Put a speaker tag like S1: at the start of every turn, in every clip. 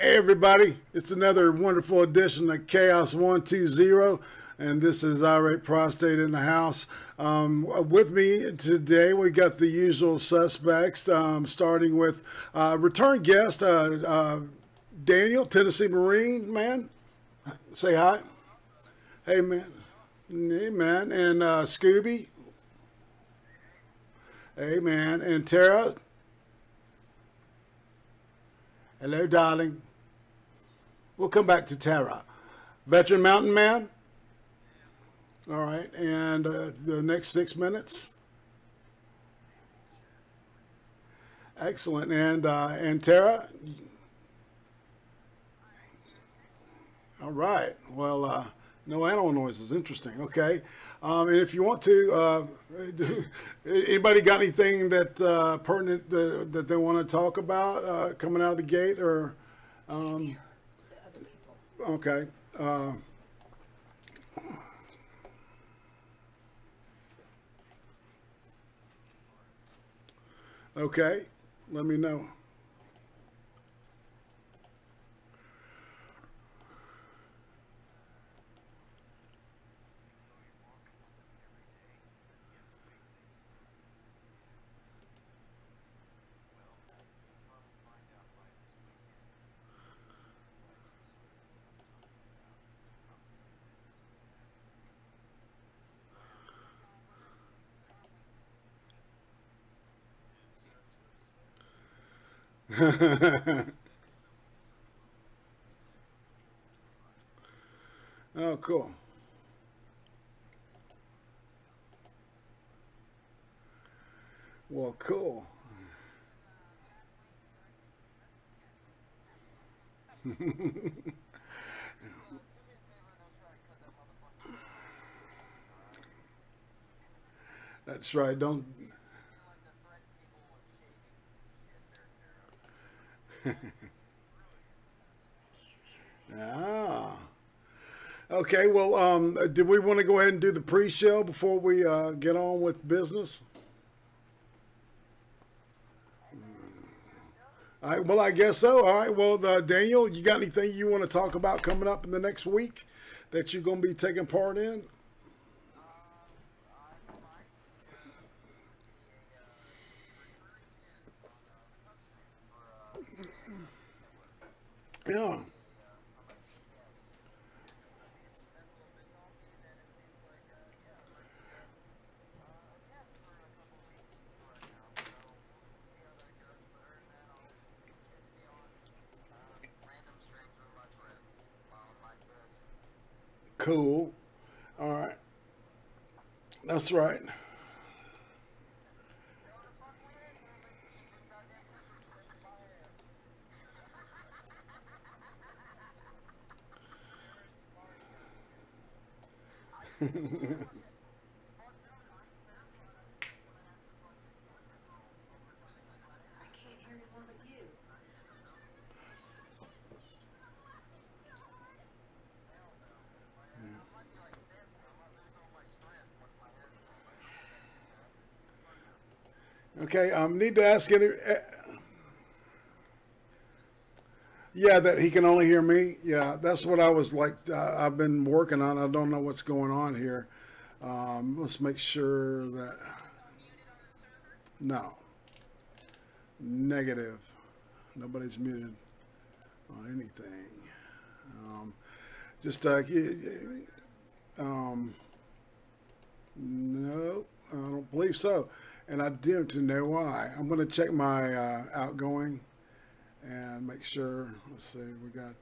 S1: Hey everybody, it's another wonderful edition of Chaos 120, and this is Irate Prostate in the house. With me today, we got the usual suspects, starting with return guest, Daniel, Tennessee Marine, man. Say hi. Hey, man. Hey, man. And Scooby. Hey, man. And Tara. Hello, darling. We'll come back to Tara. Vetran Mountainman. All right. And the next 6 minutes. Excellent. And Tara. All right. Well, no animal noises. Interesting. Okay. And if you want to, anybody got anything that pertinent that they want to talk about coming out of the gate, or okay. Okay. Let me know. Oh, cool. Well, cool. That's right. Don't. Ah. Okay, well, did we want to go ahead and do the pre-show before we get on with business? All right, well, I guess so. All right, well, Daniel, you got anything you want to talk about coming up in the next week that you're going to be taking part in? Yeah. Cool. All right. That's right. Okay, need to ask any. Yeah, that he can only hear me. Yeah, that's what I was like. I've been working on. I don't know what's going on here. Let's make sure that. No. Negative. Nobody's muted on anything. No, I don't believe so. And I didn't know why. I'm going to check my outgoing and make sure. Let's see, we got.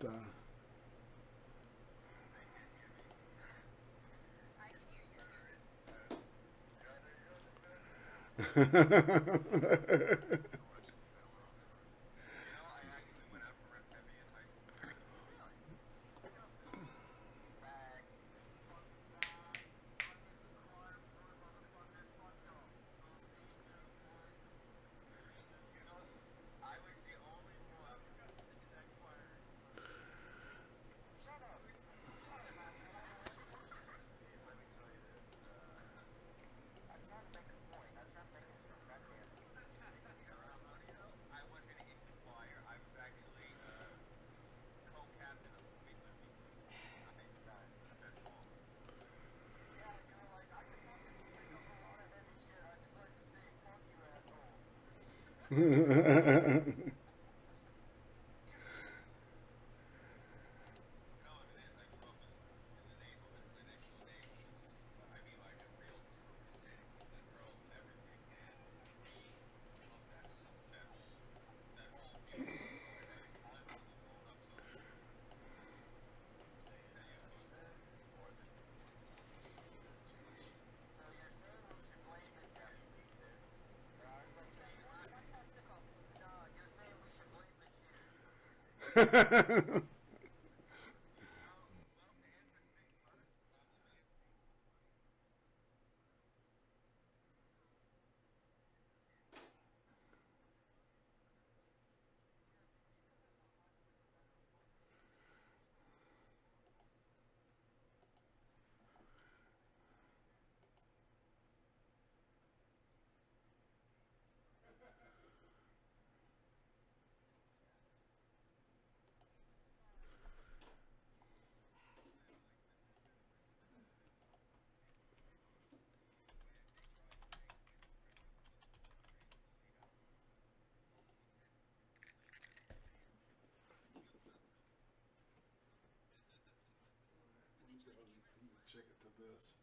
S1: Check it to this.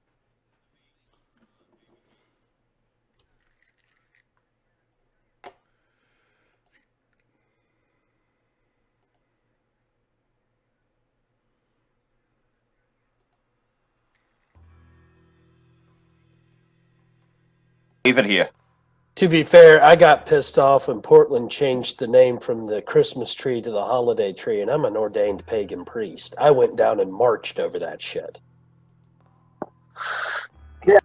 S2: Even here.
S3: To be fair, I got pissed off when Portland changed the name from the Christmas tree to the holiday tree, and I'm an ordained pagan priest. I went down and marched over that shit.
S4: Yeah.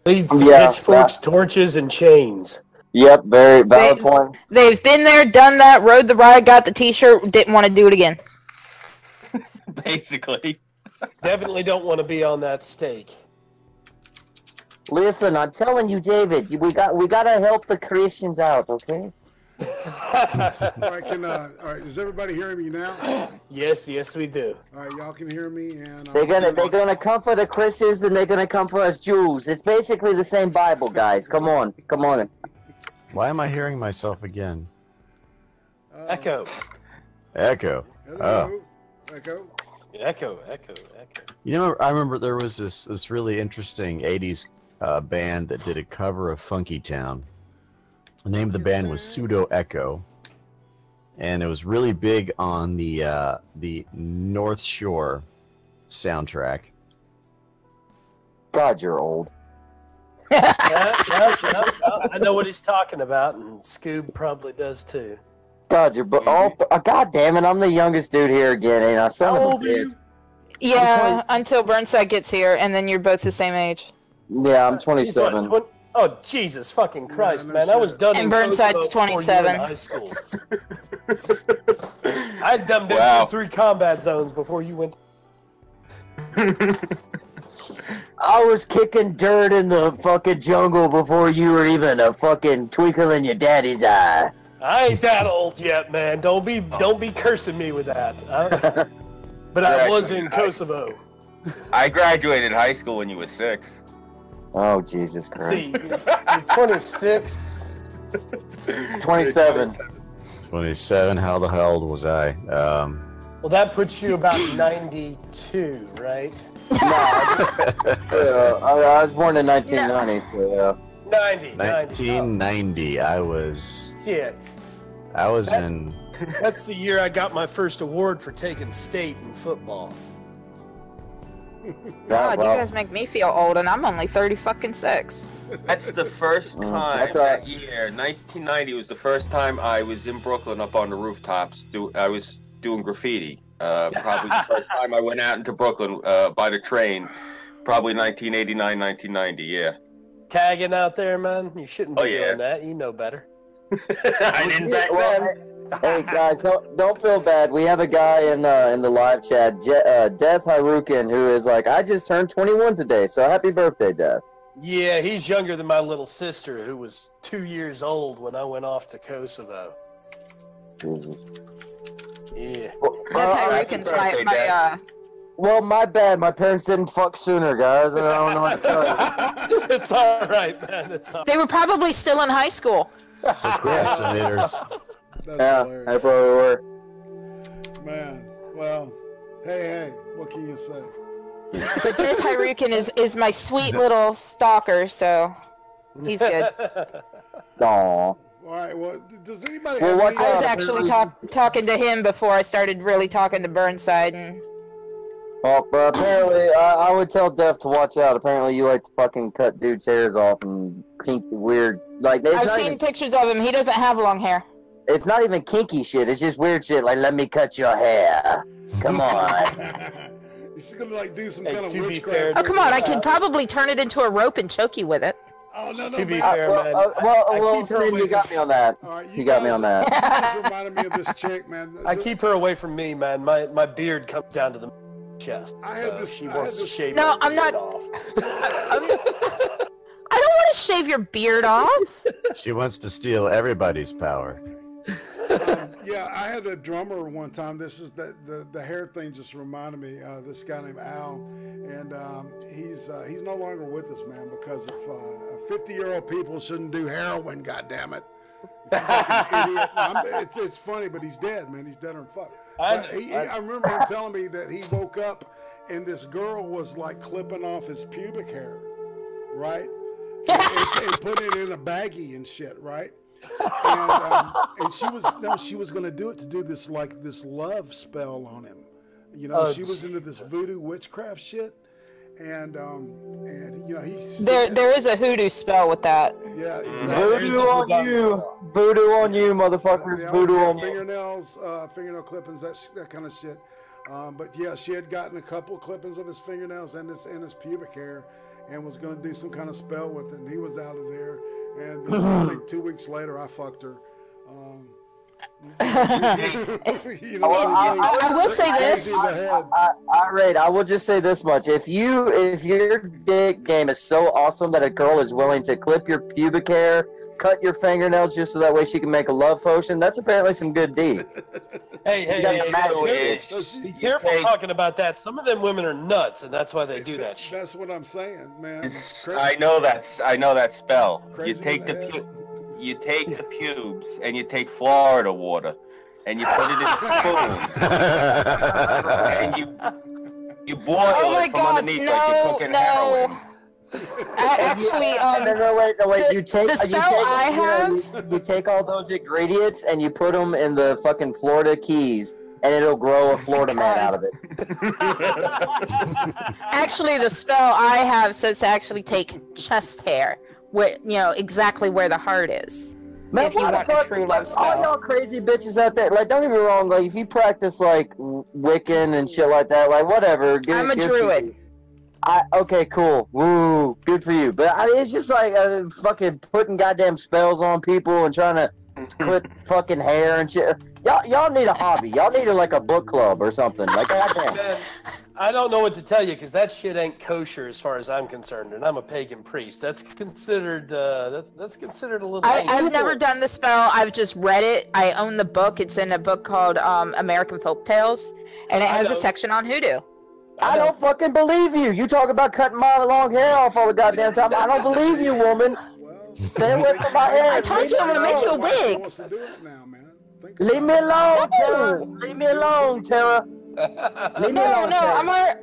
S3: Leads to pitchforks, torches, and chains.
S4: Yep, very valid point.
S5: They've been there, done that, rode the ride, got the t-shirt, didn't want to do it again.
S2: Basically.
S3: Definitely don't want to be on that stake.
S4: Listen, I'm telling you, David, we gotta help the Christians out, okay?
S1: All right, is everybody hearing me now?
S3: Yes, we do.
S1: All right, y'all can hear me, and
S4: they're gonna come for the Christians, and they're gonna come for us Jews. It's basically the same Bible, guys. Come on.
S6: Why am I hearing myself again?
S3: Echo.
S6: Hello.
S3: Echo.
S6: You know, I remember there was this really interesting '80s band that did a cover of Funky Town. The name of the band was Pseudo Echo, and it was really big on the North Shore soundtrack.
S4: God, you're old.
S3: I know what he's talking about, and Scoob probably does too.
S4: God, you're God damn it! I'm the youngest dude here again, ain't I? Son of a bitch.
S5: Yeah, until Burnside gets here, and then you're both the same age.
S4: Yeah, I'm 27.
S3: Oh, Jesus fucking Christ, man. I was done
S5: and Burnside's 27.
S3: In high school. I'd done been through 3 combat zones before you went.
S4: I was kicking dirt in the fucking jungle before you were even a fucking twinkle in your daddy's eye.
S3: I ain't that old yet, man. Don't be cursing me with that. But I was in Kosovo.
S2: I graduated high school when you were 6.
S4: Oh, Jesus Christ.
S3: See, you're 26.
S4: 27.
S6: 27, how the hell old was I?
S3: Well, that puts you about 92, right?
S4: No, I was born in 1990, so yeah.
S6: 1990, I was...
S3: Shit.
S6: I was in...
S3: That's the year I got my first award for taking state in football.
S5: God, you guys make me feel old, and I'm only 30-fucking-6.
S2: That's the first time that year. 1990 was the first time I was in Brooklyn up on the rooftops. I was doing graffiti. Probably the first time I went out into Brooklyn by the train. Probably 1989, 1990, yeah.
S3: Tagging out there, man? You shouldn't be doing that. You know better.
S2: I didn't back then.
S4: Hey guys, don't feel bad. We have a guy in the live chat, Death Harukin, who is like, I just turned 21 today, so happy birthday, Death.
S3: Yeah, he's younger than my little sister, who was 2 years old when I went off to Kosovo.
S4: Jesus.
S3: Yeah.
S5: That's my
S4: Well, my bad. My parents didn't fuck sooner, guys. I don't know what to tell you.
S3: It's all right, man. It's all
S5: They were probably still in high school.
S6: Procrastinators.
S4: Yeah, they probably were.
S1: Man, well, hey, what can you say?
S5: But this Harukin is my sweet little stalker, so he's good.
S4: Aww.
S1: All right, well, does anybody
S4: Well,
S1: have
S4: what's
S1: any-
S5: I was actually talking to him before I started really talking to Burnside, and
S4: Well, but apparently, I would tell Def to watch out. Apparently, you like to fucking cut dudes' hairs off and kinky weird. Like,
S5: I've seen pictures of him. He doesn't have long hair.
S4: It's not even kinky shit. It's just weird shit. Like, let me cut your hair. Come on.
S1: She's gonna like do some
S3: Hey,
S1: kind of
S3: to be
S1: witchcraft.
S3: fair-
S5: Oh, come on. I could probably turn it into a rope and choke you with it.
S1: Oh no,
S3: To be
S1: man.
S3: fair, man.
S4: Well,
S3: keep her
S4: Sin,
S3: away
S4: you got me on that.
S1: All right,
S4: You got me on that.
S1: This reminded me of this chick, man.
S3: I keep her away from me, man. My beard comes down to the chest.
S1: I had
S3: So
S1: this-
S3: she
S1: I
S3: wants
S1: had
S3: to
S1: this-
S3: shave
S5: No,
S3: her
S5: I'm not-
S3: beard off.
S5: I don't want to shave your beard off.
S6: She wants to steal everybody's power.
S1: Yeah, I had a drummer one time. This is the hair thing just reminded me. This guy named Al, and he's no longer with us, man, because of 50-year-old people shouldn't do heroin. God damn it! Idiot. It's funny, but he's dead, man. He's dead or fuck. But I remember him telling me that he woke up and this girl was like clipping off his pubic hair, right, and putting it in a baggie and shit, right. And she was going to do it to do this love spell on him. You know, she was into this voodoo witchcraft shit, and you know
S5: There is a hoodoo spell with that.
S1: yeah,
S4: Voodoo on you. Voodoo on you, motherfuckers.
S1: Yeah,
S4: Voodoo on me.
S1: fingernails, fingernail clippings, that kind of shit. But yeah, she had gotten a couple clippings of his fingernails and his pubic hair, and was going to do some kind of spell with it. And he was out of there. And I think 2 weeks later, I fucked her. You know,
S5: I will say this.
S4: Irate, I will just say this much: if your dick game is so awesome that a girl is willing to clip your pubic hair, cut your fingernails just so that way she can make a love potion, that's apparently some good deed.
S3: Hey, be careful talking about that. Some of them women are nuts, and that's why they do that shit.
S1: That's what I'm saying, man.
S2: I know that spell.
S1: Crazy
S2: You take
S1: with the
S2: the you take the pubes and you take Florida water and you put it in a spoon and you boil it from underneath like you're cooking heroin.
S5: Actually,
S4: No, wait. You take
S5: the spell I have.
S4: You take all those ingredients and you put them in the fucking Florida Keys, and it'll grow a Florida man out of it.
S5: Actually, the spell I have says to actually take chest hair, exactly where the heart is.
S4: Man,
S5: if you
S4: why the
S5: want a
S4: fuck,
S5: true love
S4: all
S5: spell.
S4: y'all crazy bitches out there, like, don't get me wrong, like, if you practice, like, Wiccan and shit like that, like, whatever.
S5: I'm a druid.
S4: Okay, cool. Woo, good for you. But it's just like fucking putting goddamn spells on people and trying to clip fucking hair and shit. Y'all need a hobby. Y'all need like a book club or something. Like, goddamn.
S3: Man, I don't know what to tell you because that shit ain't kosher as far as I'm concerned, and I'm a pagan priest. That's considered that's considered a little.
S5: I've never done the spell. I've just read it. I own the book. It's in a book called American Folktales, and it has a section on hoodoo.
S4: I don't fucking believe you. You talk about cutting my long hair off all the goddamn time. I don't believe you, woman. Stay away from my hair.
S5: I told you I'm gonna make you a wig.
S1: Wants to do it now, man.
S4: Leave me alone, Terra. Leave me alone, Terra.
S5: No,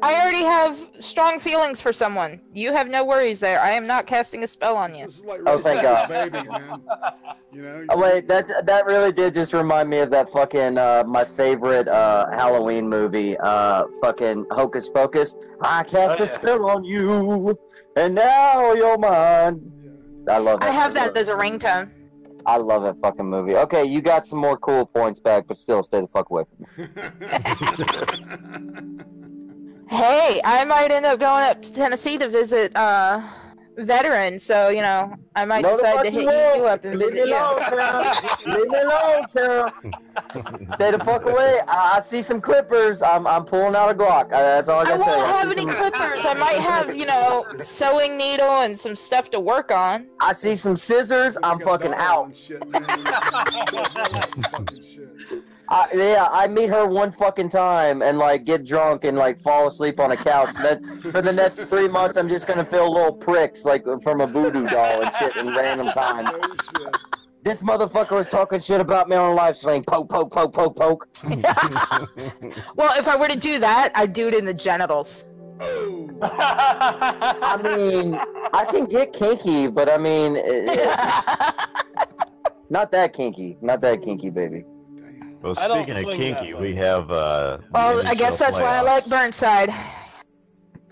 S5: I already have strong feelings for someone. You have no worries there. I am not casting a spell on you.
S1: This is like
S4: Oh, thank God.
S1: baby, man. You know.
S4: Oh, wait, that really did just remind me of that fucking my favorite Halloween movie, fucking Hocus Pocus. I cast a spell on you, and now you're mine. I love it.
S5: I have that as a ringtone.
S4: I love that fucking movie. Okay, you got some more cool points back, but still, stay the fuck away from me.
S5: Hey, I might end up going up to Tennessee to visit veteran, so you know I might decide to hit you up and visit you.
S4: Leave me alone, Tara. Stay the fuck away. I see some clippers. I'm pulling out a Glock. That's all I got to tell you.
S5: I won't have any clippers. I might have, you know, sewing needle and some stuff to work on.
S4: I see some scissors. I'm fucking out. Yeah, I meet her one fucking time and like get drunk and like fall asleep on a couch. That for the next 3 months, I'm just gonna feel little pricks like from a voodoo doll and shit in random times. This motherfucker was talking shit about me on a live stream. Poke, poke, poke, poke, poke.
S5: Well, if I were to do that, I'd do it in the genitals.
S4: I mean, I can get kinky, but I mean, not that kinky. Not that kinky, baby.
S6: Well, speaking of kinky, we have
S5: well, I guess that's why I like Burnside.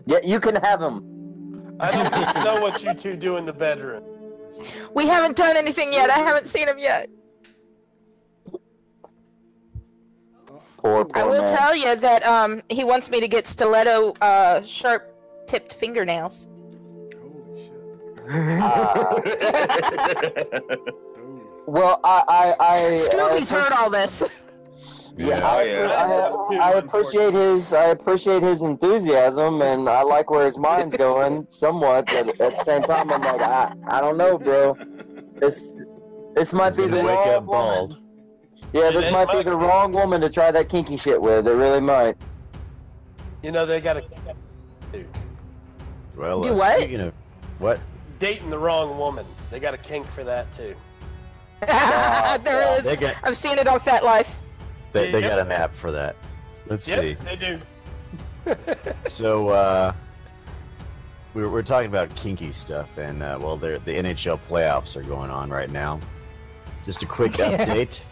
S4: Yeah, you can have him.
S7: I don't need to know what you two do in the bedroom.
S5: We haven't done anything yet. I haven't seen him yet.
S4: Poor
S5: I will
S4: man.
S5: tell you that he wants me to get stiletto sharp-tipped fingernails.
S1: Holy shit.
S4: Well,
S5: Scooby's heard all this.
S4: Yeah, I appreciate his enthusiasm, and I like where his mind's going somewhat. But at the same time, I'm like, I don't know, bro. This might be the wrong woman. Yeah, this might be the wrong woman to try that kinky shit with. It really might.
S7: You know, they gotta.
S6: Well,
S5: do what?
S6: Speaking of what?
S7: Dating the wrong woman. They got a kink for that too.
S5: There is. I've seen it on Fat Life.
S6: They got an app for that. Let's see.
S7: They do.
S6: So we're talking about kinky stuff, and well, the NHL playoffs are going on right now. Just a quick update.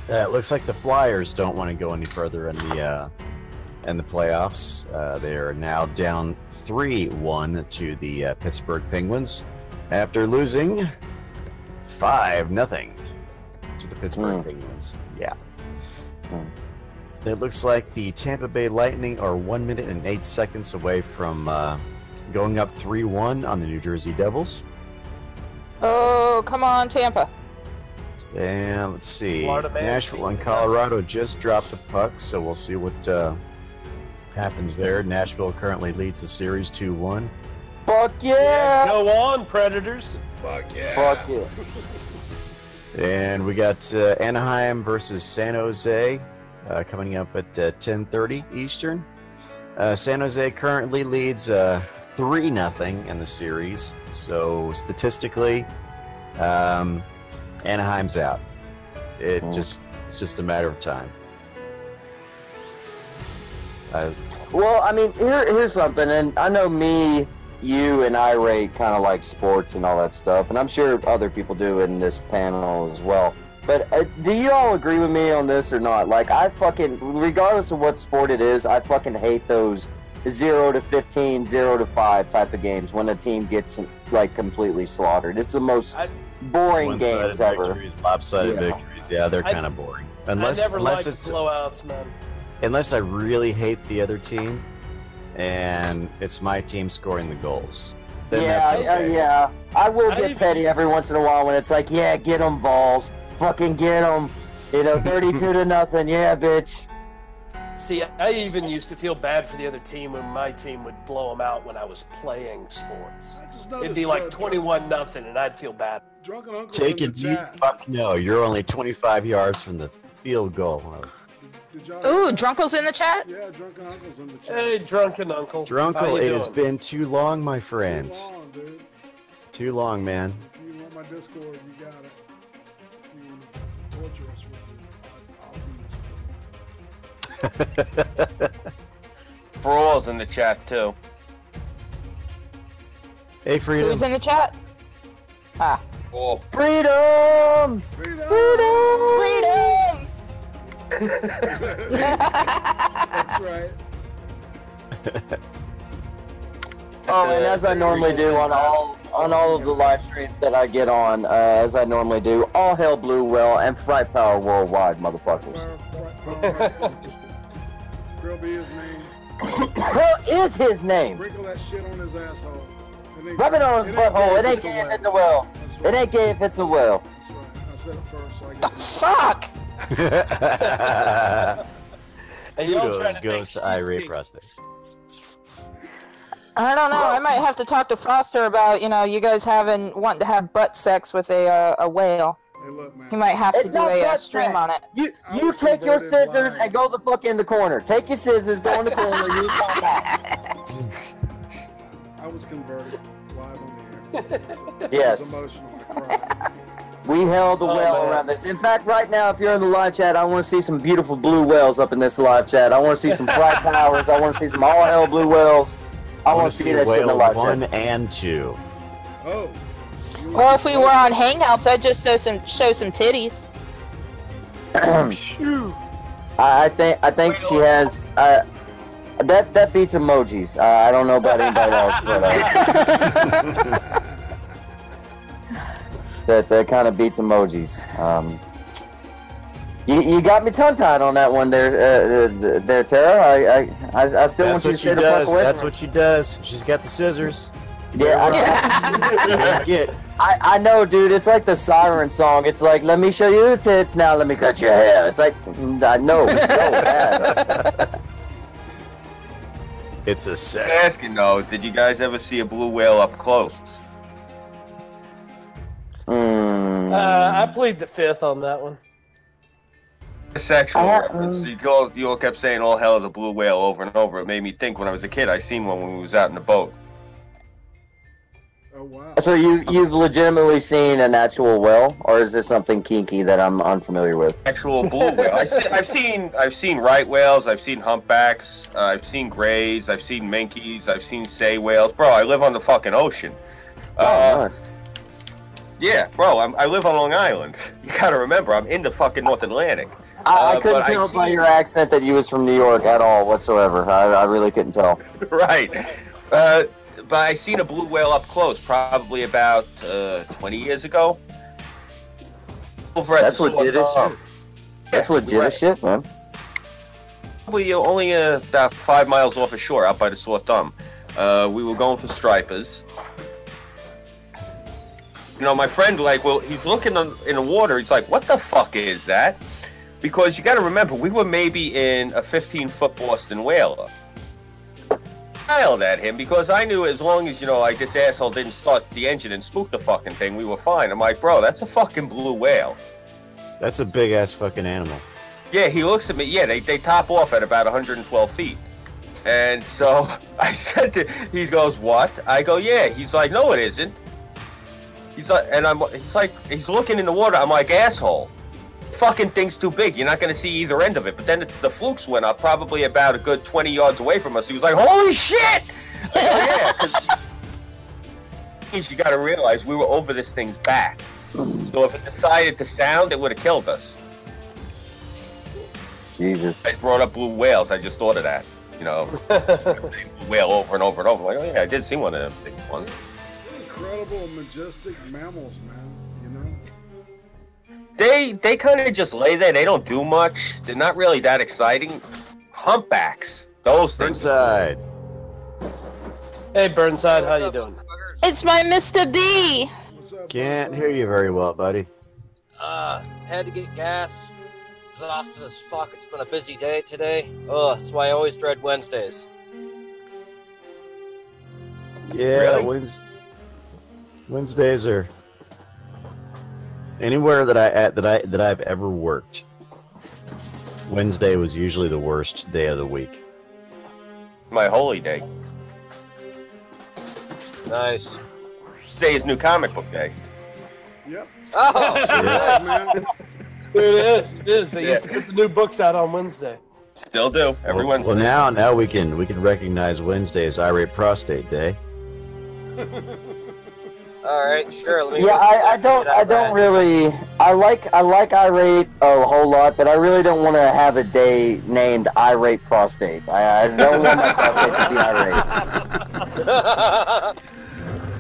S6: It looks like the Flyers don't want to go any further in the playoffs. They are now down 3-1 to the Pittsburgh Penguins after losing 5-0 to the Pittsburgh Penguins. Yeah. It looks like the Tampa Bay Lightning are 1 minute and 8 seconds away from going up 3-1 on the New Jersey Devils.
S5: Oh, come on, Tampa.
S6: And let's see. Nashville and Colorado just dropped the puck, so we'll see what happens there. Nashville currently leads the series 2-1.
S4: Fuck yeah!
S7: Go on, Predators.
S1: Fuck yeah.
S4: Fuck yeah.
S6: And we got Anaheim versus San Jose coming up at 10:30 Eastern. San Jose currently leads 3-0 in the series, so statistically, Anaheim's out. It's just a matter of time.
S4: Well, I mean, here's something, and I know me, you, and Irate kind of like sports and all that stuff, and I'm sure other people do in this panel as well. But do you all agree with me on this or not? Like, I fucking, regardless of what sport it is, I fucking hate those 0-15, 0-5 type of games when a team gets like completely slaughtered. It's the most boring games ever.
S6: Victories, lopsided victories. Yeah, they're kind of boring. Unless it's
S7: blowouts, man.
S6: Unless I really hate the other team, and it's my team scoring the goals. Then that's okay.
S4: Yeah. I will get petty every once in a while when it's like, yeah, get them, Vols. Fucking get them. You know, 32-0. Yeah, bitch.
S7: See, I even used to feel bad for the other team when my team would blow them out when I was playing sports. It'd be like 21-0, and I'd feel bad.
S1: Drunken Uncle
S6: Take it, you fuck no. You're only 25 yards from the field goal.
S5: Ooh, Drunkle's in the chat?
S1: Yeah, Drunken Uncle's in the chat.
S7: Hey, Drunken Uncle.
S6: Drunkle, it has been too long, my friend.
S1: Too long, dude.
S6: Too long, man.
S1: If you want my Discord, you got it. If you want to torture us with it, I'll see this.
S2: Brawl's in the chat too.
S6: Hey, Freedom.
S5: Who's in the chat? Ah.
S2: Oh.
S4: Freedom!
S1: Freedom!
S5: Freedom!
S1: That's right.
S4: Oh, and as I normally do on all of the live streams that I get on, as I normally do, all hail Blue Whale and Fright Power Worldwide, motherfuckers.
S1: Girl be his name.
S4: What is his name?
S1: Sprinkle that shit on his asshole.
S4: Rub it on his butthole. It ain't gay if it's a whale. It ain't gay if it's a whale.
S1: That's right. I said it first, so I get
S5: Fuck!
S7: And y'all trying
S6: Kudos
S7: to
S6: goes to Irate Prostate.
S5: I don't know. I might have to talk to Foster about, you know, you guys wanting to have butt sex with a whale.
S1: Hey, look, man.
S5: You might have to
S4: It's
S5: do
S4: not
S5: a
S4: butt
S5: stream
S4: sex.
S5: on it.
S4: You take your scissors and go the fuck in the corner. Take your scissors, go in the corner, you come back.
S1: I was converted live on the air. So
S4: Yes.
S1: I was emotional. I cried.
S4: We held the whale
S7: man.
S4: around this. In fact, right now, if you're in the live chat, I want to see some beautiful blue whales up in this live chat. I want to see some Pride Powers. I want to see some all hell blue whales. I want to see that shit in the
S6: whale
S4: live
S6: 1
S4: chat.
S6: and 2.
S1: Oh.
S5: Well, if we were on Hangouts, I'd just show some titties.
S4: I think she has. That beats emojis. I don't know about anybody else, but that kind of beats emojis. You got me tongue-tied on that one there, Tara. I still want you to stay the fuck away.
S6: That's what she does. She's got the scissors.
S4: Yeah, I know, dude. It's like the siren song. It's like, let me show you the tits, now let me cut your hair. It's like, I know. It's so bad.
S6: It's a set.
S2: I'm asking though, did you guys ever see a blue whale up close?
S7: I plead the fifth on that one.
S2: Sexual reference. You all kept saying all hell is a blue whale over and over. It made me think when I was a kid, I seen one when we was out in the boat.
S1: Oh, wow.
S4: So you've legitimately seen an actual whale, or is this something kinky that I'm unfamiliar with?
S2: Actual blue whale. I've seen right whales. I've seen humpbacks. I've seen grays. I've seen minkies. I've seen sei whales. Bro, I live on the fucking ocean.
S4: Nice.
S2: Yeah, bro. I live on Long Island. You gotta remember, I'm in the fucking North Atlantic.
S4: I couldn't tell by your accent that you was from New York at all whatsoever. I really couldn't tell.
S2: Right. But I seen a blue whale up close, probably about 20 years ago.
S4: That's legit as shit. That's legit as shit, man.
S2: Probably only about 5 miles off ashore, out by the Sore Thumb. We were going for stripers. You know, my friend, like, well, he's looking in the water. He's like, what the fuck is that? Because you got to remember, we were maybe in a 15-foot Boston whaler. I yelled at him because I knew as long as, you know, like, this asshole didn't start the engine and spook the fucking thing, we were fine. I'm like, bro, that's a fucking blue whale.
S6: That's a big-ass fucking animal.
S2: Yeah, he looks at me. Yeah, they top off at about 112 feet. And so I said to, he goes, what? I go, yeah. He's like, no, it isn't. He's like, he's looking in the water. I'm like, asshole. Fucking thing's too big. You're not going to see either end of it. But then the flukes went up probably about a good 20 yards away from us. He was like, holy shit! I go, yeah, because you got to realize we were over this thing's back. So if it decided to sound, it would have killed us.
S4: Jesus.
S2: I brought up blue whales. I just thought of that. You know, saying blue whale over and over and over. Like, oh yeah, I did see one of them big ones.
S1: Incredible, majestic mammals, man. You know.
S2: They kind of just lay there. They don't do much. They're not really that exciting. Humpbacks, those things.
S6: Burnside.
S7: Hey, Burnside, how you doing?
S5: It's my Mr. B.
S1: What's up?
S6: Can't hear you very well, buddy.
S8: Had to get gas. Exhausted as fuck. It's been a busy day today. Ugh, that's why I always dread Wednesdays.
S6: Yeah,
S2: Really?
S6: Wednesdays are anywhere that I've ever worked. Wednesday was usually the worst day of the week.
S2: My holy day.
S8: Nice.
S2: Today is new comic book day.
S1: Yep.
S8: Oh!
S1: Yeah, man.
S7: It is. It is. They used to put the new books out on Wednesday.
S2: Still do every Wednesday.
S6: Well, now we can recognize Wednesday as Irate Prostate Day.
S8: All right, sure. Let me
S4: Yeah, I don't really. I like Irate a whole lot, but I really don't want to have a day named Irate Prostate. I don't want my prostate to be irate.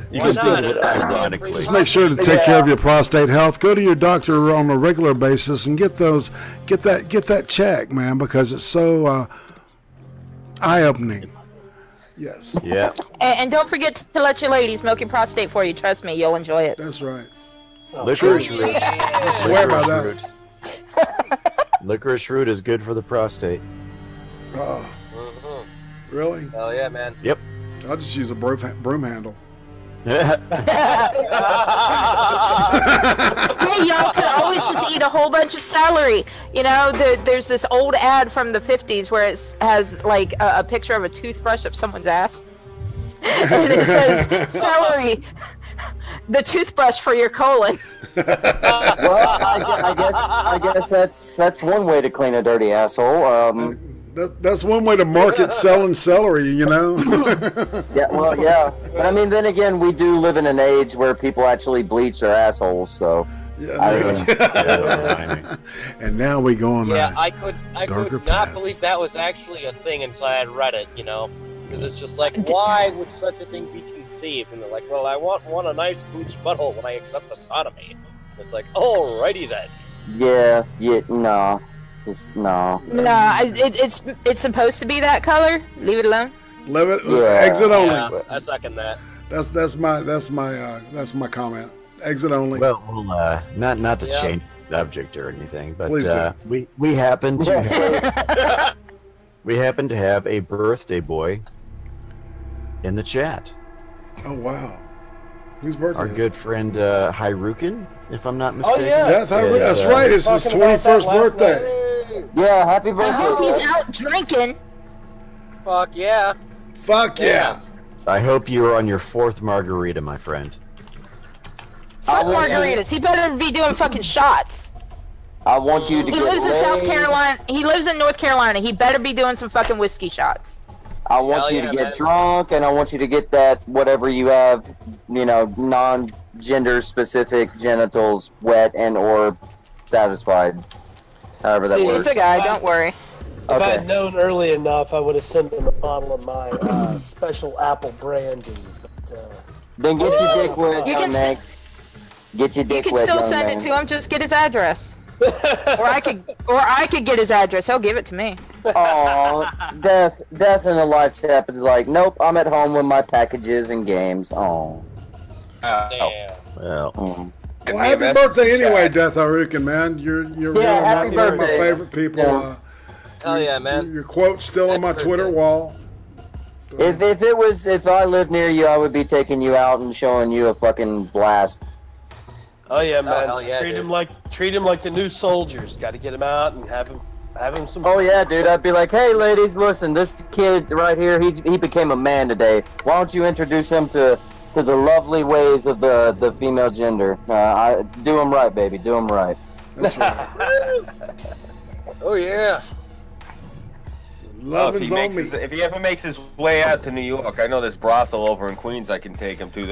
S6: You can still do it ironically.
S1: Just make sure to take care of your prostate health. Go to your doctor on a regular basis and get that check, man, because it's so eye-opening. Yes.
S6: Yeah.
S5: And don't forget to let your ladies milk your prostate for you. Trust me, you'll enjoy it.
S1: That's right.
S6: Licorice root.
S1: I swear by that.
S6: Licorice root is good for the prostate.
S1: Oh. Really?
S8: Hell yeah, man.
S6: Yep.
S1: I'll just use a broom handle.
S5: Hey, y'all could always just eat a whole bunch of celery. You know, there's this old ad from the 50s where it has like a picture of a toothbrush up someone's ass. And it says, celery, the toothbrush for your colon.
S4: Well, I guess that's one way to clean a dirty asshole.
S1: That's one way to market selling celery, you know?
S4: Yeah, well, yeah. But I mean, then again, we do live in an age where people actually bleach their assholes, so.
S1: Yeah. And now we go on
S8: Yeah,
S1: that.
S8: I could not believe that was actually a thing until I had read it, you know? Because it's just like, why would such a thing be conceived? And they're like, well, I want a nice bleached butthole when I accept the sodomy. It's like, alrighty then.
S4: Yeah, no. No.
S5: No, it's supposed to be that color. Leave it alone.
S1: Leave it.
S4: Yeah.
S1: Exit only.
S8: Yeah, I second that.
S1: That's my comment. Exit only.
S6: Well, not to change the subject or anything, but we happen to have a birthday boy in the chat.
S1: Oh wow. Whose birthday?
S6: Our good friend Hyrukin, if I'm not mistaken.
S7: Oh, yeah.
S1: That's right. It's his 21st birthday.
S4: Yeah, happy birthday.
S5: I hope he's out drinking.
S8: Fuck yeah.
S1: Fuck yeah.
S6: So I hope you are on your 4th margarita, my friend.
S5: Fuck margaritas. He better be doing fucking shots.
S4: I want you to
S5: He lives in South Carolina. He lives in North Carolina. He better be doing some fucking whiskey shots.
S4: I want you to get drunk, and I want you to get that whatever you have, you know, non-gender specific genitals wet and or satisfied. However that works.
S5: It's a guy. Don't worry.
S7: If I had known early enough, I would have sent him a bottle of my special apple brandy. But,
S4: then get your dick wet, young man. Get your dick wet,
S5: You can still send it to him. Just get his address. or I could get his address. He'll give it to me.
S4: Oh, death in the live chat is like, nope, I'm at home with my packages and games. Oh.
S8: Damn.
S6: Well.
S1: Well, happy birthday anyway, Death Harukin, man. You're really
S4: happy
S1: one of my
S4: birthday.
S1: favorite people.
S4: Yeah.
S8: Hell yeah, man.
S1: Your quote's still on my Twitter wall.
S4: If I lived near you, I would be taking you out and showing you a fucking blast.
S7: Oh yeah, man.
S8: hell yeah,
S7: treat him like the new soldiers. Got to get him out and have him some.
S4: Oh yeah, dude. I'd be like, hey, ladies, listen, this kid right here, he became a man today. Why don't you introduce him to the lovely ways of the female gender? Do him right, baby. Do him right.
S1: That's right.
S8: Oh yeah.
S1: Loving's on me.
S2: If he ever makes his way out to New York, I know there's brothel over in Queens I can take him to.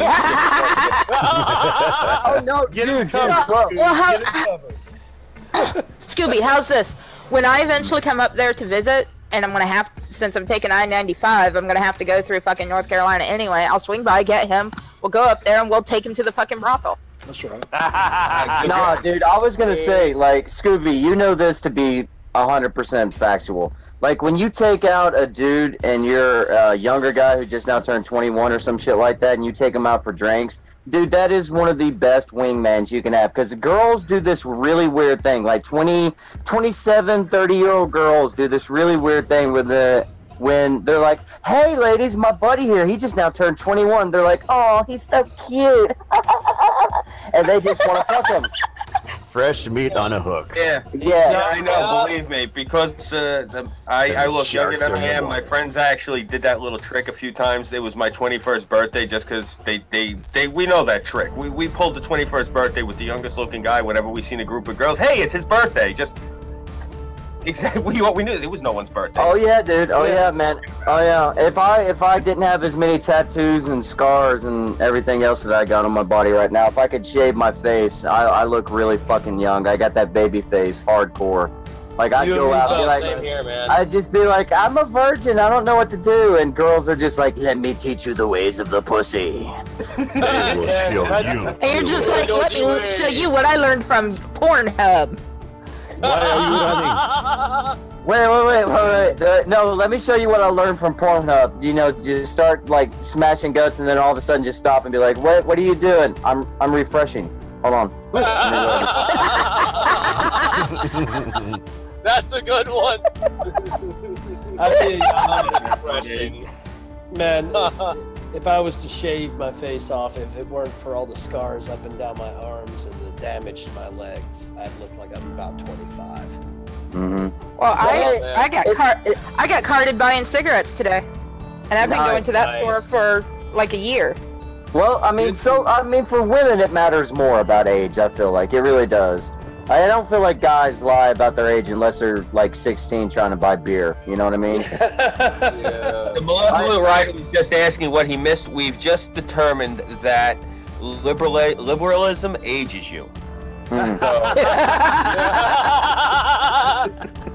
S4: Oh no, dude.
S5: Scooby, how's this? When I eventually come up there to visit, and I'm gonna have, since I'm taking I-95, I'm gonna have to go through fucking North Carolina anyway. I'll swing by, get him. We'll go up there and we'll take him to the fucking brothel.
S1: That's right.
S4: Nah, dude. I was gonna say, like, Scooby, you know this to be 100% factual. Like, when you take out a dude and you're a younger guy who just now turned 21 or some shit like that, and you take him out for drinks, dude, that is one of the best wingmans you can have. Because girls do this really weird thing. Like, 27, 30-year-old girls do this really weird thing when they're like, hey, ladies, my buddy here, he just now turned 21. They're like, oh, he's so cute. And they just want to fuck him.
S6: Fresh meat on a hook.
S2: Yeah.
S4: Yeah.
S2: I know, believe me, because I look younger than I am. My friends actually did that little trick a few times. It was my 21st birthday just because we know that trick. We pulled the 21st birthday with the youngest looking guy whenever we seen a group of girls. Hey, it's his birthday. Just exactly what we knew. It was no one's birthday.
S4: Oh yeah, dude. Oh yeah, man. Oh yeah. If I didn't have as many tattoos and scars and everything else that I got on my body right now, if I could shave my face, I look really fucking young. I got that baby face, hardcore. Like I'd go out and be like,
S8: same here, man.
S4: I'd just be like, I'm a virgin. I don't know what to do, and girls are just like, let me teach you the ways of the pussy.
S6: I will show you.
S5: And you're just like, let me show you what I learned from Pornhub.
S6: Why are you running?
S4: Wait. No, let me show you what I learned from Pornhub. You know, just start like smashing guts, and then all of a sudden just stop and be like, "What are you doing?" I'm refreshing. Hold on.
S8: That's a good one.
S7: I think
S8: I'm refreshing.
S7: Man, if I was to shave my face off, if it weren't for all the scars up and down my arms and the damage to my legs, I'd look like I'm about 25.
S4: Mm-hmm.
S5: Well, I got carded buying cigarettes today, and I've been going to that store for like a year.
S4: Well, I mean, for women, it matters more about age. I feel like it really does. I don't feel like guys lie about their age unless they're like 16 trying to buy beer. You know what I mean?
S2: Yeah. The Malevolent Rider was just asking what he missed. We've just determined that liberalism ages you.
S4: Mm.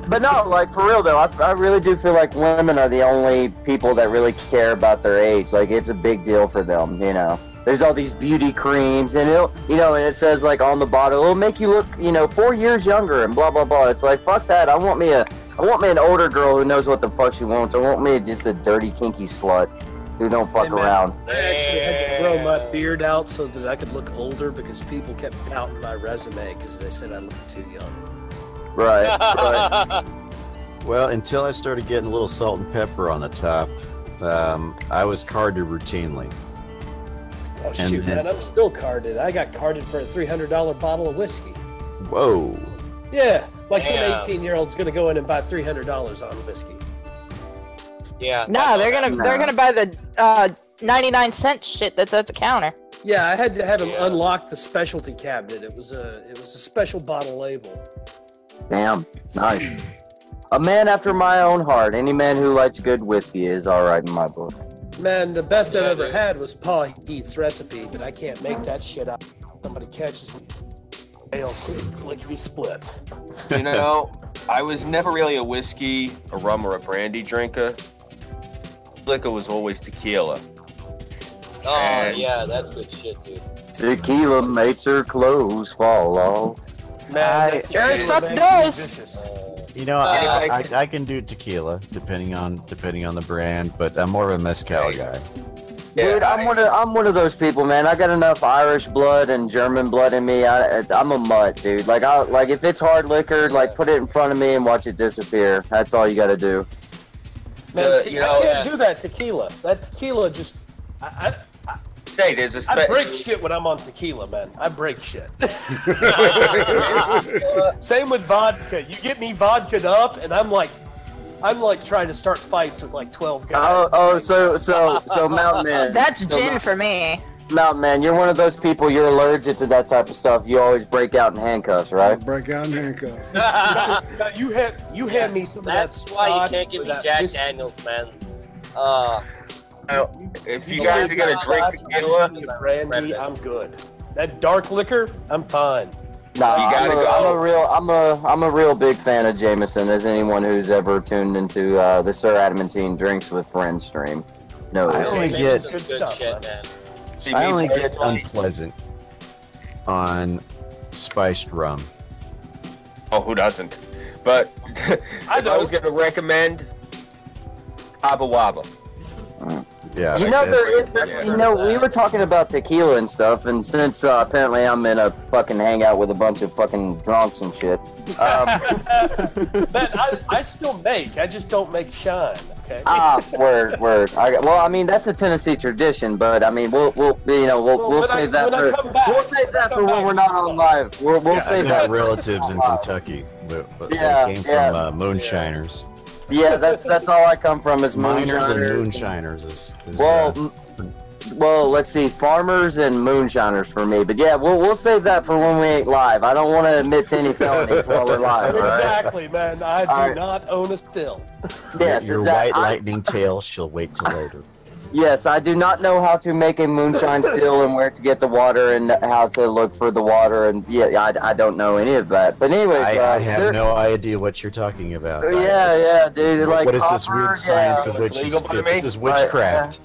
S4: But no, like for real though, I really do feel like women are the only people that really care about their age. Like it's a big deal for them, you know. There's all these beauty creams, and and it says like on the bottle, it'll make you look, 4 years younger, and blah blah blah. It's like fuck that. I want me an older girl who knows what the fuck she wants. I want me just a dirty kinky slut who don't fuck around.
S7: I actually had to grow my beard out so that I could look older because people kept counting my resume because they said I looked too young.
S4: Right.
S6: Well, until I started getting a little salt and pepper on the top, I was carded routinely.
S7: Oh shoot, man, I'm still carded. I got carded for a $300 bottle of whiskey.
S6: Whoa.
S7: Yeah, like some 18-year-old's gonna go in and buy $300 on whiskey.
S8: Yeah.
S5: No, they're gonna buy the 99-cent shit that's at the counter.
S7: Yeah, I had to have him unlock the specialty cabinet. It was a special bottle label. Damn,
S4: nice. A man after my own heart. Any man who likes good whiskey is all right in my book.
S7: Man, the best I've ever had was Paul Heath's recipe, but I can't make that shit up. Somebody catches me. They'll lickety split.
S2: You know, I was never really a whiskey, a rum, or a brandy drinker. Liquor was always tequila.
S8: Oh, yeah, that's good shit, dude.
S4: Tequila makes her clothes fall off.
S7: Man,
S5: sure as fuck does.
S6: You know, I can do tequila depending on the brand, but I'm more of a mezcal guy.
S4: Dude, I'm one of those people, man. I got enough Irish blood and German blood in me. I'm a mutt, dude. Like if it's hard liquor, like put it in front of me and watch it disappear. That's all you got to do.
S7: Man, see, I can't do that tequila. That tequila just I break shit when I'm on tequila, man. I break shit. Same with vodka. You get me vodka'd up, and I'm like trying to start fights with like 12 guys.
S4: So Mountain Man.
S5: That's gin for me.
S4: Mountain Man, you're one of those people. You're allergic to that type of stuff. You always break out in handcuffs, right?
S1: Break out in handcuffs.
S7: You hand me some of that.
S8: That's why you can't give me Jack Daniels, man.
S2: If you guys are gonna drink tequila,
S7: brandy, I'm good. That dark liquor, I'm fine.
S4: Nah, I'm a real big fan of Jameson. As anyone who's ever tuned into the Sir Adamantine Drinks with Friends stream knows.
S6: I only get
S8: good shit, man.
S6: I only get unpleasant on spiced rum.
S2: Oh, who doesn't? But if I was gonna recommend Haba Waba.
S6: Yeah,
S4: we were talking about tequila and stuff, and since apparently I'm in a fucking hangout with a bunch of fucking drunks and shit.
S7: Man, I still make. I just don't make shine. Okay.
S4: Word. Well, I mean that's a Tennessee tradition, but I mean we'll save that for when we're not on live. We'll save that.
S6: I have relatives in Kentucky, but they came from moonshiners.
S4: Yeah, that's all I come from is
S6: miners and moonshiners.
S4: Well, let's see, farmers and moonshiners for me. But yeah, we'll save that for when we ain't live. I don't want to admit to any felonies while we're live.
S7: Exactly, right? Man. I do not own a still.
S4: Yes,
S6: your white lightning tail shall wait till later.
S4: Yes, I do not know how to make a moonshine still and where to get the water and how to look for the water, and I don't know any of that. But anyways,
S6: I have no idea what you're talking about.
S4: Yeah, dude. Like
S6: what is this weird science of which this is witchcraft?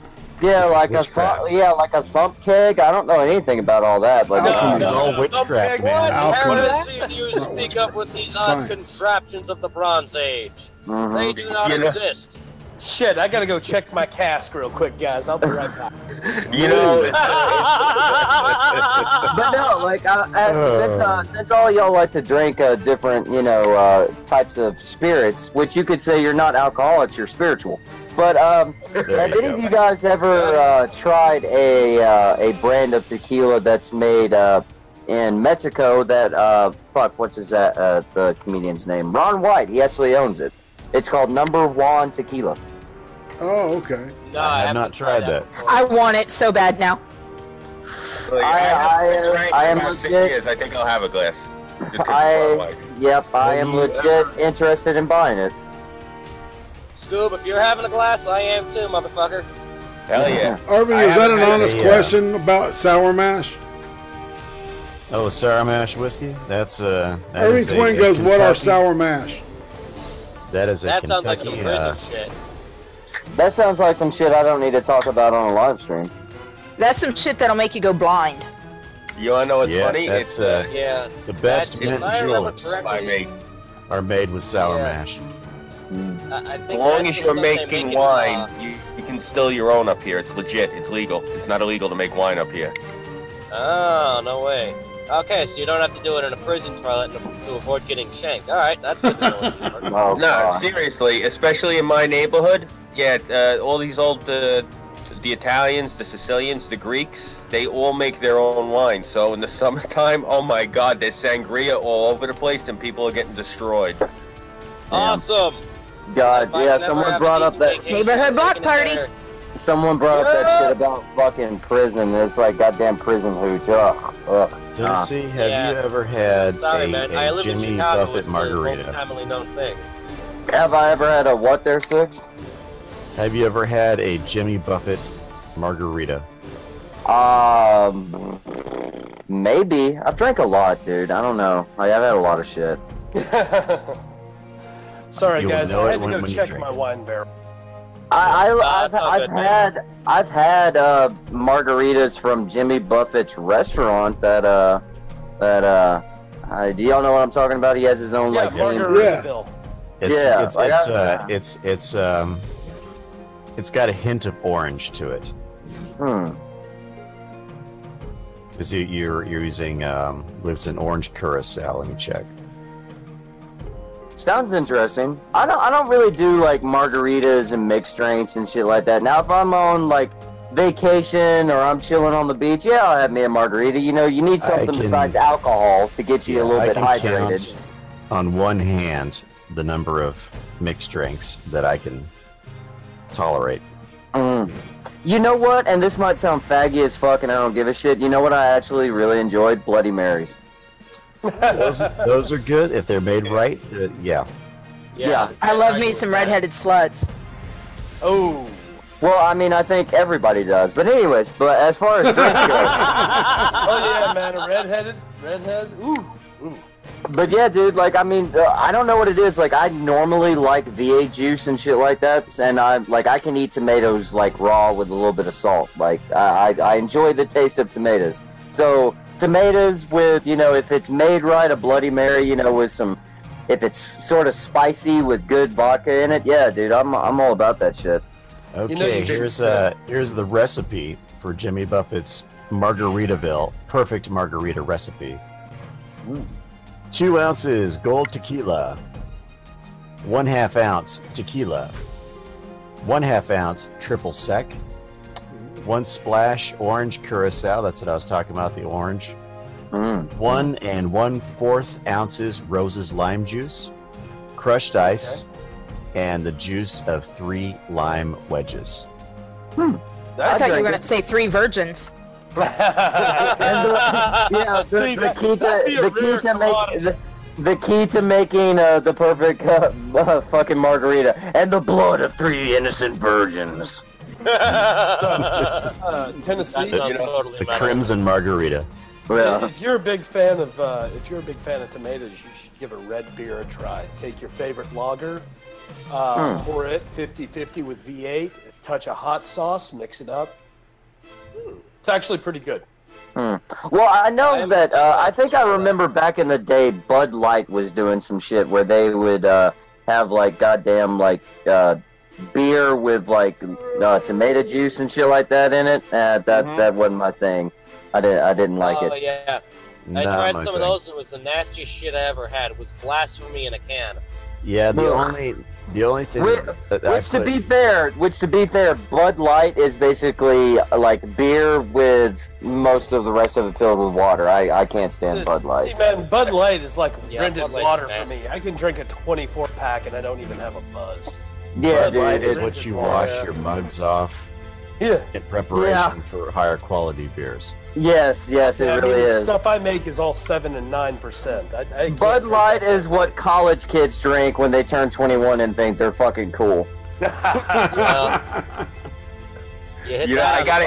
S4: Yeah,
S6: This is
S4: like
S6: witchcraft.
S4: like a thump keg. I don't know anything about all that. Like,
S6: This is all witchcraft, man.
S8: What have I seen you speak up with these odd contraptions of the Bronze Age? They do not exist.
S7: Shit, I gotta go check my cask real quick, guys. I'll be right back.
S2: You know,
S4: but no, like since all y'all like to drink different, types of spirits, which you could say you're not alcoholics, you're spiritual. But have any of you guys ever tried a brand of tequila that's made in Mexico? That what's the comedian's name? Ron White. He actually owns it. It's called Number One Tequila.
S1: Oh, okay.
S8: No,
S6: I have not tried that.
S5: I want it so bad now.
S4: I am
S2: about 6
S4: legit.
S2: years. I think I'll have a glass.
S4: I am legit interested in buying it.
S8: Scoob, if you're having a glass, I am too, motherfucker.
S2: Hell yeah.
S1: Irving, is that an honest question about sour mash?
S6: Oh, sour mash whiskey? That's
S1: Irving Twin goes, what are sour mash?
S6: That is a
S8: That
S6: Kentucky,
S8: sounds like some prison shit.
S4: That sounds like some shit I don't need to talk about on a live stream.
S5: That's some shit that'll make you go blind.
S2: You wanna know what's funny?
S6: That's,
S8: Yeah.
S6: the best mint juleps
S2: by me.
S6: are made with sour mash.
S8: I think
S2: As long
S8: that's
S2: as
S8: the
S2: you're
S8: stuff they
S2: making
S8: make in,
S2: wine, you can still your own up here. It's legit. It's legal. It's not illegal to make wine up here.
S8: Oh, no way. Okay, so you don't have to do it in a prison toilet to avoid getting shanked. Alright, that's good to know.
S2: No, seriously, especially in my neighborhood. Yeah, all these old, the Italians, the Sicilians, the Greeks, they all make their own wine. So in the summertime, oh my God, there's sangria all over the place and people are getting destroyed.
S8: Awesome!
S4: God, yeah, someone brought up that
S5: neighborhood block party.
S4: Someone brought up that shit about fucking prison. It's like goddamn prison hooch. Ugh.
S6: Tennessee, have you ever had
S8: Sorry, man. I
S6: a
S8: live in
S6: Jimmy
S8: Chicago.
S6: Buffett
S8: It's the most
S6: margarita?
S8: commonly known thing.
S4: Have I ever had a what there, Six?
S6: Have you ever had a Jimmy Buffett margarita?
S4: Maybe. I've drank a lot, dude. I don't know. I've had a lot of shit.
S7: Sorry,
S6: You'll
S7: guys.
S6: know
S7: I
S6: it
S7: had to
S6: when
S7: go
S6: you
S7: check
S6: drink
S7: my wine barrel.
S4: I've had margaritas from Jimmy Buffett's restaurant that do y'all know what I'm talking about? He has his own like
S7: Margaritaville.
S6: It's got a hint of orange to it. Because you're using it's an orange curacao. Let me check.
S4: Sounds interesting. I don't really do like margaritas and mixed drinks and shit like that. Now if I'm on like vacation or I'm chilling on the beach, yeah, I'll have me a margarita. You know, you need something besides alcohol to get you a little bit hydrated.
S6: Count on one hand the number of mixed drinks that I can tolerate.
S4: You know what? And this might sound faggy as fuck and I don't give a shit. You know what I actually really enjoyed? Bloody Marys.
S6: Those are good if they're made right. Yeah.
S5: I love me some redheaded sluts.
S7: Oh.
S4: Well, I mean, I think everybody does. But anyways, but as far as drinks go.
S7: Oh yeah, man, a redhead. Ooh.
S4: But yeah, dude, like, I mean, I don't know what it is. Like, I normally like V8 juice and shit like that, and I can eat tomatoes like raw with a little bit of salt. Like, I enjoy the taste of tomatoes. So tomatoes with, you know, if it's made right, a Bloody Mary, you know, with some, if it's sort of spicy with good vodka in it, yeah, dude, I'm all about that shit.
S6: Okay,
S7: you know,
S6: here's the recipe for Jimmy Buffett's Margaritaville. Perfect margarita recipe. 2 ounces gold tequila, 1/2 ounce tequila, 1/2 ounce triple sec, 1 splash orange curacao. That's what I was talking about, the orange. 1 1/4 ounces Rose's lime juice, crushed ice, and the juice of 3 lime wedges.
S5: I thought you were going to say 3 virgins.
S4: The key to making the perfect fucking margarita, and the blood of 3 innocent virgins.
S7: Tennessee,
S6: The crimson margarita.
S4: Yeah.
S7: If you're a big fan of tomatoes, you should give a red beer a try. Take your favorite lager, pour it 50-50 with V8, touch of hot sauce, mix it up. It's actually pretty good.
S4: Well, I know that, I think I remember back in the day, Bud Light was doing some shit where they would have, like, goddamn, like, beer with, like, tomato juice and shit like that in it. That wasn't my thing. I didn't like it.
S8: Oh, yeah. I tried some of those, and it was the nastiest shit I ever had. It was blasphemy in a can.
S6: Yeah, the only thing
S4: which to be fair, Bud Light is basically like beer with most of the rest of it filled with water. I can't stand Bud Light.
S7: See, man, Bud Light is like rented water for me. I can drink a 24-pack and I don't even have a buzz.
S4: Yeah,
S6: Bud Light
S4: dude,
S6: is what you wash your mugs off.
S7: Yeah.
S6: In preparation for higher quality beers.
S4: Yes, it really is.
S7: The stuff I make is all 7 and 9%.
S4: Bud Light is what college kids drink when they turn 21 and think they're fucking cool.
S2: I gotta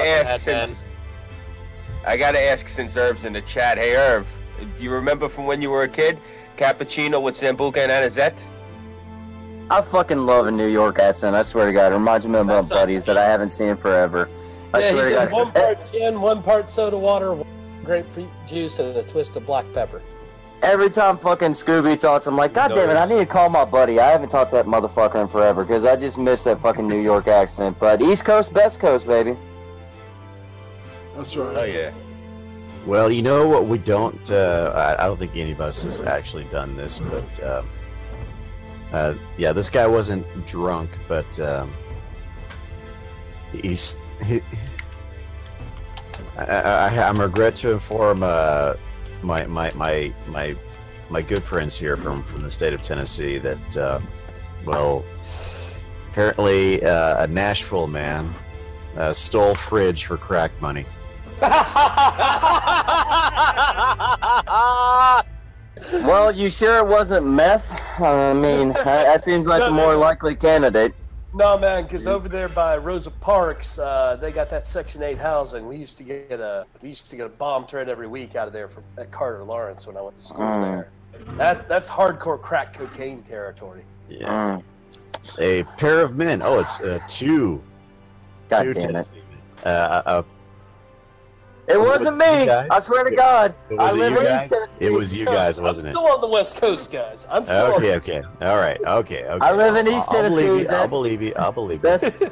S2: ask since Irv's in the chat. Hey Irv, do you remember from when you were a kid, cappuccino with Sambuca and anisette?
S4: I fucking love a New York accent. I swear to God, it reminds me of my buddies that I haven't seen forever. I swear to God.
S7: 1 part gin, 1 part soda water, 1 grapefruit juice, and a twist of black pepper.
S4: Every time fucking Scooby talks, I'm like, God damn it, I need to call my buddy. I haven't talked to that motherfucker in forever because I just miss that fucking New York accent. But East Coast, best coast, baby.
S1: That's right.
S2: Oh yeah.
S6: Well, you know what we don't. I don't think any of us has actually done this, but yeah, this guy wasn't drunk, but I'm regret to inform my good friends here from the state of Tennessee that well, apparently a Nashville man stole fridge for crack money.
S4: Well, you sure it wasn't meth? I mean, that seems like a more likely candidate.
S7: No, man, because over there by Rosa Parks, they got that Section 8 housing. We used to get a bomb threat every week out of there at Carter Lawrence when I went to school there. That's hardcore crack cocaine territory.
S6: Yeah. A pair of men. Oh, it's two.
S4: God
S6: two
S4: damn it.
S6: It
S4: wasn't me. I swear to God. I live in East Tennessee.
S6: It was you guys, wasn't it?
S7: I'm still on the West Coast, guys. I'm still
S6: okay. All right. Okay.
S4: I live in East Tennessee.
S6: I'll believe you.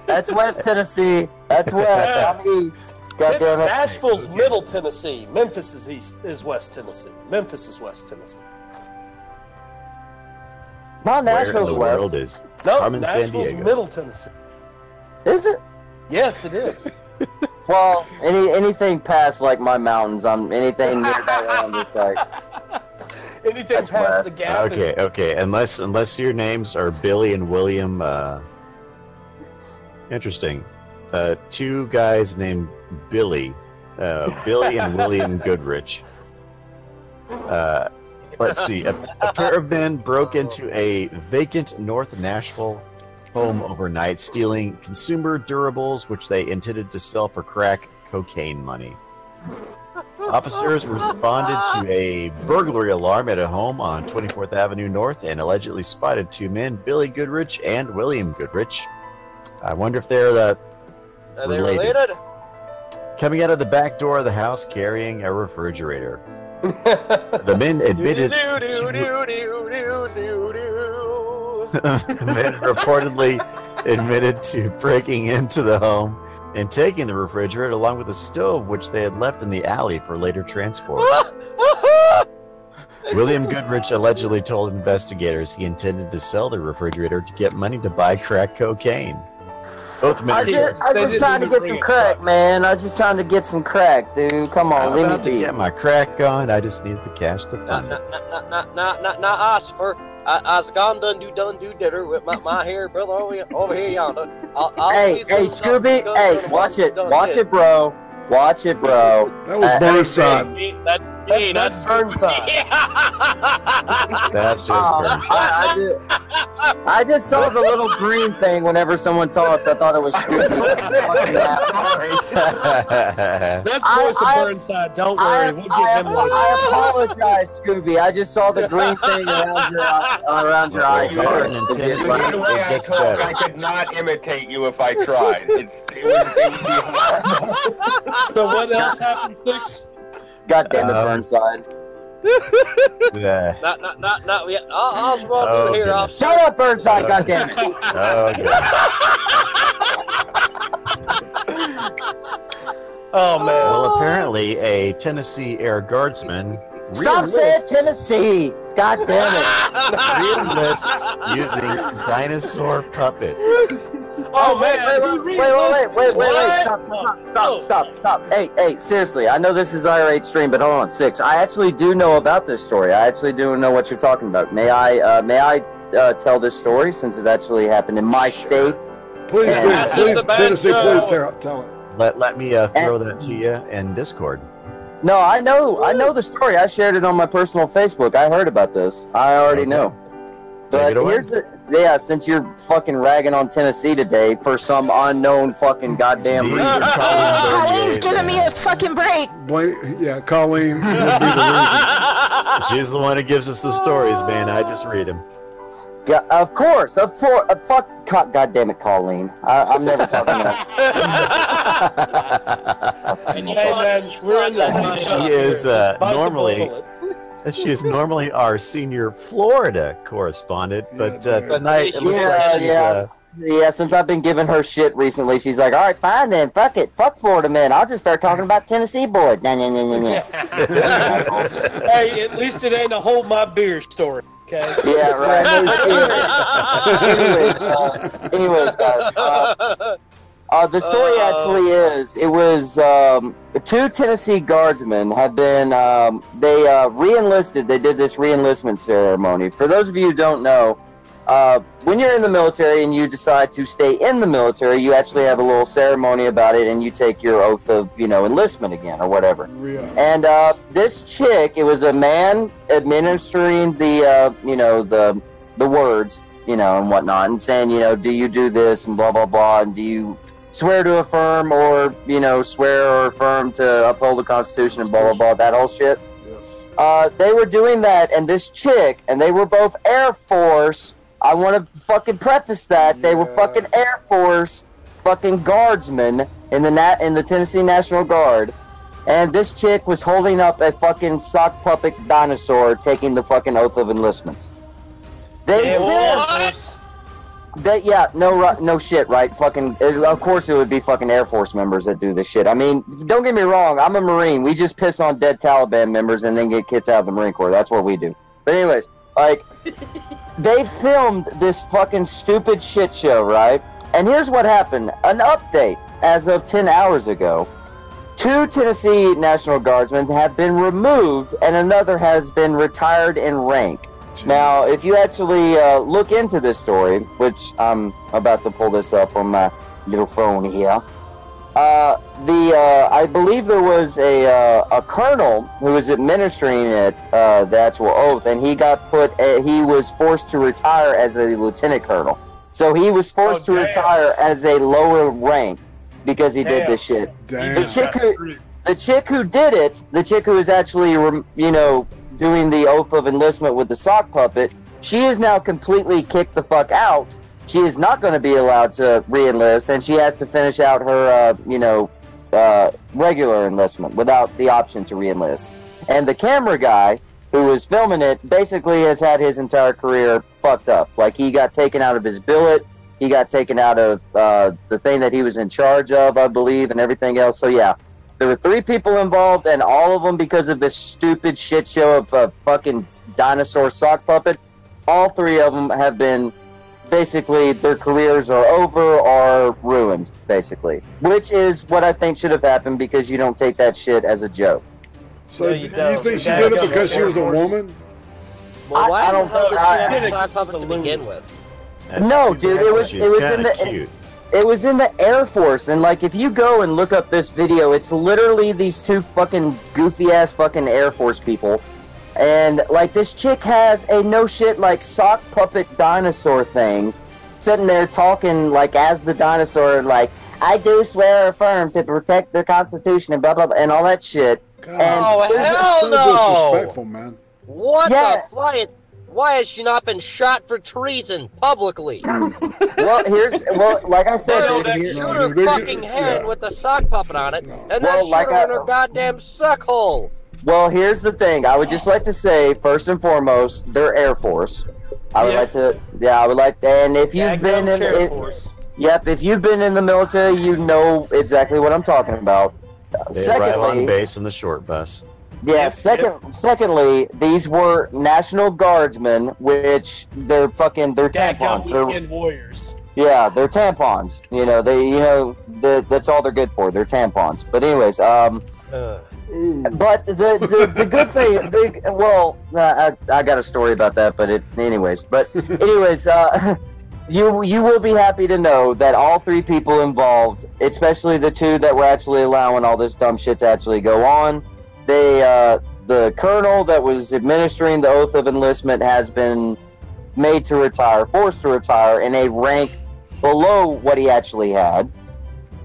S4: That's West Tennessee. That's West. I'm East. God damn it.
S7: Nashville's Middle Tennessee. Memphis is West Tennessee. Memphis is West Tennessee.
S4: No, Nashville's
S6: West.
S4: Where in
S6: the world is?
S7: No,
S6: I'm in
S7: Nashville's
S6: San Diego.
S7: Middle Tennessee.
S4: Is it?
S7: Yes, it is.
S4: Well, anything past like my mountains, anything near that on this side.
S7: Anything
S4: That's
S7: past
S4: West.
S7: the gap.
S6: Okay. Unless your names are Billy and William. Interesting. Two guys named Billy. Billy and William Goodrich. Let's see. A pair of men broke into a vacant North Nashville home overnight, stealing consumer durables which they intended to sell for crack cocaine money. Officers responded to a burglary alarm at a home on 24th Avenue North and allegedly spotted two men, Billy Goodrich and William Goodrich. I wonder if they're
S8: Are they related?
S6: Coming out of the back door of the house carrying a refrigerator. The men admitted The men reportedly admitted to breaking into the home and taking the refrigerator along with the stove, which they had left in the alley for later transport. William Goodrich allegedly told investigators he intended to sell the refrigerator to get money to buy crack cocaine. Both men
S4: I just trying to get some crack, man. I was just trying to get some crack, dude. Come on,
S6: I'm
S4: leave
S6: about
S4: me
S6: to
S4: be.
S6: get my crack on. I just need the cash to fund it.
S8: Not us for. I's gone done do dinner with my hair brother over here yonder.
S4: Hey, Scooby, hey, watch it, bro. Watch it, bro.
S1: That was Burnside.
S7: That's Burnside.
S6: That's just Burnside.
S4: I just saw the little green thing whenever someone talks. I thought it was Scooby.
S7: That's voice of Burnside. Don't worry, we'll get him later.
S4: I apologize, Scooby. I just saw the green thing around your eye.
S2: The way I talk, I could not imitate you if I tried. It would be hard.
S7: So what else happened, Six?
S4: God damn it, Burnside.
S8: Not yet. I'll walk here.
S4: Shut up, Burnside, goddammit.
S7: Oh, man.
S6: Well, apparently a Tennessee Air Guardsman
S4: Stop saying Tennessee! God damn it!
S6: Re-enlists using dinosaur puppet.
S7: Oh man!
S4: Wait! Stop! Hey! Seriously, I know this is Irate stream, but hold on, Six. I actually do know about this story. I actually do know what you're talking about. May I tell this story since it actually happened in my state?
S1: Please, Tennessee, please tell it.
S6: Let me throw that to you in Discord.
S4: No, I know the story. I shared it on my personal Facebook. I heard about this. I already know. But here's since you're fucking ragging on Tennessee today for some unknown fucking goddamn reason.
S5: Colleen's giving me a fucking break.
S1: Yeah, Colleen would be the reason.
S6: She's the one who gives us the stories, man. I just read them.
S4: Yeah, of course. Fuck, goddammit, Colleen. I'm never talking about.
S7: Hey man, we're in the
S6: She is normally our senior Florida correspondent, but tonight it looks like she's
S4: yeah, since I've been giving her shit recently, she's like, all right, fine then, fuck it, fuck Florida man, I'll just start talking about Tennessee boy. Nah.
S7: Hey, at least it ain't a hold my beer story, okay?
S4: Yeah, right. Anyways, guys. The story actually is, it was two Tennessee guardsmen had been, they re-enlisted, they did this re-enlistment ceremony. For those of you who don't know, when you're in the military and you decide to stay in the military, you actually have a little ceremony about it and you take your oath of, enlistment again or whatever.
S1: Yeah.
S4: And this chick, it was a man administering the, the words, and whatnot, and saying, do you do this and blah, blah, blah, and do you swear to affirm or, swear or affirm to uphold the Constitution and blah, blah, blah, that whole shit.
S1: Yes.
S4: They were doing that, and this chick, and they were both Air Force. I want to fucking preface that. They were fucking Air Force fucking guardsmen in the Tennessee National Guard. And this chick was holding up a fucking sock puppet dinosaur taking the fucking oath of enlistment. No shit, right? Fucking, of course it would be fucking Air Force members that do this shit. I mean, don't get me wrong, I'm a Marine. We just piss on dead Taliban members and then get kicked out of the Marine Corps. That's what we do. But anyways, like, they filmed this fucking stupid shit show, right? And here's what happened. An update as of 10 hours ago. 2 Tennessee National Guardsmen have been removed and another has been retired in rank. Now, if you actually look into this story, which I'm about to pull this up on my little phone here, I believe there was a colonel who was administering it, the actual oath, and he got he was forced to retire as a lieutenant colonel. So he was forced to retire as a lower rank because he did this shit. The chick who did it, the chick who was actually, doing the oath of enlistment with the sock puppet, she is now completely kicked the fuck out. She is not going to be allowed to re-enlist, and she has to finish out her, regular enlistment without the option to re-enlist. And the camera guy who was filming it basically has had his entire career fucked up. Like, he got taken out of his billet, he got taken out of the thing that he was in charge of, I believe, and everything else. So yeah. There were 3 people involved, and all of them, because of this stupid shit show of a fucking dinosaur sock puppet, all 3 of them have been, basically, their careers are over or ruined, basically. Which is what I think should have happened, because you don't take that shit as a joke.
S1: So you think she did it because she was a woman?
S8: Well,
S4: I don't know.
S8: Sock puppet to begin with.
S4: No, dude, it was in the... It was in the Air Force, and like, if you go and look up this video, it's literally these 2 fucking goofy-ass fucking Air Force people, And like this chick has a no shit like sock puppet dinosaur thing, sitting there talking like as the dinosaur, like I do swear or affirm to protect the Constitution and blah blah blah and all that shit.
S1: God,
S4: And
S8: hell
S1: so
S8: no!
S1: disrespectful, man.
S8: What
S4: Yeah.
S8: the flying? Why has she not been shot for treason publicly?
S4: well, like I said,
S8: No,
S4: dude,
S8: that
S4: here-
S8: shoot her fucking head with the sock puppet on it, and then
S4: Well,
S8: shoot
S4: like
S8: her in her goddamn suck hole.
S4: well, here's the thing. I would just like to say, first and foremost, they're Air Force. I would like to, I would like, and if you've been in, yep, if you've been in the military, you know exactly what I'm talking about.
S6: They arrive on base in the short bus.
S4: Yeah. Secondly, these were National Guardsmen, which they're tampons.
S3: Weekend warriors.
S4: Yeah, they're tampons. You know, that's all they're good for. They're tampons. But anyways, but the good thing, I got a story about that. But anyways, you will be happy to know that all three people involved, especially the two that were actually allowing all this dumb shit to actually go on, the colonel that was administering the oath of enlistment has been made to retire, forced to retire in a rank below what he actually had.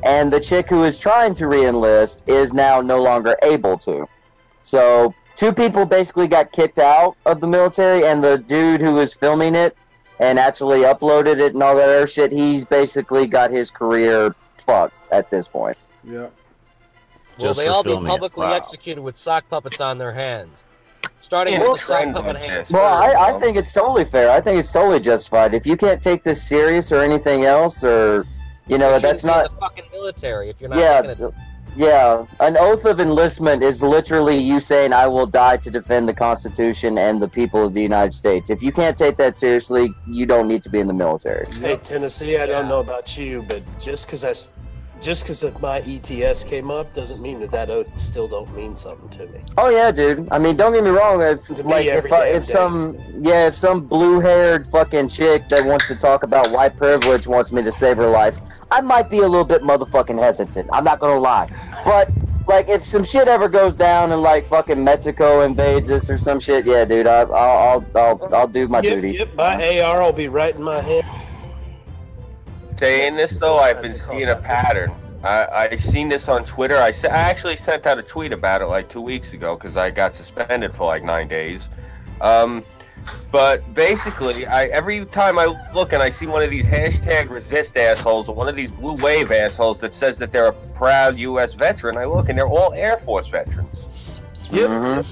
S4: And the chick who is trying to re-enlist is now no longer able to. So, two people basically got kicked out of the military, and the dude who was filming it and actually uploaded it and all that other shit, he's basically got his career fucked at this point.
S1: Yeah.
S8: Will they all be publicly executed with sock puppets on their hands? Starting with the sock puppet hands.
S4: Well, I think it's totally fair. I think it's totally justified. If you can't take this serious or anything else, or, you know, that's not...
S8: the fucking military if you're not taking it...
S4: Yeah, an oath of enlistment is literally you saying, I will die to defend the Constitution and the people of the United States. If you can't take that seriously, you don't need to be in the military.
S3: Hey, Tennessee, I don't know about you, but just because my ETS came up doesn't mean that oath still don't mean something to me.
S4: Oh yeah, dude. I mean, don't get me wrong. If some blue-haired fucking chick that wants to talk about white privilege wants me to save her life, I might be a little bit motherfucking hesitant. I'm not gonna lie. But like, if some shit ever goes down and like fucking Mexico invades us or some shit, yeah, dude, I'll do my duty.
S3: Yep, my AR will be right in my hand.
S2: Saying this though, I've been seeing a pattern. I seen this on Twitter. I actually sent out a tweet about it like 2 weeks ago because I got suspended for like 9 days. But basically, every time I look and I see one of these #resist assholes or one of these blue wave assholes that says that they're a proud U.S. veteran, I look and they're all Air Force veterans.
S3: Yep.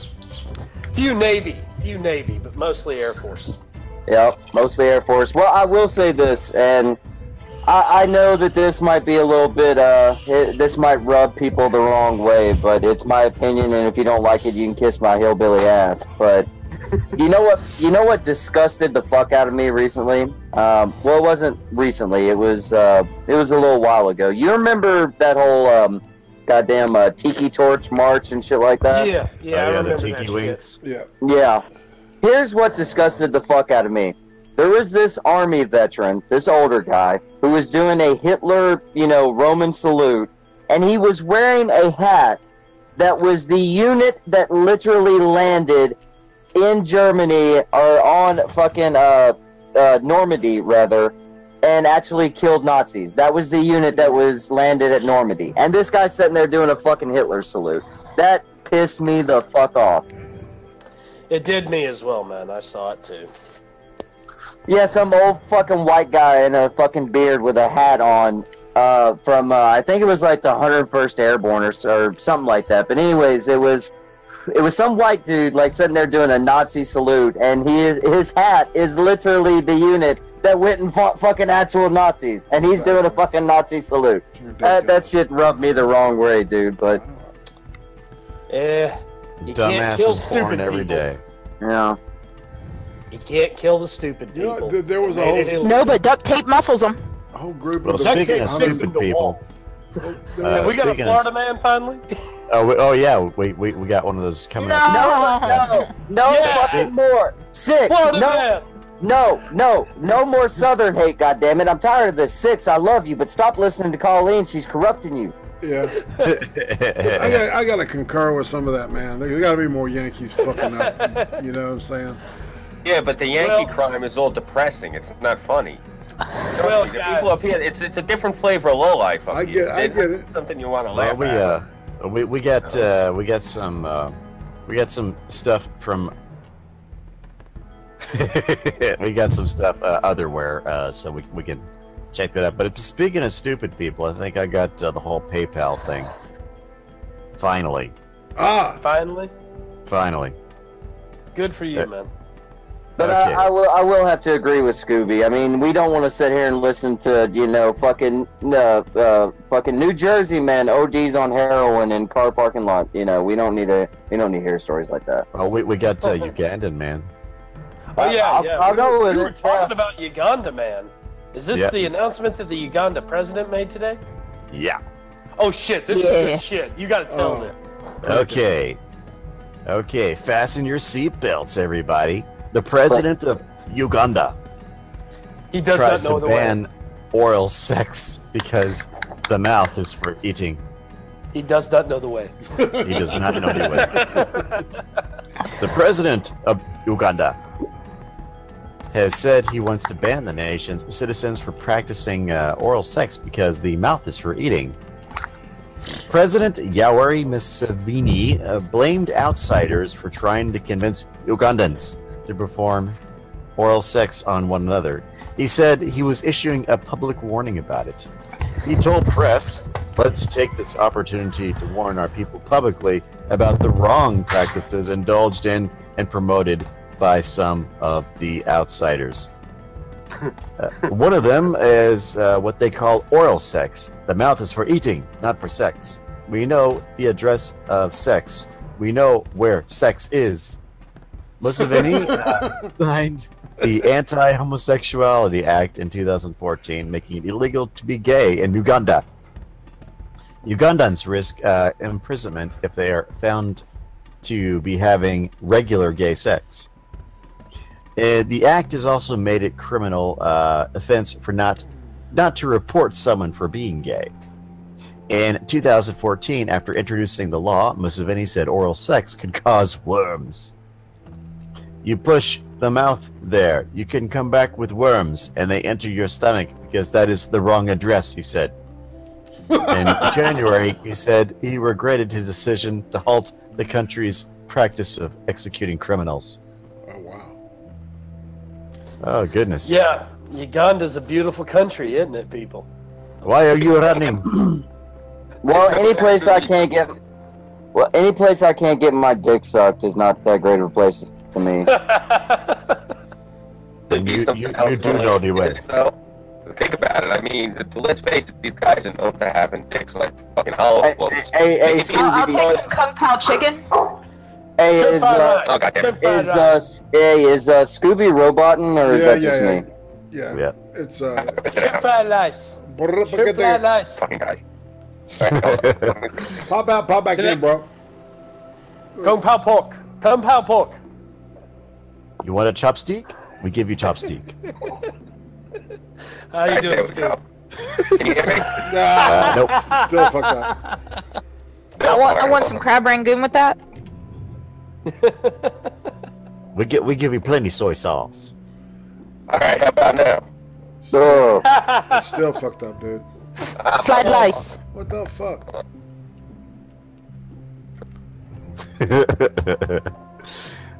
S3: Few Navy, but mostly Air Force.
S4: Yep, mostly Air Force. Well, I will say this, and I know that this might be a little bit, this might rub people the wrong way, but it's my opinion, and if you don't like it, you can kiss my hillbilly ass. But you know what disgusted the fuck out of me recently? Well, it wasn't recently. It was a little while ago. You remember that whole goddamn Tiki Torch march and shit like that?
S3: Yeah, I remember
S6: the Tiki
S3: that
S6: Wings.
S3: shit.
S4: Yeah. Here's what disgusted the fuck out of me. There was this army veteran, this older guy, who was doing a Hitler, Roman salute, and he was wearing a hat that was the unit that literally landed in Germany, or on fucking Normandy, rather, and actually killed Nazis. That was the unit that was landed at Normandy. And this guy's sitting there doing a fucking Hitler salute. That pissed me the fuck off.
S3: It did me as well, man. I saw it too.
S4: Yeah, some old fucking white guy in a fucking beard with a hat on, from, I think it was like the 101st Airborne or something like that. But anyways, it was some white dude, like, sitting there doing a Nazi salute, and his hat is literally the unit that went and fought fucking actual Nazis, and he's doing a fucking Nazi salute. That shit rubbed me the wrong way, dude, but...
S3: Yeah, you can't kill
S6: Dumbasses born
S3: stupid
S6: every
S3: people.
S6: day.
S4: Yeah.
S3: You can't kill the stupid people.
S1: There was a whole...
S5: No, but duct tape muffles them.
S1: A whole group
S6: Well,
S1: of...
S6: speaking of
S3: sticks
S6: stupid
S3: in the wall.
S6: people...
S3: Have we got a
S6: speaking
S3: Florida man finally?
S6: Oh yeah, we got one of those coming up.
S4: No
S3: Yeah.
S4: fucking more. 6.
S3: Florida man.
S4: No more Southern hate, goddammit. I'm tired of this. 6, I love you, but stop listening to Colleen. She's corrupting you.
S1: Yeah. I got to concur with some of that, man. There got to be more Yankees fucking up. You know what I'm saying?
S2: Yeah, but the Yankee crime is all depressing. It's not funny.
S7: Well,
S2: the people up here, it's a different flavor of lowlife up here.
S1: I get it.
S2: Something you want to laugh at.
S6: We got some stuff from we got some stuff otherwhere, so we can check that out. But speaking of stupid people, I think I got the whole PayPal thing. Finally. Finally.
S7: Good for you, man.
S4: But
S6: Okay.
S4: I will have to agree with Scooby. I mean, we don't want to sit here and listen to fucking New Jersey man ODs on heroin in car parking lot. We don't need to hear stories like that.
S6: Oh, we got Ugandan man.
S7: Oh yeah,
S4: I'll go with
S7: we
S4: it.
S7: were talking about Uganda, man. Is this the announcement that the Uganda president made today?
S6: Yeah.
S7: Oh shit, this is good shit. You gotta tell them.
S6: Okay, fasten your seatbelts, everybody. The president of Uganda
S7: He does
S6: tries
S7: not know
S6: to
S7: the way.
S6: ban oral sex because the mouth is for eating.
S7: He does not know the way.
S6: He does not know the way. The president of Uganda has said he wants to ban the nation's citizens for practicing oral sex because the mouth is for eating. President Yoweri Museveni blamed outsiders for trying to convince Ugandans to perform oral sex on one another. He said he was issuing a public warning about it. He told press, "Let's take this opportunity to warn our people publicly about the wrong practices indulged in and promoted by some of the outsiders." One of them is what they call oral sex. The mouth is for eating, not for sex. We know the address of sex. We know where sex is. Museveni signed the Anti-Homosexuality Act in 2014, making it illegal to be gay in Uganda. Ugandans risk imprisonment if they are found to be having regular gay sex. The act has also made it criminal offense for not to report someone for being gay. In 2014, after introducing the law, Museveni said oral sex could cause worms. You push the mouth there, you can come back with worms, and they enter your stomach because that is the wrong address, he said. In January, he said he regretted his decision to halt the country's practice of executing criminals.
S1: Oh, wow.
S6: Oh, goodness.
S7: Yeah, Uganda's a beautiful country, isn't it, people?
S6: Why are you running?
S4: Well, any place I can't get my dick sucked is not that great of a place to me.
S6: You do know the way.
S2: So, think about it. I mean, let's face it, these guys are known for having dicks like fucking hollow blowers.
S4: Hey,
S5: I'll
S4: Scooby.
S5: take some Kung Pao chicken.
S4: Hey, is Scooby roboting or is that just me?
S1: Yeah. It's
S7: Shrimp fried rice. Shrimp fried rice.
S2: Fucking guys.
S1: pop back in, bro.
S7: Kung Pao pork. Kung Pao pork.
S6: You want a chopstick? We give you chopstick.
S7: How you doing, Scoob?
S2: Can you hear me?
S6: Nope.
S1: Still fucked up.
S5: I want some crab rangoon with that.
S6: We give you plenty soy sauce.
S2: Alright, how about now?
S4: Oh.
S1: It's still fucked up, dude.
S5: Fried rice.
S1: What the fuck?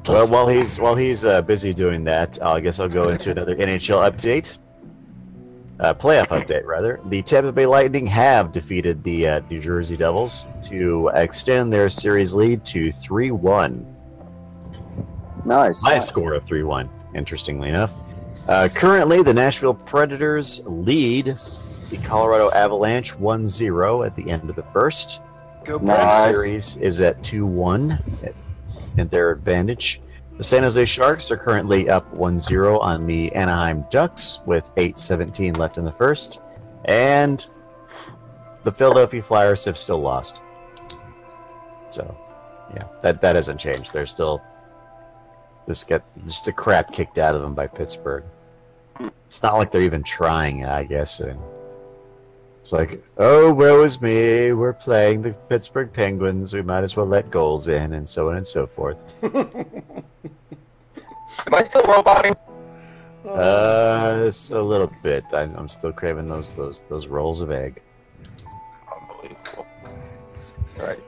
S6: Well, while he's busy doing that, I guess I'll go into another NHL update. Playoff update, rather. The Tampa Bay Lightning have defeated the New Jersey Devils to extend their series lead to 3-1.
S4: Nice.
S6: High score of 3-1, interestingly enough. Currently, the Nashville Predators lead the Colorado Avalanche 1-0 at the end of the first.
S7: Go
S6: The
S4: Nice.
S6: series is at 2-1 at their advantage. The San Jose Sharks are currently up 1-0 on the Anaheim Ducks with 8:17 left in the first. And the Philadelphia Flyers have still lost. So, yeah, that hasn't changed. They're still just the crap kicked out of them by Pittsburgh. It's not like they're even trying, I guess. It's like, oh, woe is me. We're playing the Pittsburgh Penguins. We might as well let goals in, and so on and so forth.
S2: Am I still roboting?
S6: It's a little bit. I'm still craving those rolls of egg.
S2: Unbelievable. All right.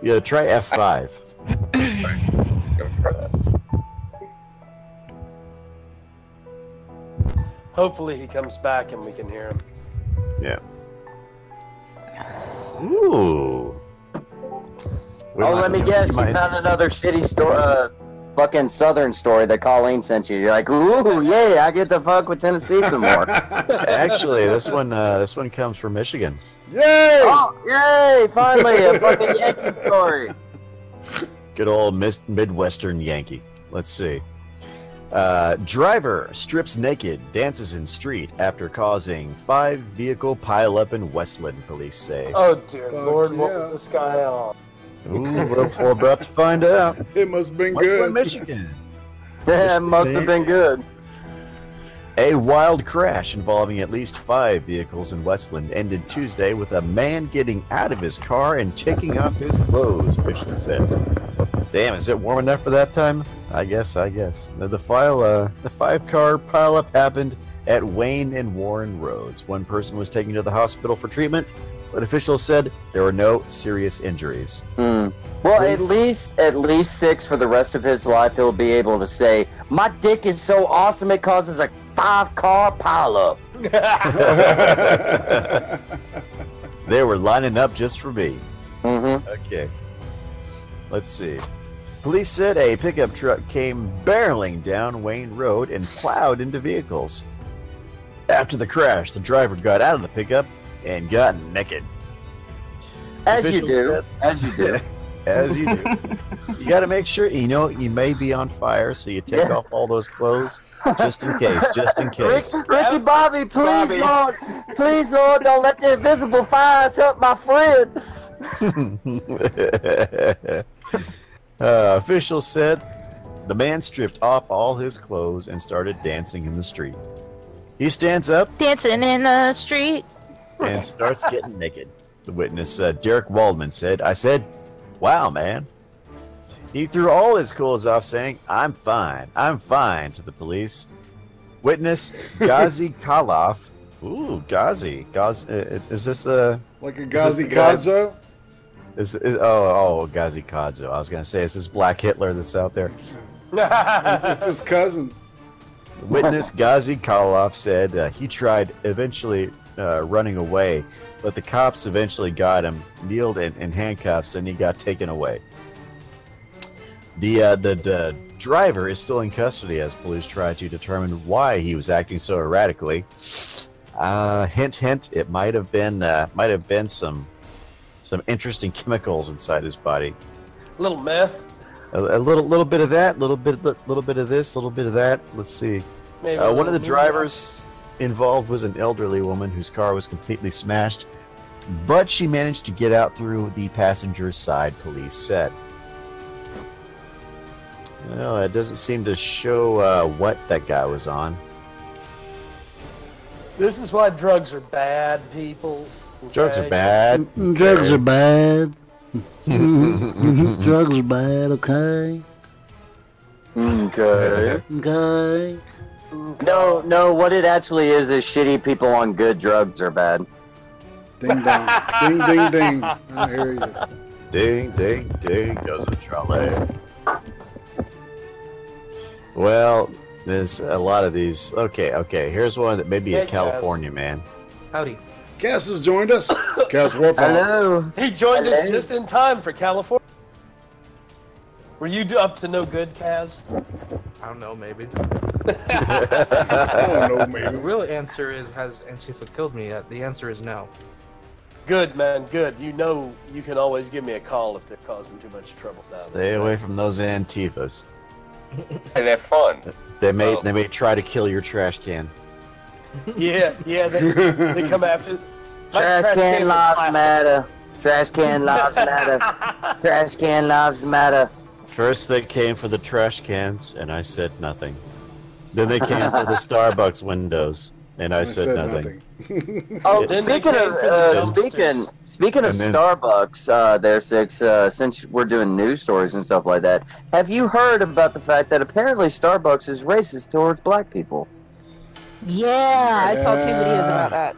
S6: Yeah, try F5.
S2: Go for that.
S7: Hopefully he comes back and we can hear him.
S6: Yeah. Ooh.
S4: Let me guess. You found another shitty story, fucking Southern story that Colleen sent you. You're like, ooh, yeah, I get to fuck with Tennessee some more.
S6: Actually, this one comes from Michigan.
S1: Yay!
S4: Oh, yay! Finally, a fucking Yankee story.
S6: Good old Midwestern Yankee. Let's see. Driver strips naked, dances in street after causing 5-vehicle pileup in Westland, police say.
S7: Oh dear Lord,
S1: yeah.
S7: what was this guy on?
S6: Ooh, we're about to find out.
S1: It must have been
S6: Westland,
S1: good.
S6: Michigan.
S4: Yeah, it must have been good.
S6: A wild crash involving at least 5 vehicles in Westland ended Tuesday with a man getting out of his car and taking off his clothes, officials said. Damn, is it warm enough for that time? I guess. The 5-car pileup happened at Wayne and Warren Roads. One person was taken to the hospital for treatment, but officials said there were no serious injuries.
S4: Well, at least 6 for the rest of his life. He'll be able to say, "My dick is so awesome it causes a 5-car pileup."
S6: They were lining up just for me.
S4: Mm-hmm.
S6: Okay. Let's see. Police said a pickup truck came barreling down Wayne Road and plowed into vehicles. After the crash, the driver got out of the pickup and got naked.
S4: As you do.
S6: As you do. You got to make sure, you may be on fire, so you take off all those clothes just in case.
S4: Ricky Bobby, please, Lord, don't let the invisible fires help my friend.
S6: Officials said the man stripped off all his clothes and started dancing in the street. He stands up,
S5: Dancing in the street.
S6: and starts getting naked. The witness, Derek Waldman, said, "I said, wow, man." He threw all his clothes off, saying, I'm fine, to the police. Witness, Ghazi Kaloff. Ooh, Ghazi. Is this a...
S1: Like a Ghazi Kodzo?
S6: Ghazi Kodzo. I was going to say, is this Black Hitler that's out there?
S1: It's his cousin.
S6: Witness Ghazi Kaloff said he tried eventually running away, but the cops eventually got him, kneeled in handcuffs, and he got taken away. The driver is still in custody as police try to determine why he was acting so erratically. Hint, hint. It might have been some interesting chemicals inside his body.
S7: A little meth.
S6: A little bit of that, little bit of this, little bit of that. Let's see.
S7: Maybe
S6: One of the drivers involved was an elderly woman whose car was completely smashed, but she managed to get out through the passenger's side, police said. Well, it doesn't seem to show what that guy was on.
S7: This is why drugs are bad, people. Okay?
S6: Drugs are bad.
S1: Drugs are bad. Drugs are bad, okay?
S4: Okay.
S1: Okay.
S4: No, what it actually is shitty people on good drugs are bad.
S1: Ding dong. Ding ding ding. I hear you.
S6: Ding, ding, ding goes a trolley. Well, there's a lot of these. Okay, here's one that may be a California man.
S9: Howdy.
S1: Cass has joined us. Cas WarFox.
S4: Hello.
S7: He joined us just in time for California. Were you up to no good, Kaz?
S9: I don't know, maybe.
S1: I don't know, maybe.
S9: The real answer is, has Antifa killed me? The answer is no.
S7: Good, man, good. You know you can always give me a call if they're causing too much trouble down there.
S6: Stay away from those Antifas.
S2: And they're fun.
S6: They may try to kill your trash can.
S7: Yeah, they come after.
S4: Trash can lives matter. Trash can lives matter. Trash can lives matter.
S6: First they came for the trash cans, and I said nothing. Then they came for the Starbucks windows, And I said nothing.
S4: Oh, speaking of Starbucks, there, Six. Since we're doing news stories and stuff like that, have you heard about the fact that apparently Starbucks is racist towards black people?
S5: Yeah, I saw 2 videos about that.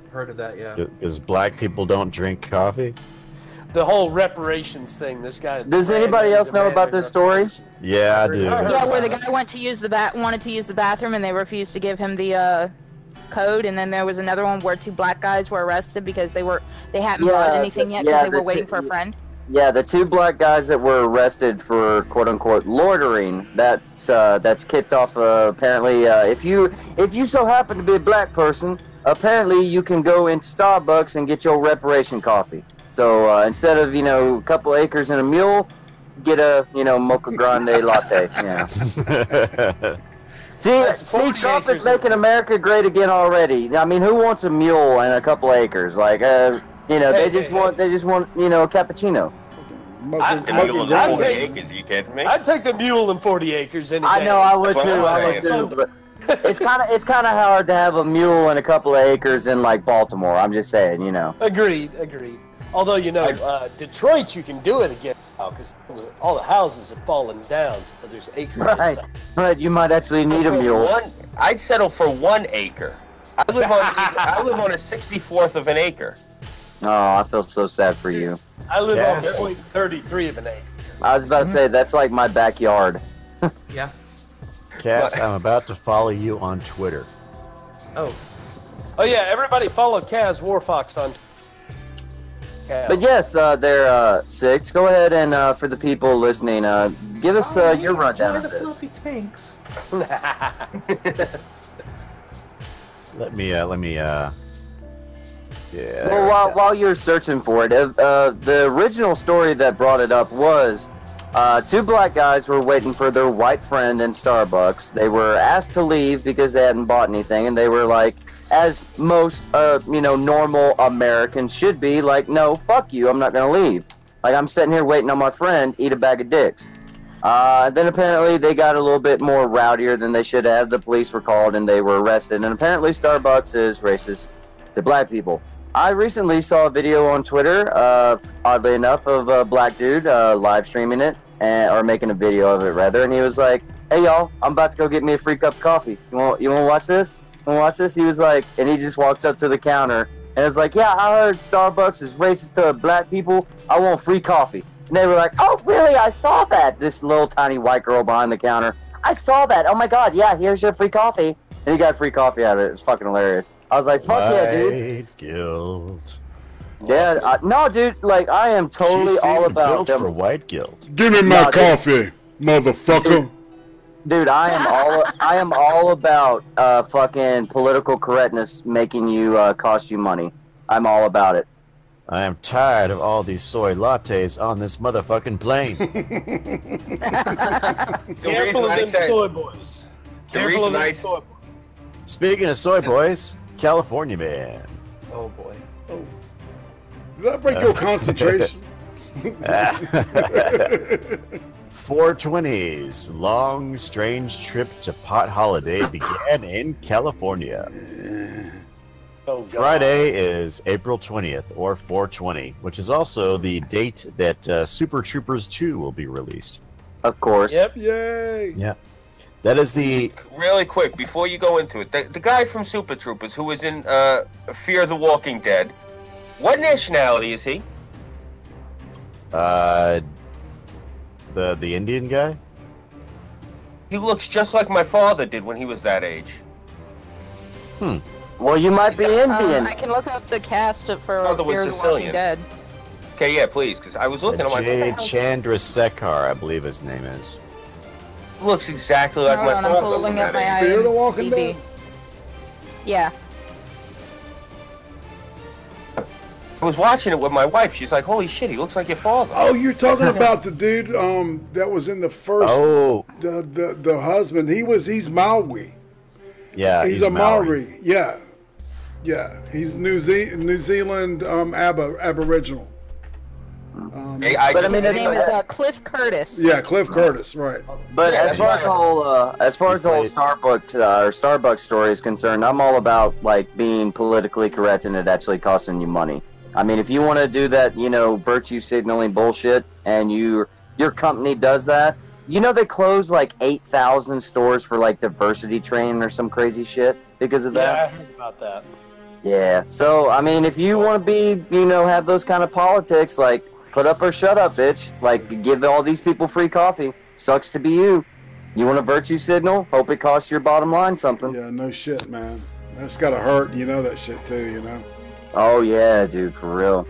S9: Heard of that? Yeah.
S6: Because black people don't drink coffee.
S7: The whole reparations thing. This guy.
S4: Does anybody else know about this story?
S6: Yeah, I do.
S5: Yeah, where the guy wanted to use the bathroom and they refused to give him the code, and then there was another one where 2 black guys were arrested because they hadn't bought anything yet because they were waiting for a friend.
S4: Yeah, the 2 black guys that were arrested for quote unquote loitering. That's kicked off. Apparently, if you so happen to be a black person, apparently you can go into Starbucks and get your reparation coffee. So instead of a couple acres and a mule, get a mocha grande latte. Yeah. See, Trump is making America great again already. I mean, who wants a mule and a couple acres? Like, they just want a cappuccino.
S7: I'd take the mule and 40 acres any day.
S4: I know, I would too. But it's kind of hard to have a mule and a couple of acres in like Baltimore. I'm just saying,
S7: Agreed. Although Detroit, you can do it again now because all the houses have fallen down, so there's acres.
S4: Right. You might actually need a mule.
S2: I'd settle for 1 acre. I live on a 64th of an acre.
S4: Oh, I feel so sad for you.
S7: I live on 0.33 of an acre.
S4: I was about to say that's like my backyard.
S9: Yeah.
S6: Cass, I'm about to follow you on Twitter.
S7: Oh yeah, everybody follow Cas WarFox on Twitter.
S4: But yes, there, Six. Go ahead and for the people listening, give us your rundown of this.
S9: Fluffy tanks.
S6: Let me. Yeah.
S4: Well, while you're searching for it, the original story that brought it up was 2 black guys were waiting for their white friend in Starbucks. They were asked to leave because they hadn't bought anything, and they were like, as most, normal Americans should be, like, no, fuck you, I'm not gonna leave. Like, I'm sitting here waiting on my friend, eat a bag of dicks. Then apparently they got a little bit more rowdier than they should have. The police were called and they were arrested, and apparently Starbucks is racist to black people. I recently saw a video on Twitter, oddly enough, of a black dude live streaming it, or making a video of it rather, and he was like, "Hey y'all, I'm about to go get me a free cup of coffee. You want to watch this? You want to watch this?" He was like, and he just walks up to the counter and it's like, "Yeah, I heard Starbucks is racist to black people. I want free coffee." And they were like, "Oh really? I saw that." This little tiny white girl behind the counter, "I saw that. Oh my god, yeah, here's your free coffee." And he got free coffee out of it. It was fucking hilarious. I was like, "Fuck yeah, dude."
S6: White guilt.
S4: Yeah, no, dude. Like, I am totally all about them.
S6: For white guilt.
S1: Give me my coffee, motherfucker.
S4: Dude, I am all about fucking political correctness making you cost you money. I'm all about it.
S6: I am tired of all these soy lattes on this motherfucking plane.
S7: Careful of them soy boys. Careful of them soy boys.
S6: Speaking of soy boys, California man.
S9: Oh boy.
S1: Oh. Did I break your concentration?
S6: 420's long, strange trip to pot holiday began in California.
S7: Oh, God.
S6: Friday is April 20th, or 420, which is also the date that Super Troopers 2 will be released.
S4: Of course.
S7: Yep.
S1: Yay.
S6: Yeah. That is the...
S2: Really quick, before you go into it, the guy from Super Troopers who was in Fear the Walking Dead, what nationality is he?
S6: The Indian guy?
S2: He looks just like my father did when he was that age.
S4: Well, you might be Indian.
S5: I can look up the cast for
S2: Father was
S5: Fear the
S2: Sicilian.
S5: Walking Dead.
S2: Okay, yeah, please, because I was looking at my
S6: Chandrasekhar, I believe his name is.
S2: Looks exactly like
S5: Hold
S2: my
S5: on,
S2: father.
S5: I'm pulling up my
S1: Fear the Walking
S5: IMDb.
S1: Dead?
S5: Yeah.
S2: I was watching it with my wife. She's like, "Holy shit, he looks like your father."
S1: Oh, you're talking about the dude that was in the first.
S6: Oh.
S1: The husband. He's Maori.
S6: Yeah,
S1: he's a Maori. Yeah. Yeah, he's New Zealand Aboriginal.
S4: But I mean,
S5: his name is Cliff Curtis.
S1: Yeah, Cliff Curtis, right.
S4: But as far as the whole, Starbucks story is concerned, I'm all about like being politically correct and it actually costing you money. I mean, if you want to do that, you know, virtue signaling bullshit, and your company does that, you know, they close like 8,000 stores for like diversity training or some crazy shit because of that.
S7: Yeah, I heard about that.
S4: Yeah. So I mean, if you want to be, you know, have those kind of politics, like put up or shut up, bitch. Like give all these people free coffee. Sucks to be you. You want a virtue signal? Hope it costs your bottom line something.
S1: Yeah, no shit, man. That's gotta hurt. You know that shit too. You know.
S4: Oh yeah, dude, for real.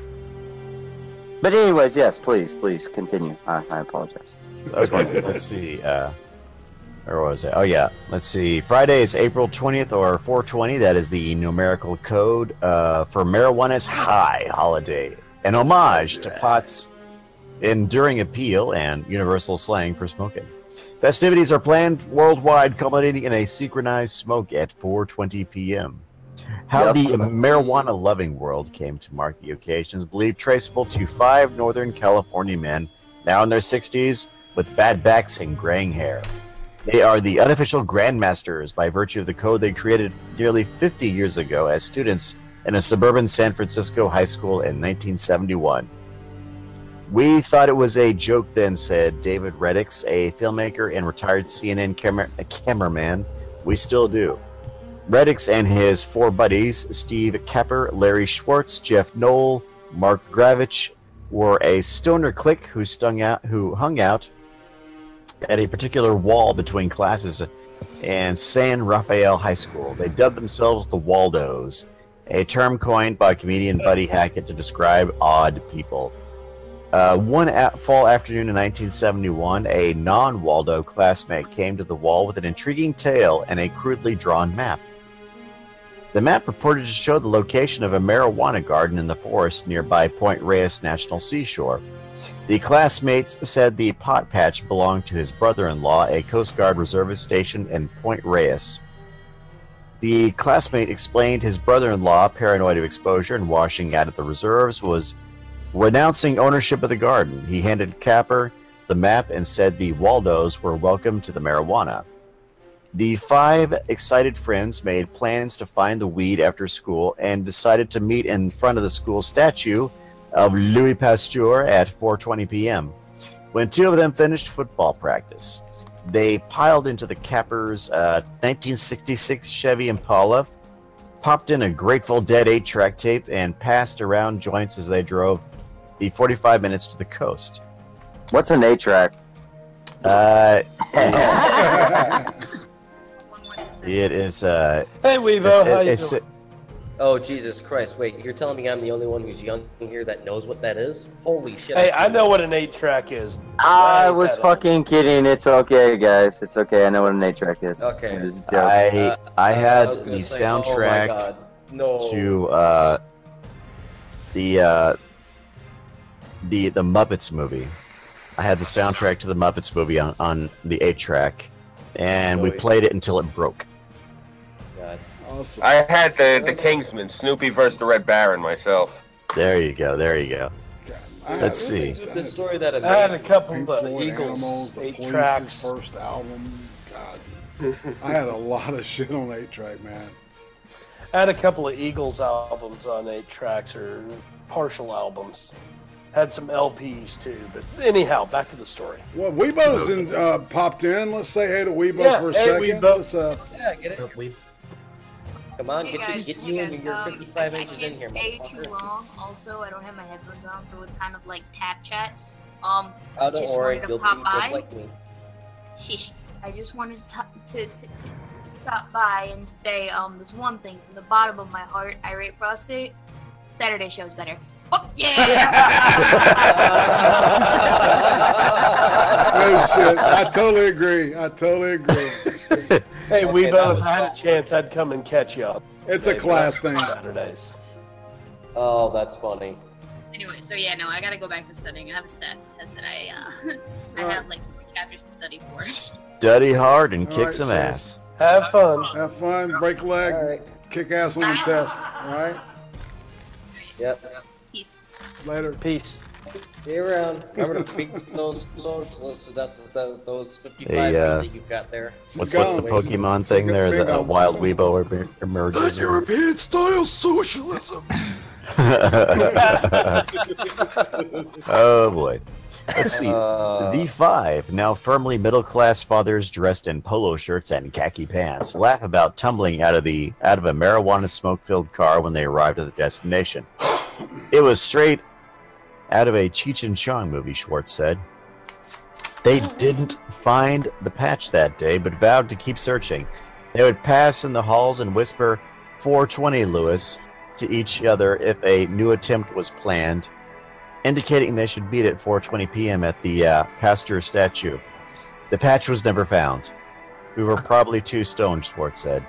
S4: But anyways, yes, please continue. I apologize.
S6: Okay, let's see. Where was it? Oh yeah, let's see. Friday is April 20th or 420. That is the numerical code for marijuana's high holiday, an homage to pot's enduring appeal and universal slang for smoking. Festivities are planned worldwide, culminating in a synchronized smoke at 4:20 p.m. How the marijuana-loving world came to mark the occasion is believed traceable to 5 Northern California men, now in their 60s, with bad backs and graying hair. They are the unofficial grandmasters by virtue of the code they created nearly 50 years ago as students in a suburban San Francisco high school in 1971. We thought it was a joke then, said David Reddix, a filmmaker and retired CNN cameraman. We still do. Reddix and his 4 buddies, Steve Kapper, Larry Schwartz, Jeff Knoll, Mark Gravich, were a stoner clique who hung out at a particular wall between classes in San Rafael High School. They dubbed themselves the Waldos, a term coined by comedian Buddy Hackett to describe odd people. One fall afternoon in 1971, a non-Waldo classmate came to the wall with an intriguing tale and a crudely drawn map. The map purported to show the location of a marijuana garden in the forest nearby Point Reyes National Seashore. The classmates said the pot patch belonged to his brother-in-law, a Coast Guard reservist stationed in Point Reyes. The classmate explained his brother-in-law, paranoid of exposure and washing out at the reserves, was renouncing ownership of the garden. He handed Capper the map and said the Waldos were welcome to the marijuana. The 5 excited friends made plans to find the weed after school and decided to meet in front of the school statue of Louis Pasteur at 4:20 p.m. When 2 of them finished football practice, they piled into the Capper's 1966 Chevy Impala, popped in a Grateful Dead 8-track tape, and passed around joints as they drove the 45 minutes to the coast.
S4: What's an 8-track?
S6: It is.
S7: Hey, Weebo, how you doing?
S8: Oh, Jesus Christ. Wait, you're telling me I'm the only one who's young here that knows what that is? Holy shit.
S7: Hey, I know what an 8-track is.
S4: I was fucking kidding. It's okay, guys. It's okay. I know what an 8-track is.
S8: Okay.
S4: It was a joke.
S6: I had the
S8: oh
S6: soundtrack
S8: my God. No.
S6: to the Muppets movie. I had the soundtrack to the Muppets movie on the 8-track, and we played it until it broke.
S8: God.
S1: Awesome.
S2: I had the Kingsman, Snoopy versus the Red Baron myself.
S6: There you go. There you go. Let's see.
S8: The story that
S7: I had a couple
S1: Pink
S7: of
S1: Floyd
S7: Eagles
S1: Animals, the
S7: 8
S1: Police's
S7: tracks.
S1: first album. God, I had a lot of shit on 8-track, man.
S7: I had a couple of Eagles albums on 8 tracks or partial albums. Had some LPs too, but anyhow, back to the story.
S1: Well, Weebo's popped in. Let's say hey to Weebo for a second.
S7: Weebo.
S1: Let's,
S8: Yeah, get it. Come on,
S10: Hey guys,
S8: get you and your 55
S10: I
S8: inches in
S10: can't
S8: here,
S10: stay too
S8: motherfucker.
S10: long. Also, I don't have my headphones on, so it's kind of like tap chat.
S8: Oh, don't
S10: just
S8: worry,
S10: wanted to
S8: you'll
S10: pop
S8: be
S10: by.
S8: just like me.
S10: Sheesh. I just wanted to stop by and say there's one thing from the bottom of my heart. Irate Prostate. Saturday show's better. Oh yeah!
S1: no shit. I totally agree.
S7: Hey,
S8: Okay,
S7: Weebo,
S8: that
S7: if
S8: was
S7: I had a chance, I'd come and catch you up.
S1: It's a class thing.
S7: Saturdays.
S8: Oh, that's funny.
S10: Anyway, so yeah, no, I gotta go back to studying. I have a stats test that I have like 3 chapters to study for.
S6: Study hard and kick
S1: Alright,
S6: some
S1: sis.
S6: ass.
S7: Have fun.
S1: Have fun. Break a leg.
S8: All right.
S1: Kick ass on the test. All right.
S8: Yep.
S10: Peace.
S1: Later.
S7: Peace.
S8: See you around. Remember to beat those socialists. That's those 55 that you've got there.
S6: What's the Pokemon thing there? The wild Weebo emerges.
S11: That's European style socialism.
S6: Oh boy. Let's see. The 5, now firmly middle-class fathers dressed in polo shirts and khaki pants, laugh about tumbling out of a marijuana smoke-filled car when they arrived at the destination. It was straight out of a Cheech and Chong movie, Schwartz said. They didn't find the patch that day, but vowed to keep searching. They would pass in the halls and whisper, 420, Lewis, to each other if a new attempt was planned, indicating they should meet at 4:20 p.m. at the Pasteur statue. The patch was never found. We were probably too stoned, Schwartz said.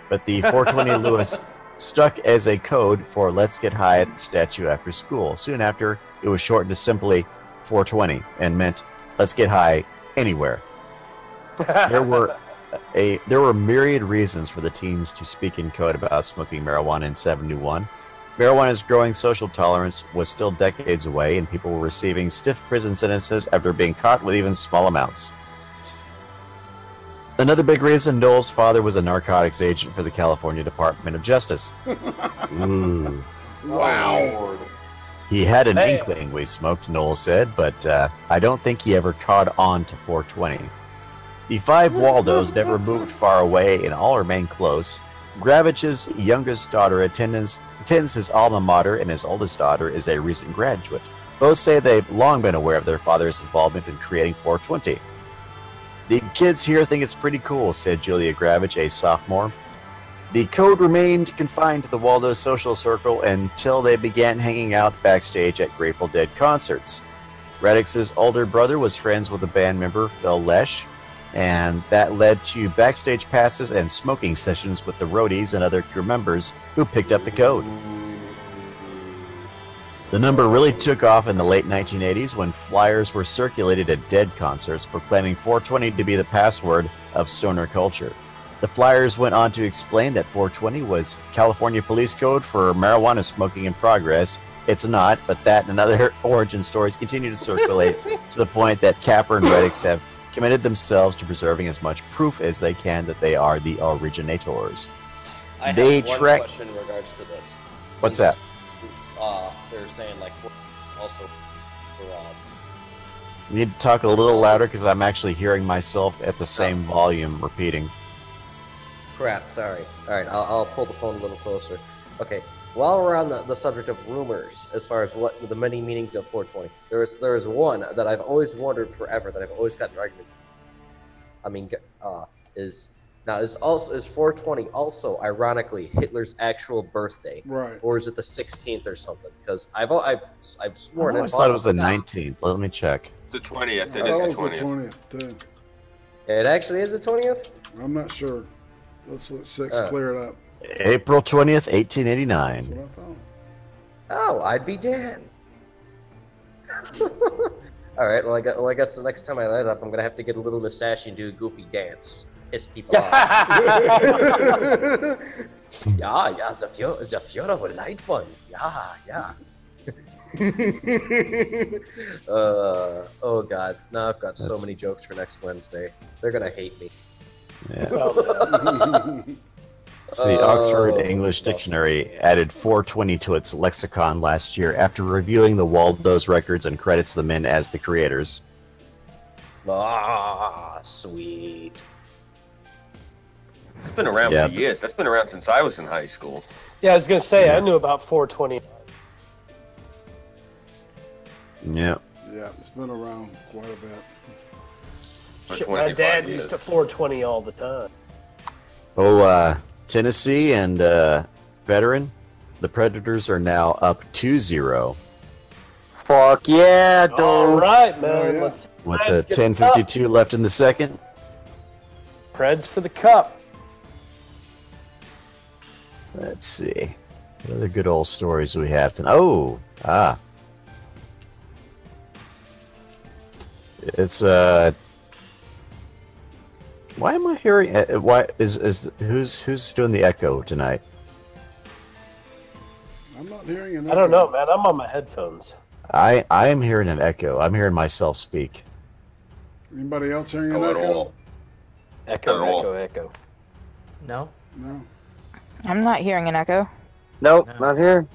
S6: But the 420 Lewis stuck as a code for let's get high at the statue after school. Soon after, it was shortened to simply 420 and meant let's get high anywhere. There were myriad reasons for the teens to speak in code about smoking marijuana in 71. Marijuana's growing social tolerance was still decades away, and people were receiving stiff prison sentences after being caught with even small amounts. Another big reason, Noel's father was a narcotics agent for the California Department of Justice. Ooh.
S1: Wow.
S6: He had an inkling we smoked, Noel said, but I don't think he ever caught on to 420. The 5 Waldos never moved far away and all remained close. Gravich's youngest daughter attends his alma mater, and his oldest daughter is a recent graduate. Both say they've long been aware of their father's involvement in creating 420. The kids here think it's pretty cool, said Julia Gravich, a sophomore. The code remained confined to the Waldo social circle until they began hanging out backstage at Grateful Dead concerts. Radix's older brother was friends with a band member, Phil Lesh, and that led to backstage passes and smoking sessions with the roadies and other crew members who picked up the code. The number really took off in the late 1980s when flyers were circulated at Dead concerts proclaiming 420 to be the password of stoner culture. The flyers went on to explain that 420 was California police code for marijuana smoking in progress. It's not, but that and other origin stories continue to circulate to the point that Capper and Reddix have committed themselves to preserving as much proof as they can that they are the originators.
S8: I have one question in regards to this.
S6: What's that?
S8: They're saying like also for
S6: you need to talk a little louder because I'm actually hearing myself at the same volume repeating.
S8: Crap, sorry. Alright, I'll pull the phone a little closer. Okay, while we're on the subject of rumors, as far as what the many meanings of 420, there is one that I've always wondered forever, that I've always gotten arguments. I mean, is 420 also ironically Hitler's actual birthday,
S1: right?
S8: Or is it the 16th or something? Because I've sworn.
S6: I always thought it was the 19th. Let me check.
S2: The 20th.
S1: It is the 20th too.
S8: It actually is the 20th.
S1: I'm not sure. Let's let 6 clear it up.
S6: April 20th, 1889.
S1: That's what I thought.
S8: Oh, I'd be damned. All right. Well, I guess the next time I light it up, I'm gonna have to get a little mustache and do a goofy dance, just piss people off. Yeah, the beautiful light one. Yeah. Oh God, now I've got so many jokes for next Wednesday. They're gonna hate me.
S6: Yeah. So the Oxford English Dictionary added 420 to its lexicon last year after reviewing the Waldo's records and credits them in as the creators.
S8: Ah, sweet.
S2: It's been around for years. That's been around since I was in high school.
S3: Yeah, I was gonna say I knew about 420.
S6: Yeah.
S1: Yeah, it's been around quite a bit.
S3: Shit, my dad used to 420 all the time.
S6: Oh, Tennessee and Veteran, the Predators are now up 2-0.
S4: Fuck yeah, dude.
S3: All right, man. Let's
S6: with the 10:52 left in the second.
S3: Preds for the cup.
S6: Let's see. What other good old stories we have tonight? It's why am I hearing? Why is who's doing the echo tonight?
S1: I'm not hearing it.
S3: I don't know, man. I'm on my headphones.
S6: I am hearing an echo. I'm hearing myself speak.
S1: Anybody else hearing an
S2: Not at
S1: echo?
S2: all.
S3: Echo,
S2: Not at all.
S3: echo, echo.
S9: No.
S1: No.
S5: I'm not hearing an echo.
S4: Nope,
S9: No.
S4: not here.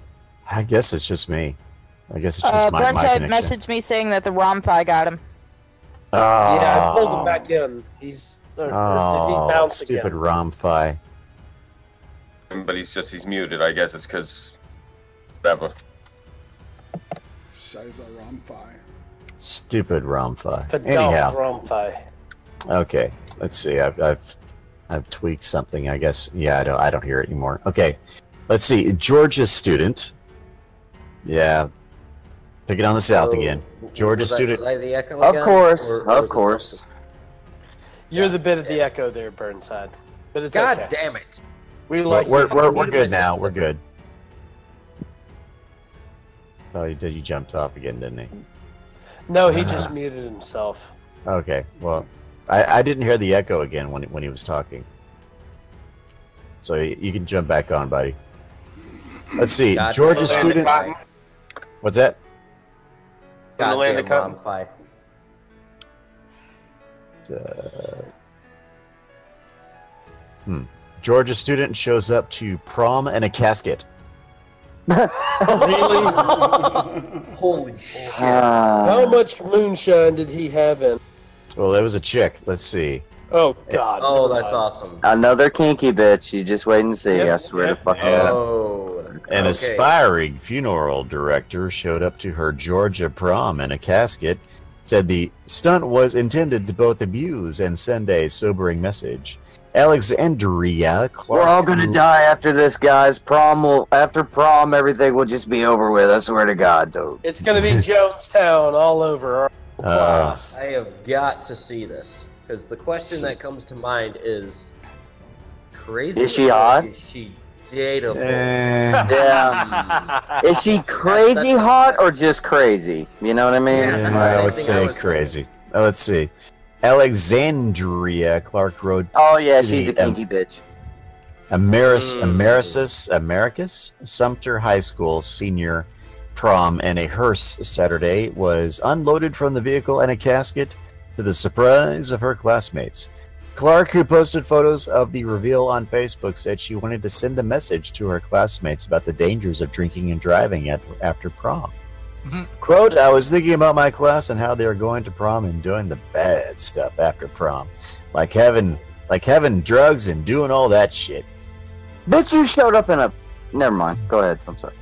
S6: I guess it's just me. I guess it's just my
S5: Burnside
S6: connection.
S5: messaged me saying that the ROM-Fi got him.
S7: Yeah, I pulled him back in. He's he bounced
S6: stupid
S7: again.
S6: ROM-Fi.
S2: But he's muted. I guess it's because whatever.
S1: Shiza Rom-Fi.
S6: Stupid ROM-Fi.
S7: Anyhow.
S6: Anyhow,
S7: ROM-Fi.
S6: okay. Let's see. I've tweaked something. I guess. Yeah, I don't hear it anymore. Okay. Let's see. Georgia student. Yeah. Pick it on the south again. Georgia student.
S8: Was I the echo
S4: Of
S8: again?
S4: course,
S8: Or
S4: of
S8: was it
S4: course.
S8: something-
S7: You're the bit of the echo there, Burnside. But it's
S8: God
S7: okay.
S8: damn it!
S7: We like
S6: We're
S7: you.
S6: good now. We're good. Oh, you jumped off again, didn't he?
S7: No, he just muted himself.
S6: Okay. Well, I didn't hear the echo again when he was talking. So you can jump back on, buddy. Let's see.
S8: God
S6: Georgia
S8: damn it.
S6: student.
S2: Cotton.
S6: What's that?
S2: In the land of
S8: Goddamn
S2: cotton.
S8: ROM-Fi.
S6: Georgia student shows up to prom in a casket.
S7: Really?
S8: Holy shit!
S7: How much moonshine did he have in?
S6: Well, it was a chick. Let's see.
S7: Oh, God.
S8: Oh,
S7: never
S8: that's
S7: mind.
S8: awesome.
S4: Another kinky bitch. You just wait and see.
S7: Yep,
S4: I swear
S7: yep.
S4: to fucking
S6: Yeah.
S4: God.
S8: Oh,
S6: An
S8: okay.
S6: aspiring funeral director showed up to her Georgia prom in a casket. Said the stunt was intended to both amuse and send a sobering message. Alexandria Clark.
S4: We're all gonna die after this, guys. After prom, everything will just be over with. I swear to God, dude.
S7: It's going to be Jonestown all over our class.
S8: I have got to see this because the question that comes to mind is: crazy?
S4: Is she
S8: or
S4: hot?
S8: Is she dateable?
S4: Yeah. Is she crazy hot or just crazy? You know what I mean?
S8: Yeah.
S6: I would
S8: Same thing
S6: say
S8: I was
S6: crazy. Let's see. Alexandria Clark wrote
S4: Oh yeah, she's a
S6: The,
S4: kinky bitch.
S6: Americus Sumter High School senior prom in a hearse Saturday was unloaded from the vehicle in a casket to the surprise of her classmates. Clark, who posted photos of the reveal on Facebook, said she wanted to send a message to her classmates about the dangers of drinking and driving after prom. Quote, I was thinking about my class and how they were going to prom and doing the bad stuff after prom. Like having drugs and doing all that shit.
S4: Bitch, you showed up in a. Never mind. Go ahead. I'm sorry.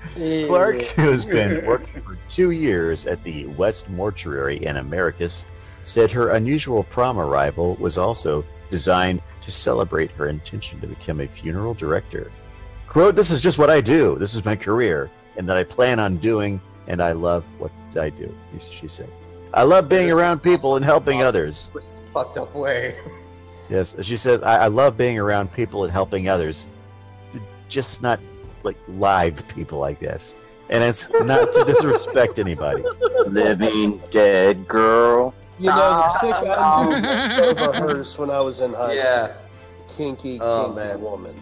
S6: Clark, who's been working for 2 years at the West Mortuary in Americus, said her unusual prom arrival was also designed to celebrate her intention to become a funeral director. Quote, this is just what I do. This is my career, and that I plan on doing, and I love what I do, she said. I love being around people and helping others.
S8: Fucked up way.
S6: Yes, she says, I love being around people and helping others. Just not like live people like this. And it's not to disrespect anybody.
S4: Living dead girl.
S7: You know, the chick I knew over hers when I was in high school. Kinky
S8: man.
S7: woman.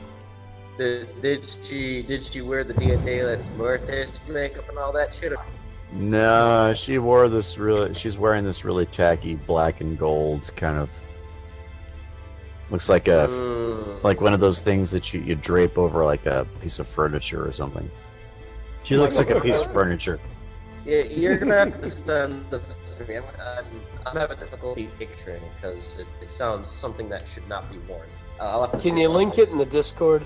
S8: Did she wear the Dia de las Muertes makeup and all that shit?
S6: No, she's wearing this really tacky black and gold kind of. Looks like like one of those things that you drape over like a piece of furniture or something. She looks like a piece of furniture.
S8: Yeah, you're gonna have to send this to me. I'm having difficulty picturing because it sounds something that should not be worn. I'll have to
S7: Can
S8: see
S7: you
S8: what
S7: link
S8: else.
S7: it in the Discord?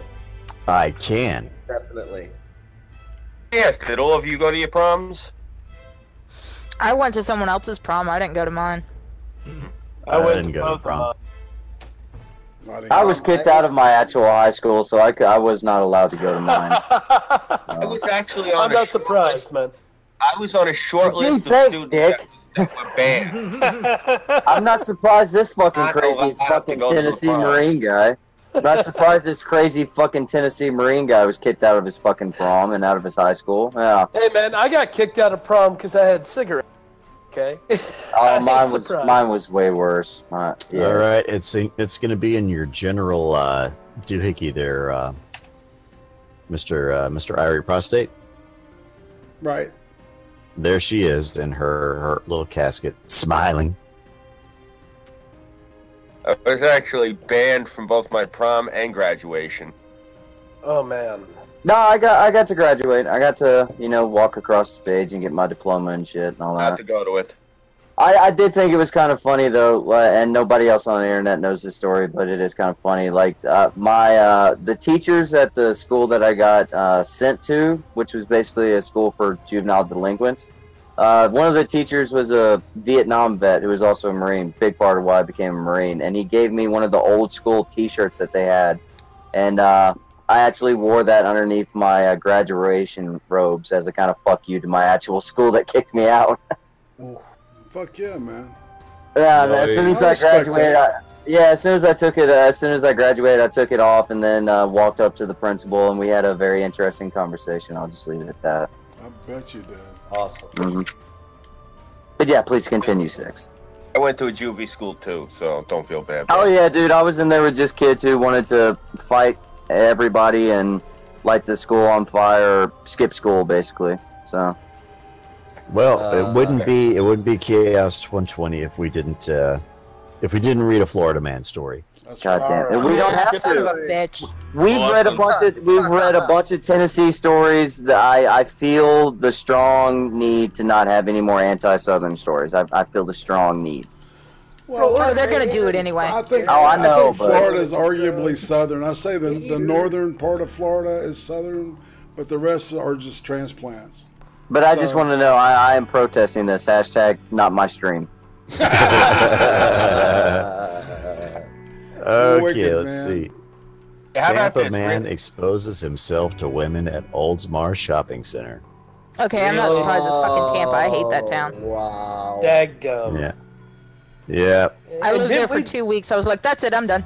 S6: I can.
S8: Definitely.
S2: Yes, did all of you go to your proms?
S5: I went to someone else's prom. I didn't go to mine.
S6: I didn't go to prom.
S4: I was kicked out of my actual high school, so I was not allowed to go to mine.
S2: I was actually on
S7: I'm not surprised, man.
S2: I was on a short
S4: Gee,
S2: list of
S4: thanks,
S2: students
S4: Dick.
S2: that were banned.
S4: I'm not surprised this fucking
S2: Not
S4: crazy
S2: allowed to
S4: fucking
S2: go to a
S4: Tennessee
S2: prom.
S4: Marine guy. I'm not surprised this crazy fucking Tennessee Marine guy was kicked out of his fucking prom and out of his high school. Yeah.
S7: Hey, man, I got kicked out of prom because I had cigarettes. Okay.
S4: Oh,
S7: Surprise.
S4: mine was way worse. Yeah.
S6: All right, it's going to be in your general doohickey there, Mr. Irate Prostate.
S1: Right.
S6: there she is in her little casket, smiling.
S2: I was actually banned from both my prom and graduation.
S7: Oh man.
S4: No, I got to graduate. I got to, walk across the stage and get my diploma and shit and all that.
S2: I had to go to it.
S4: I did think it was kind of funny though, and nobody else on the internet knows this story, but it is kind of funny. Like the teachers at the school that I got sent to, which was basically a school for juvenile delinquents. One of the teachers was a Vietnam vet who was also a Marine. Big part of why I became a Marine, and he gave me one of the old school T-shirts that they had, and I actually wore that underneath my graduation robes as a kind of fuck you to my actual school that kicked me out.
S1: Fuck yeah, man.
S4: Yeah, as soon as I graduated, as soon as I graduated, I took it off and then walked up to the principal, and we had a very interesting conversation. I'll just leave it at that.
S1: I bet you did.
S8: Awesome.
S4: Mm-hmm. But yeah, please continue, Six.
S2: I went to a juvie school too, so don't feel bad.
S4: Oh yeah, dude, I was in there with just kids who wanted to fight everybody and light the school on fire, or skip school, basically. So.
S6: Well, it wouldn't be Chaos 120 if we didn't read a Florida man story.
S4: God damn it. We don't have
S5: Son of a
S4: to.
S5: bitch.
S4: We've read a bunch of Tennessee stories that I feel the strong need to not have any more anti-Southern stories. I feel the strong need.
S5: Well, they're gonna do it anyway.
S1: I think,
S4: I know,
S1: I think Florida is arguably Southern. I say the northern part of Florida is Southern, but the rest are just transplants.
S4: But I just want to know, I am protesting this. Hashtag not my stream.
S6: Okay,
S1: Wicked,
S6: let's
S1: man.
S6: see. Tampa man exposes himself to women at Oldsmar Shopping Center.
S5: Okay, I'm not surprised it's fucking Tampa. I hate that town.
S8: Wow.
S7: Daggum.
S6: Yeah. Yeah.
S5: I lived there for 2 weeks. I was like, that's it, I'm done.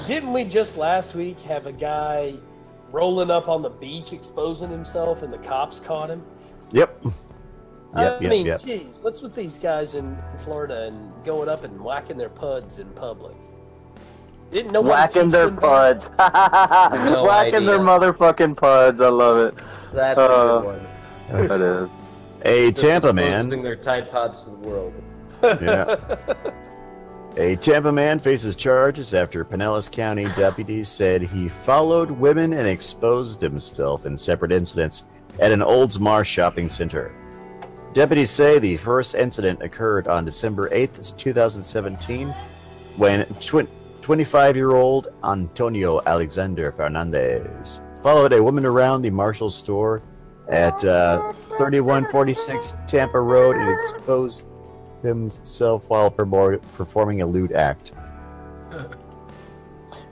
S7: Didn't we just last week have a guy rolling up on the beach exposing himself and the cops caught him?
S6: Yep.
S7: I mean, geez, what's with these guys in Florida and going up and whacking their puds in public? Didn't know
S4: whacking their puds. Whacking their motherfucking puds. I love it.
S8: That's a good one.
S4: That is.
S6: A Tampa man.
S8: Exposing their Tide Pods to the world.
S6: Yeah. A Tampa man faces charges after Pinellas County deputies said he followed women and exposed himself in separate incidents at an Oldsmar shopping center. Deputies say the first incident occurred on December 8th, 2017, when 25-year-old Antonio Alexander Fernandez followed a woman around the Marshall store at 3146 Tampa Road and exposed himself while performing a lewd act.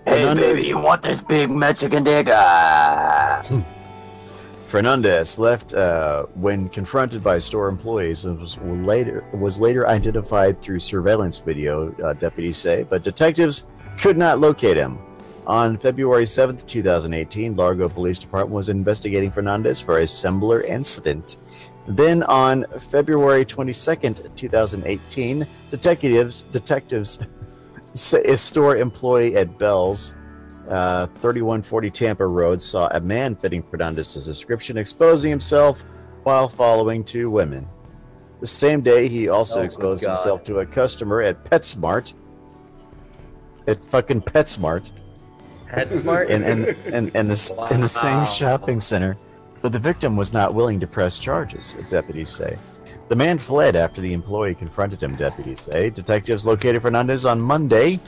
S4: Hey, baby, you want this big Mexican dick?
S6: Fernandez left when confronted by store employees and was later identified through surveillance video, deputies say, but detectives could not locate him. On February 7th, 2018, Largo Police Department was investigating Fernandez for a similar incident. Then on February 22nd, 2018, detectives, a store employee at Bell's 3140 Tampa Road saw a man fitting Fernandez's description exposing himself while following two women. The same day, he also exposed himself to a customer at PetSmart. At fucking PetSmart.
S8: PetSmart?
S6: In the same shopping center. But the victim was not willing to press charges, deputies say. The man fled after the employee confronted him, deputies say. Detectives located Fernandez on Monday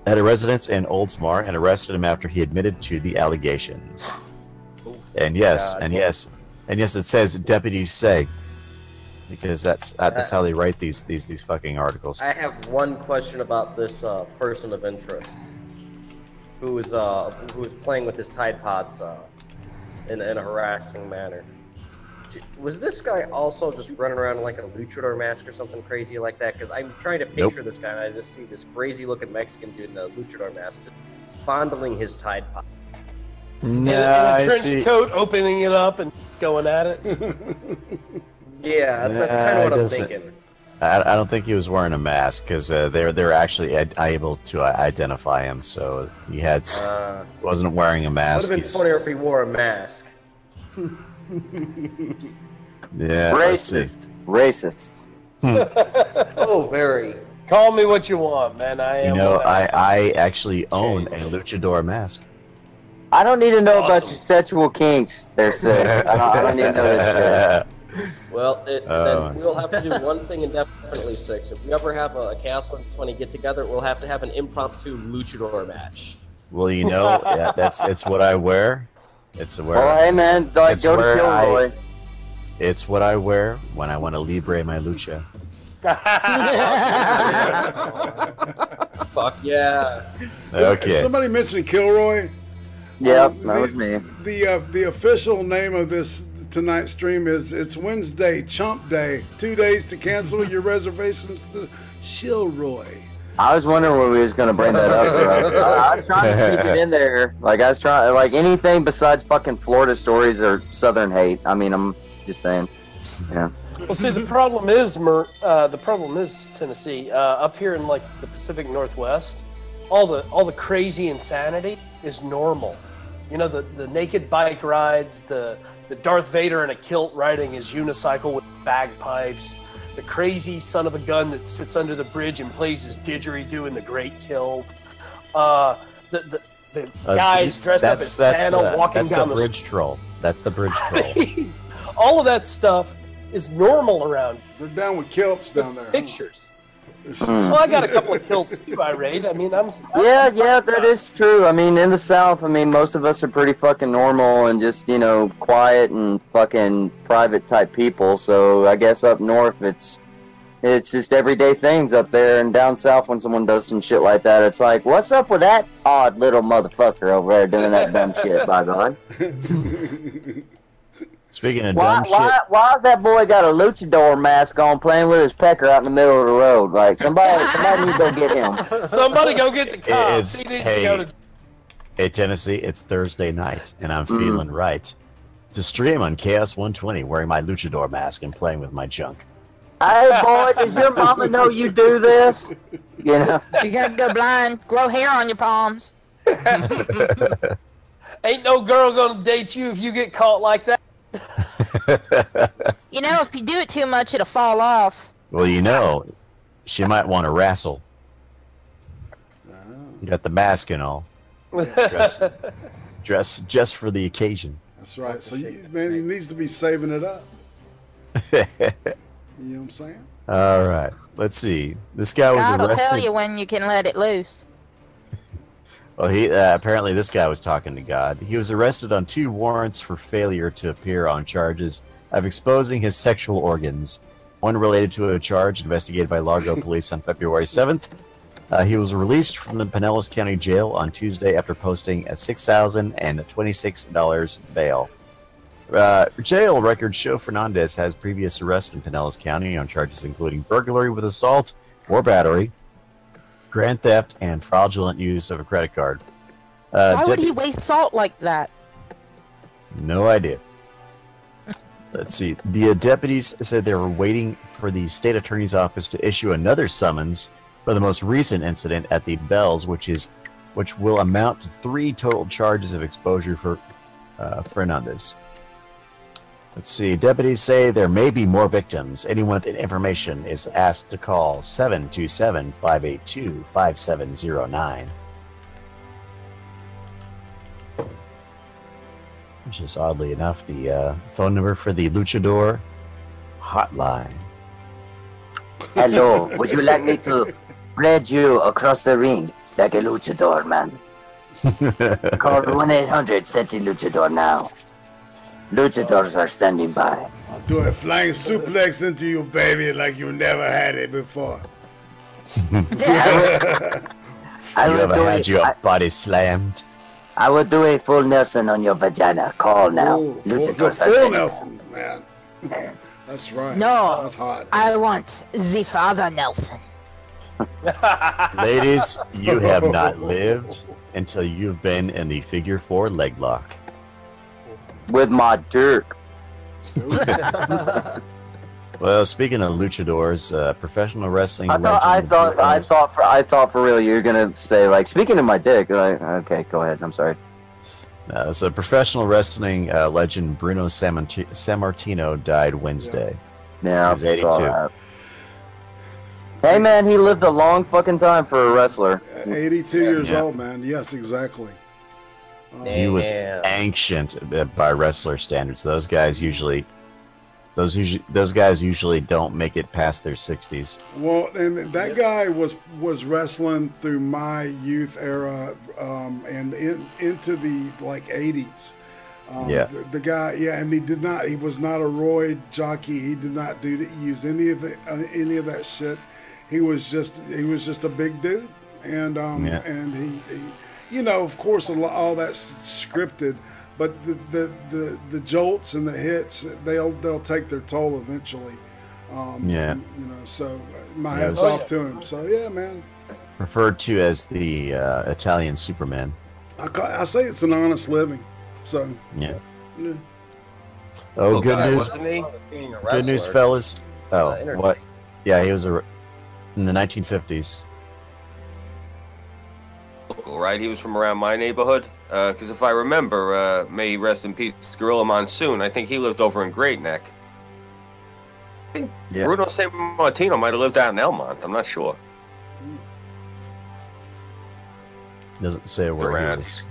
S6: at a residence in Oldsmar and arrested him after he admitted to the allegations. And yes, it says deputies say, because that's how they write these fucking articles.
S8: I have one question about this person of interest who is playing with his Tide Pods in a harassing manner. Was this guy also just running around in like a luchador mask or something crazy like that? Because I'm trying to picture this guy and I just see this crazy looking Mexican dude in a luchador mask just fondling his Tide Pod.
S7: In a trench coat, opening it up and going at it.
S8: Yeah, that's kind of what I'm thinking.
S6: I don't think he was wearing a mask because they're actually able to identify him. So he wasn't wearing a mask.
S8: Would have been funnier if he wore a mask.
S6: Yeah.
S4: Racist.
S12: Oh, very.
S7: Call me what you want, man. I am.
S6: You know, I actually own a luchador mask.
S4: I don't need to know about your sexual kinks, there, sis. I don't need to know this shit.
S12: Well, then we'll have to do one thing indefinitely, 6. If we ever have a Chaos 120 get-together, we'll have to have an impromptu luchador match.
S6: Well, you know, yeah, it's what I wear. It's where.
S4: Well, hey, man, go to Kilroy.
S6: It's what I wear when I want to libre my lucha.
S12: Fuck yeah.
S6: Okay.
S1: Somebody mentioned Kilroy.
S4: Yep, that was me.
S1: The official name of this tonight's stream is it's Wednesday, Chump Day. 2 days to cancel your reservations to Kilroy.
S4: I was wondering when we was gonna bring that up, bro. I was trying to sneak it in there. Like I was trying, like anything besides fucking Florida stories or Southern hate. I mean, I'm just saying. Yeah.
S7: Well, see, the problem is Tennessee. Up here in like the Pacific Northwest, all the crazy insanity is normal. You know, the naked bike rides, the Darth Vader in a kilt riding his unicycle with bagpipes, the crazy son of a gun that sits under the bridge and plays his didgeridoo in the Great Kilt, the guys dressed up as Santa walking down the
S6: bridge troll. That's the bridge troll.
S7: All of that stuff is normal around.
S1: They're down with kilts down there.
S7: Pictures. Well, I got a couple of kilts too, Irate. I mean,
S4: yeah, that is true. I mean, in the South, I mean, most of us are pretty fucking normal and just, you know, quiet and fucking private type people. So I guess up north, it's just everyday things up there. And down south, when someone does some shit like that, it's like, what's up with that odd little motherfucker over there doing that dumb shit, by God?
S6: Speaking of dumb shit,
S4: why's that boy got a luchador mask on, playing with his pecker out in the middle of the road? Like somebody need to go get him.
S7: Somebody go get the cops.
S6: Hey Tennessee, it's Thursday night, and I'm feeling right to stream on Chaos 120, wearing my luchador mask and playing with my junk.
S4: Hey boy, does your mama know you do this? You know,
S5: you gotta go blind, grow hair on your palms.
S7: Ain't no girl gonna date you if you get caught like that.
S5: You know, if you do it too much, it'll fall off.
S6: Well, you know, she might want to wrestle. You got the mask and all. Dress just for the occasion.
S1: That's right. So, man, he needs to be saving it up. You know what I'm saying?
S6: All right. Let's see. This guy was arrested.
S5: God will tell you when you can let it loose.
S6: Well, he apparently this guy was talking to God. He was arrested on 2 warrants for failure to appear on charges of exposing his sexual organs. One related to a charge investigated by Largo police on February 7th. He was released from the Pinellas County Jail on Tuesday after posting a $6,026 bail. Jail records show Fernandez has previous arrests in Pinellas County on charges including burglary with assault or battery, grand theft, and fraudulent use of a credit card.
S5: Why would he waste salt like that?
S6: No idea. Let's see. The deputies said they were waiting for the state attorney's office to issue another summons for the most recent incident at the Bells, which will amount to 3 total charges of exposure for Fernandez. Let's see. Deputies say there may be more victims. Anyone with information is asked to call 727-582-5709. Which is, oddly enough, the phone number for the Luchador hotline.
S4: Hello, would you like me to spread you across the ring like a luchador, man? Call 1-800-SETI Luchador now. Luchadors are standing by.
S1: I'll do a flying suplex into you, baby, like you never had it before.
S6: You ever had your body slammed?
S4: I will do a full Nelson on your vagina. Call now. Luchadors are
S1: full Nelson, man. That's right.
S5: No,
S1: that's hot.
S5: I want the Father Nelson.
S6: Ladies, you have not lived until you've been in the figure 4 leg lock.
S4: With my dick.
S6: Well, speaking of luchadors, professional wrestling.
S4: I thought for real you were gonna say, like, speaking of my dick. Like, okay, go ahead. I'm sorry.
S6: So professional wrestling legend Bruno Sammartino died Wednesday.
S4: Yeah,
S6: he was 82.
S4: Hey man, he lived a long fucking time for a wrestler.
S1: 82 years old, man. Yes, exactly.
S6: He was ancient by wrestler standards. Those guys usually don't make it past their 60s.
S1: Well, and that guy was wrestling through my youth era, and into the like 80s. The guy, and he was not a roid jockey. He did not use any of that shit. He was just a big dude, and and he you know, of course, all that's scripted, but the jolts and the hits, they'll take their toll eventually. You know, so my hats off to him. So yeah, man.
S6: Referred to as the Italian Superman.
S1: I say it's an honest living. So
S6: yeah. Oh, good news! Good news, fellas. Oh, what? Yeah, he was in the 1950s.
S2: Local, right? He was from around my neighborhood. Because if I remember, may he rest in peace, Gorilla Monsoon. I think he lived over in Great Neck. I think Bruno Sammartino might have lived out in Elmont. I'm not sure.
S6: Doesn't say where he was.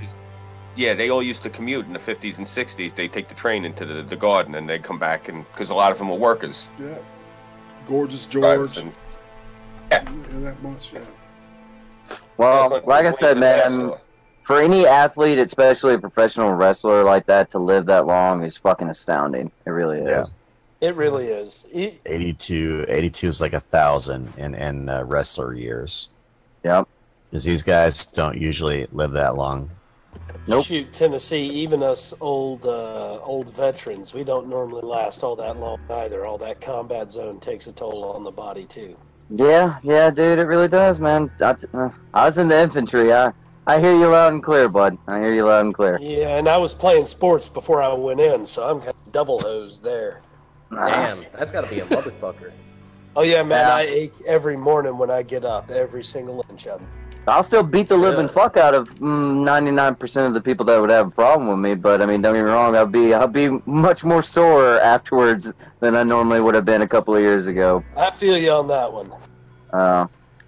S2: Yeah, they all used to commute in the 50s and 60s. They'd take the train into the garden, and they'd come back, and because a lot of them were workers.
S1: Yeah. Gorgeous George. That much, yeah.
S4: Well, like I said, man, for any athlete, especially a professional wrestler like that, to live that long is fucking astounding. It really is.
S3: It really is.
S6: 82 is like 1,000 in wrestler years.
S4: Yep.
S6: Because these guys don't usually live that long.
S4: Nope.
S3: Shoot, Tennessee, even us old veterans, we don't normally last all that long either. All that combat zone takes a toll on the body too.
S4: Yeah, dude, it really does, man. I was in the infantry. I hear you loud and clear, bud. I hear you loud and clear.
S3: Yeah, and I was playing sports before I went in, so I'm kind of double hosed there.
S12: Damn, that's got to be a motherfucker.
S3: Oh yeah, man, I ache every morning when I get up, every single inch of them.
S4: I'll still beat the living fuck out of 99% of the people that would have a problem with me, but I mean, don't get me wrong, I'll be much more sore afterwards than I normally would have been a couple of years ago.
S3: I feel you on that one.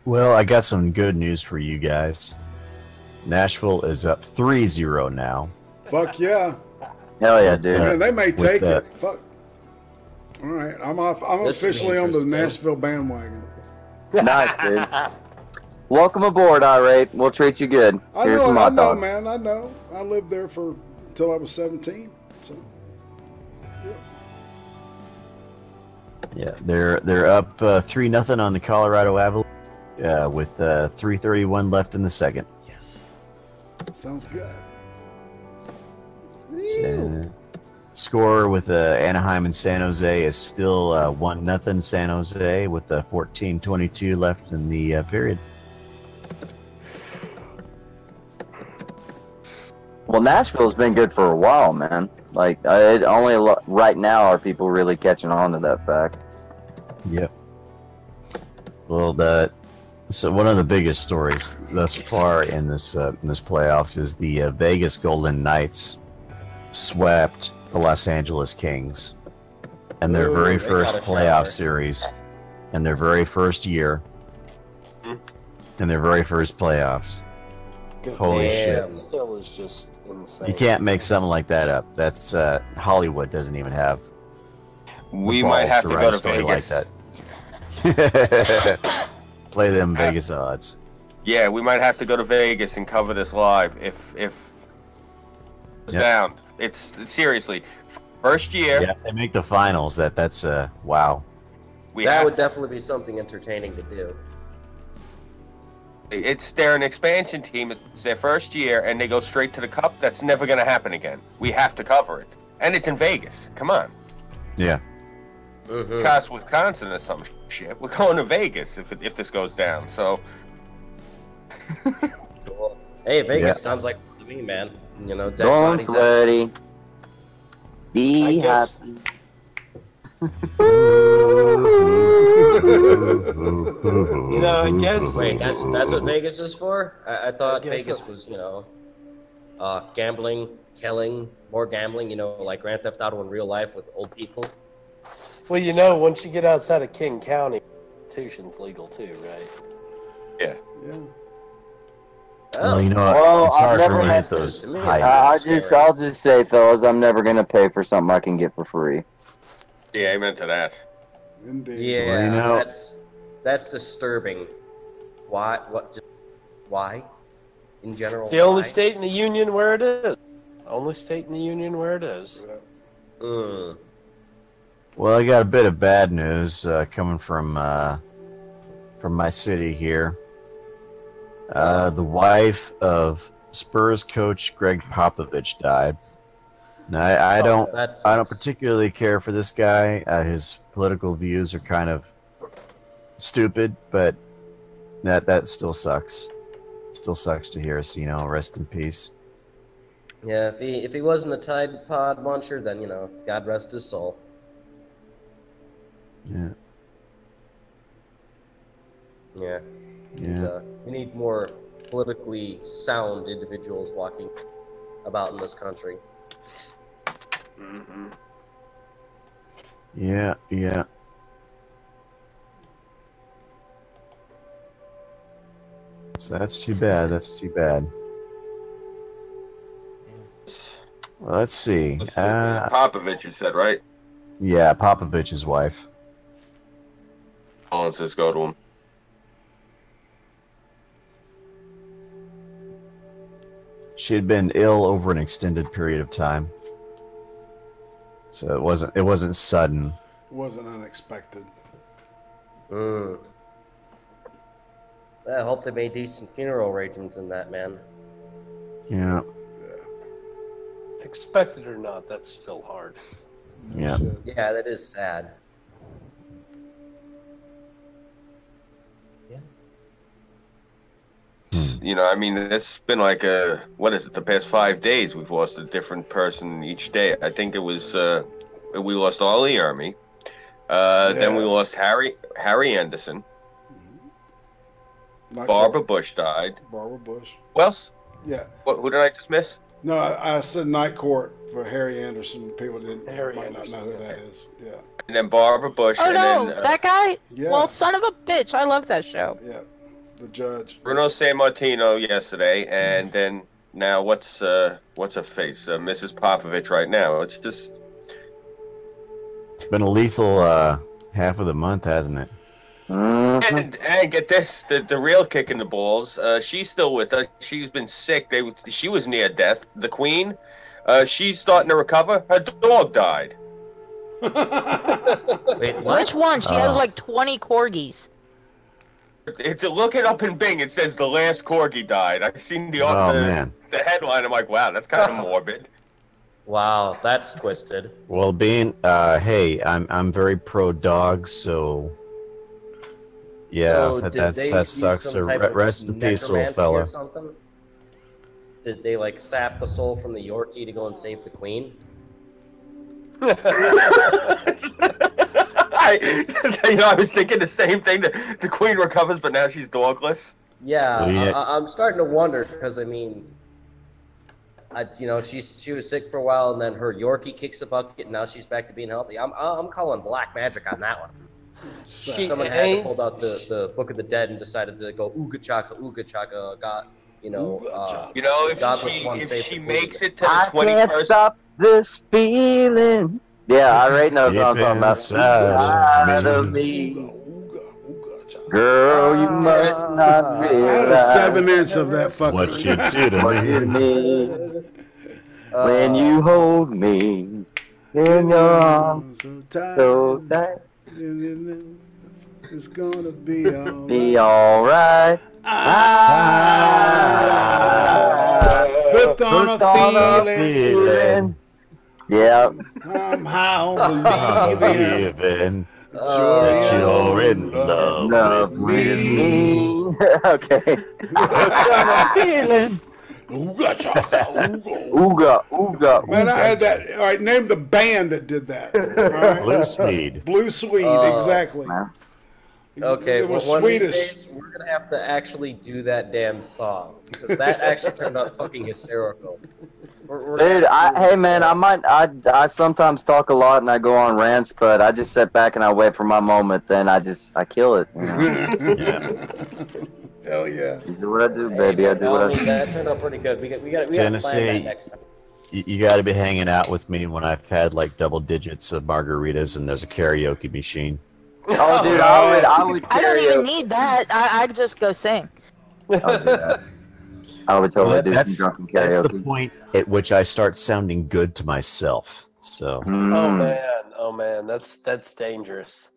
S6: Well, I got some good news for you guys. Nashville is up 3-0 now.
S1: Fuck yeah.
S4: Hell yeah, dude.
S1: Man, they may take it. Fuck. All right, I'm off. I'm officially on the Nashville bandwagon.
S4: Nice, dude. Welcome aboard, Irate. We'll treat you good. Here's some hot dogs.
S1: Man. I know. I lived there until I was 17. So,
S6: yeah, they're up 3-0 on the Colorado Avalanche with 3:31 left in the second.
S1: Yes. Sounds good.
S6: Score with Anaheim and San Jose is still 1-0 San Jose with 14:22 left in the period.
S4: Well, Nashville's been good for a while, man. Like, only right now are people really catching on to that fact.
S6: Yep. Well, so one of the biggest stories thus far in this playoffs is the Vegas Golden Knights swept the Los Angeles Kings in their very first playoff series, in their very first year, in their very first playoffs. Holy shit!
S3: It still is just insane.
S6: You can't make something like that up. That's Hollywood doesn't even have.
S2: We might have to go to Vegas.
S6: Like that. Play them Vegas odds.
S2: Yeah, we might have to go to Vegas and cover this live if it's down. It's seriously first year.
S6: Yeah, if they make the finals. That's wow.
S12: That would definitely be something entertaining to do.
S2: They're an expansion team. It's their first year, and they go straight to the cup. That's never going to happen again. We have to cover it, and it's in Vegas. Come on.
S6: Yeah.
S2: Cas, Wisconsin, or some shit. We're going to Vegas if this goes down. So.
S12: Cool. Hey, Vegas sounds like to me, man. You know, dead
S4: don't
S12: bodies.
S4: worry. Be happy.
S3: You know, I guess.
S12: Wait, that's what Vegas is for? I thought Vegas was, gambling, killing, more gambling, you know, like Grand Theft Auto in real life with old people.
S7: Well, you know, once you get outside of King County, prostitution's legal too, right?
S2: Yeah.
S1: Yeah.
S6: Well, you know,
S4: Well,
S6: it's
S4: I've
S6: hard to
S4: never
S6: relate
S4: had
S6: those
S12: to me.
S6: high
S4: I'll just say, fellas, I'm never gonna pay for something I can get for free.
S2: Yeah, amen to that.
S1: Indeed.
S12: Yeah,
S6: Well, you know-
S12: that's disturbing. Why? Why? In general,
S7: It's the only
S12: why?
S7: state in the union where it is. Only state in the union where it is.
S12: Mm.
S6: Well, I got a bit of bad news coming from my city here. The wife of Spurs coach Greg Popovich died. Now, I don't particularly care for this guy. His political views are kind of stupid, but that still sucks. Still sucks to hear. So, you know, rest in peace.
S12: Yeah, if he wasn't a Tide Pod muncher, then, you know, God rest his soul.
S6: Yeah.
S12: Yeah.
S6: Yeah.
S12: We need more politically sound individuals walking about in this country.
S2: Mm-hmm.
S6: Yeah, yeah. So that's too bad. That's too bad. Well, let's see.
S2: Popovich, you said, right?
S6: Yeah, Popovich's wife.
S2: Collins says go to him.
S6: She had been ill over an extended period of time, so it wasn't sudden.
S1: It wasn't unexpected.
S12: I hope they made decent funeral arrangements in that, man.
S6: Yeah.
S7: Expected or not, that's still hard.
S6: Yeah.
S12: Yeah, that is sad.
S2: You know, I mean, it's been like the past 5 days we've lost a different person each day. I think it was, we lost Ollie Ermy. Then we lost Harry Anderson. Barbara Bush died.
S1: Barbara Bush.
S2: Who else?
S1: Yeah.
S2: Who did I just miss?
S1: No, I said Night Court for Harry Anderson. People might not know who that is. Yeah.
S2: And then Barbara Bush.
S5: Oh
S2: and
S5: no,
S2: then,
S5: that guy?
S1: Yeah.
S5: Well, son of a bitch. I love that show.
S1: Yeah. The judge.
S2: Bruno Sammartino yesterday, and then now what's her face? Mrs. Popovich right now. It's just.
S6: It's been a lethal half of the month, hasn't it?
S2: And get this, the real kick in the balls. She's still with us. She's been sick. She was near death. The Queen, she's starting to recover. Her dog died.
S12: Wait, what?
S5: Which one? She has like 20 corgis.
S2: Look it up in Bing. It says the last corgi died. I seen the headline. I'm like, wow, that's kind of morbid.
S12: Wow, that's twisted.
S6: Well, being hey, I'm very pro dog, so yeah,
S12: So
S6: that sucks. So rest in peace, little fella.
S12: Did they like sap the soul from the Yorkie to go and save the Queen?
S2: I was thinking the same thing. The Queen recovers, but now she's dogless.
S12: Yeah, I'm starting to wonder because I mean, she was sick for a while, and then her Yorkie kicks the bucket, and now she's back to being healthy. I'm calling black magic on that one. Someone had to hold out the Book of the Dead and decided to go ooga chaka, God,
S2: if she makes it to the
S4: I
S2: 21st.
S4: can't stop this feeling. Yeah, I already know what I'm talking about. Inside of me. Girl, you must not realize.
S1: I had a 7-inch of that fucking.
S6: What you do to
S4: me when you hold me in your arms so tight.
S1: It's gonna be alright.
S4: Be alright.
S1: Hooked on a feeling.
S4: Yeah.
S1: I'm high on believing that
S6: you're in love with me.
S4: Okay.
S6: Feeling.
S4: Ooga.
S1: Man, I had that. All right, name the band that did that. All right?
S6: Blue Swede.
S1: Blue Swede, exactly.
S12: Okay,
S1: It was
S12: one of these
S1: Swedish.
S12: days we're gonna have to actually do that damn song because that actually turned out fucking hysterical.
S4: Dude, hey man, I sometimes talk a lot and I go on rants, but I just sit back and I wait for my moment. Then I kill it. You know?
S6: Yeah.
S1: Hell yeah!
S4: I do what I do, baby. I do what I do.
S12: That turned out pretty good. We got to plan
S6: Tennessee,
S12: that next time.
S6: you got to be hanging out with me when I've had like double digits of margaritas and there's a karaoke machine.
S4: Oh, dude, I would.
S5: I don't even need that. I just go sing.
S4: I'll do that. I would totally do some drunken karaoke.
S6: That's the point at which I start sounding good to myself. So.
S7: Oh man, that's dangerous.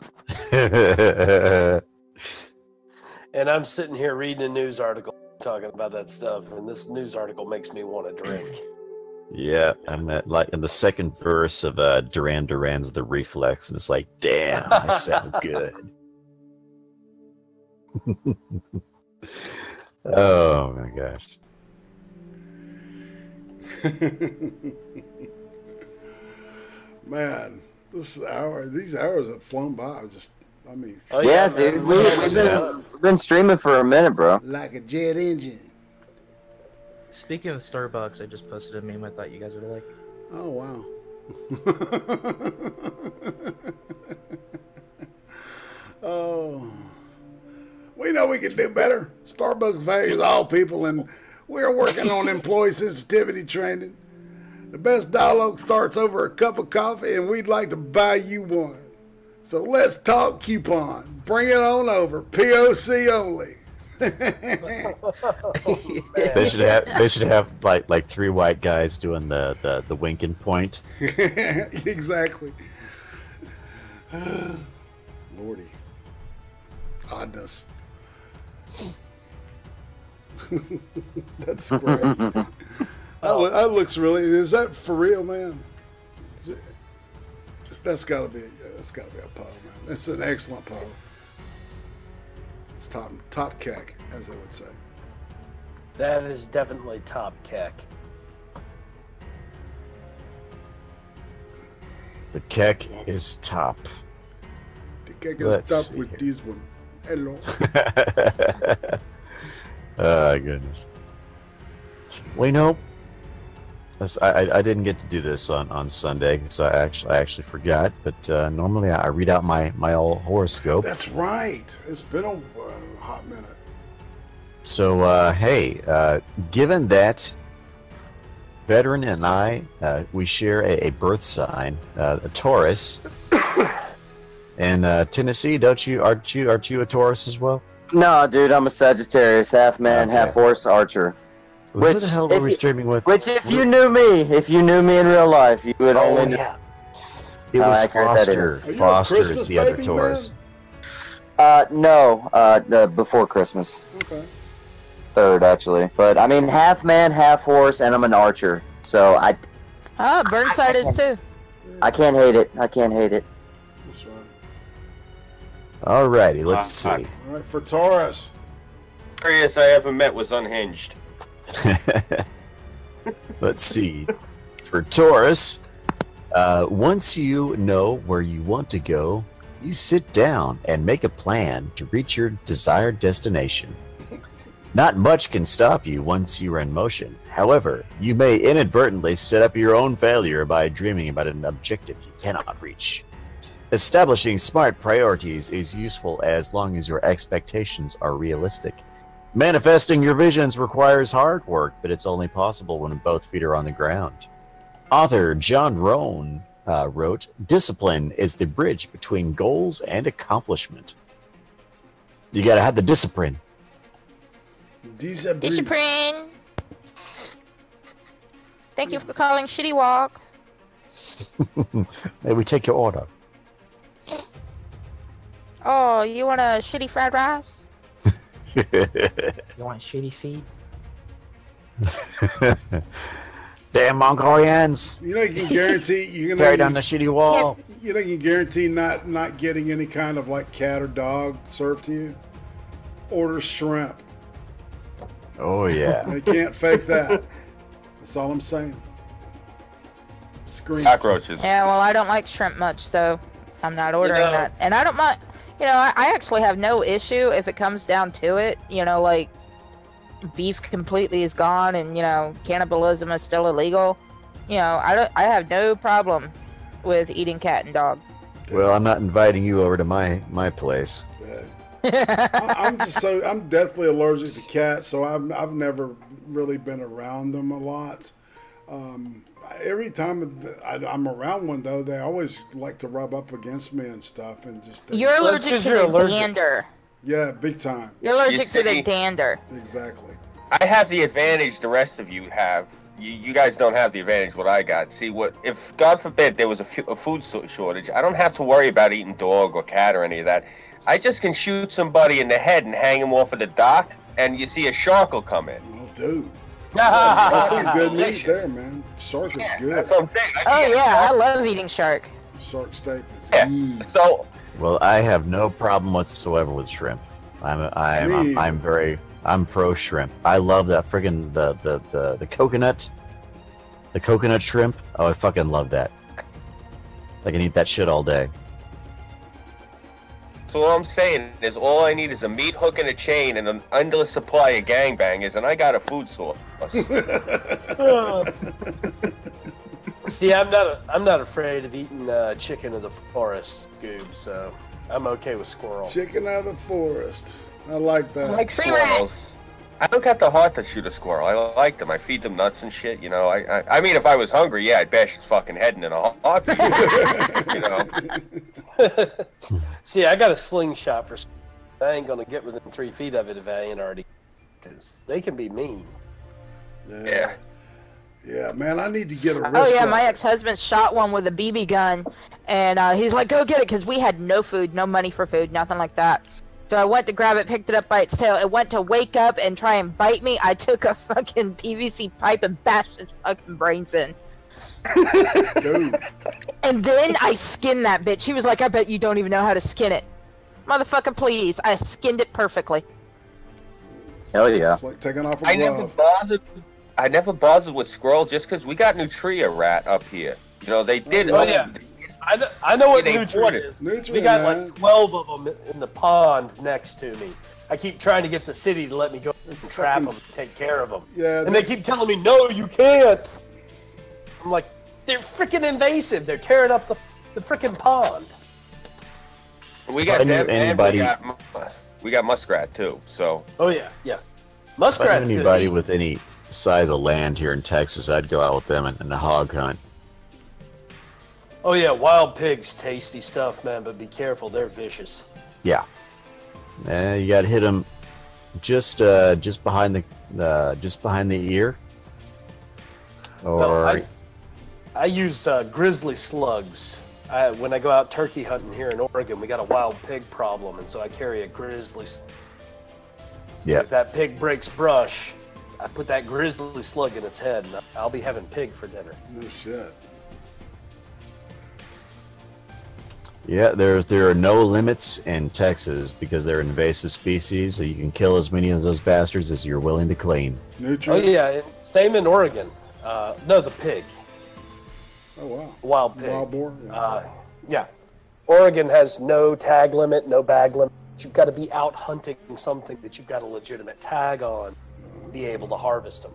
S7: And I'm sitting here reading a news article talking about that stuff, and this news article makes me want to drink.
S6: Yeah, I'm at like in the second verse of Duran Duran's The Reflex, and it's like, damn, I sound good. Oh my gosh.
S1: Man, these hours have flown by.
S4: Yeah, dude, we've been streaming for a minute, bro.
S1: Like a jet engine.
S9: Speaking of Starbucks, I just posted a meme I thought you guys would like.
S1: Oh, wow. Oh. We know we can do better. Starbucks values all people, and we're working on employee sensitivity training. The best dialogue starts over a cup of coffee, and we'd like to buy you one. So let's talk coupon. Bring it on over. POC only.
S6: They should have like three white guys doing the wink and point.
S1: Exactly. Lordy. Oddness. That's great. That looks really. Is that for real, man? That's gotta be a poe, man. That's an excellent poe. It's top keck, as they would say.
S7: That is definitely top keck.
S6: The keck is top.
S1: The keck is top with this one. Hello.
S6: Oh goodness. Well, you know, I didn't get to do this on Sunday because I actually forgot. But normally I read out my old horoscope.
S1: That's right. It's been a hot minute.
S6: So hey, given that Vetran and I we share a birth sign, a Taurus. And Tennessee, aren't you a Taurus as well?
S4: No, dude, I'm a Sagittarius, half man, half horse, archer.
S6: Who the hell are we streaming with?
S4: Which, if you knew me in real life, you would only know.
S6: It was Foster. Foster is the other Taurus.
S4: No, before Christmas.
S1: Okay.
S4: Third, actually. But, I mean, half man, half horse, and I'm an archer. So,
S5: Burnside is too.
S4: I can't hate it. I can't hate it.
S1: That's right.
S6: Alrighty, let's see.
S1: All right, for Taurus.
S2: Curious I haven't met was unhinged.
S6: Let's see. For Taurus, once you know where you want to go, you sit down and make a plan to reach your desired destination. Not much can stop you once you are in motion. However, you may inadvertently set up your own failure by dreaming about an objective you cannot reach. Establishing smart priorities is useful as long as your expectations are realistic. Manifesting your visions requires hard work, but it's only possible when both feet are on the ground. Author John Rohn wrote, "Discipline is the bridge between goals and accomplishment." You gotta have the discipline.
S5: Discipline. Thank you for calling Shitty Walk.
S6: May we take your order?
S5: Oh, you want a shitty fried rice?
S9: You want shitty seed?
S6: Damn Mongolians!
S1: You know, you can guarantee you can
S6: tear down the shitty wall.
S1: You know, you can guarantee not getting any kind of like cat or dog served to you. Order shrimp.
S6: Oh yeah.
S1: They can't fake that. That's all I'm saying. Scream.
S2: Cockroaches.
S5: Yeah, well, I don't like shrimp much, so I'm not ordering that. And I don't mind. you know, I actually have no issue if it comes down to it. You know, like beef completely is gone, and you know, cannibalism is still illegal. You know, I have no problem with eating cat and dog.
S6: Well, I'm not inviting you over to my place.
S1: I'm deathly allergic to cats, so I've never really been around them a lot. Every time I'm around one, though, they always like to rub up against me and stuff, and just.
S5: You're allergic to the dander.
S1: Yeah, big time.
S5: You're allergic to the dander.
S1: Exactly.
S2: I have the advantage the rest of you have. You guys don't have the advantage what I got. See, if God forbid there was a food shortage, I don't have to worry about eating dog or cat or any of that. I just can shoot somebody in the head and hang him off of the dock, and you see a shark will come in.
S1: Oh, dude. That's some good meat there, man. Shark is good.
S2: That's what I'm saying.
S5: I love eating shark.
S1: Shark steak is
S2: good. So.
S6: Well, I have no problem whatsoever with shrimp. I'm pro shrimp. I love that friggin' the coconut shrimp. Oh, I fucking love that. I can eat that shit all day.
S2: So all I'm saying is all I need is a meat hook and a chain and an endless supply of gangbangers, and I got a food source.
S7: See, I'm not afraid of eating chicken of the forest, Scoob. So I'm okay with squirrel.
S1: Chicken of the forest. I like that.
S2: I like squirrels. I don't got the heart to shoot a squirrel. I like them. I feed them nuts and shit. You know. I mean, if I was hungry, yeah, I'd bash its fucking head in a heartbeat. You know.
S7: See, I got a slingshot for. I ain't gonna get within 3 feet of it if I ain't already, because they can be mean.
S2: Yeah.
S1: Yeah, man, I need to get a wrist.
S5: Oh yeah, my ex-husband shot one with a BB gun, and he's like, "Go get it," because we had no food, no money for food, nothing like that. So I went to grab it, picked it up by its tail. It went to wake up and try and bite me. I took a fucking PVC pipe and bashed its fucking brains in.
S1: Dude.
S5: And then I skinned that bitch. He was like, "I bet you don't even know how to skin it." Motherfucker, please. I skinned it perfectly.
S4: Hell yeah.
S1: It's like taking off a glove.
S2: I never bothered with squirrel just because we got nutria rat up here. You know, they did.
S7: Oh, yeah. I know what nutria is. We got like 12 of them in the pond next to me. I keep trying to get the city to let me go and trap them and take care of them.
S1: Yeah,
S7: and they keep telling me, no, you can't. I'm like, they're freaking invasive. They're tearing up the freaking pond.
S2: We got them, and we got muskrat too. So.
S7: Oh yeah, yeah. Muskrat's good.
S6: Anybody with any size of land here in Texas, I'd go out with them and a hog hunt.
S7: Oh yeah, wild pigs, tasty stuff, man. But be careful, they're vicious.
S6: Yeah. You gotta hit them just behind the ear. Or
S7: well, I use grizzly slugs. When I go out turkey hunting here in Oregon, we got a wild pig problem, and so I carry a grizzly slug.
S6: Yeah.
S7: If that pig breaks brush, I put that grizzly slug in its head, and I'll be having pig for dinner.
S1: No shit.
S6: Yeah, there are no limits in Texas because they're invasive species, so you can kill as many of those bastards as you're willing to claim.
S7: Oh yeah, same in Oregon. No, the pig.
S1: Oh wow.
S7: Wild pig.
S1: Wild boar. Yeah.
S7: Yeah. Oregon has no tag limit, no bag limit. You've got to be out hunting something that you've got a legitimate tag on to be able to harvest them.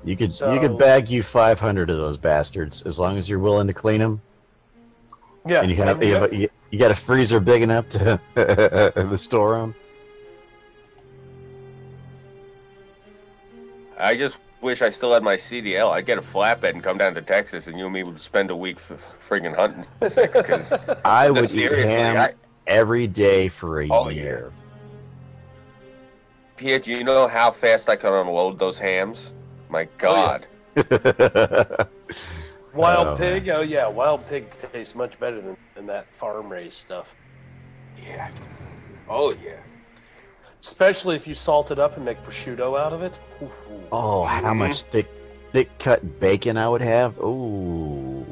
S6: You could bag you 500 of those bastards as long as you're willing to clean them.
S7: Yeah.
S6: And you got a freezer big enough to store them.
S2: I just wish I still had my CDL. I'd get a flatbed and come down to Texas, and you and me would spend a week friggin' hunting six. Cause
S6: I would eat ham every day for a year.
S2: Pierre, do you know how fast I can unload those hams? My God.
S7: Wild pig? Oh, yeah. Wild pig tastes much better than that farm-raised stuff.
S2: Yeah. Oh, yeah.
S7: Especially if you salt it up and make prosciutto out of it. Ooh.
S6: Oh, how much thick cut bacon I would have. Oh,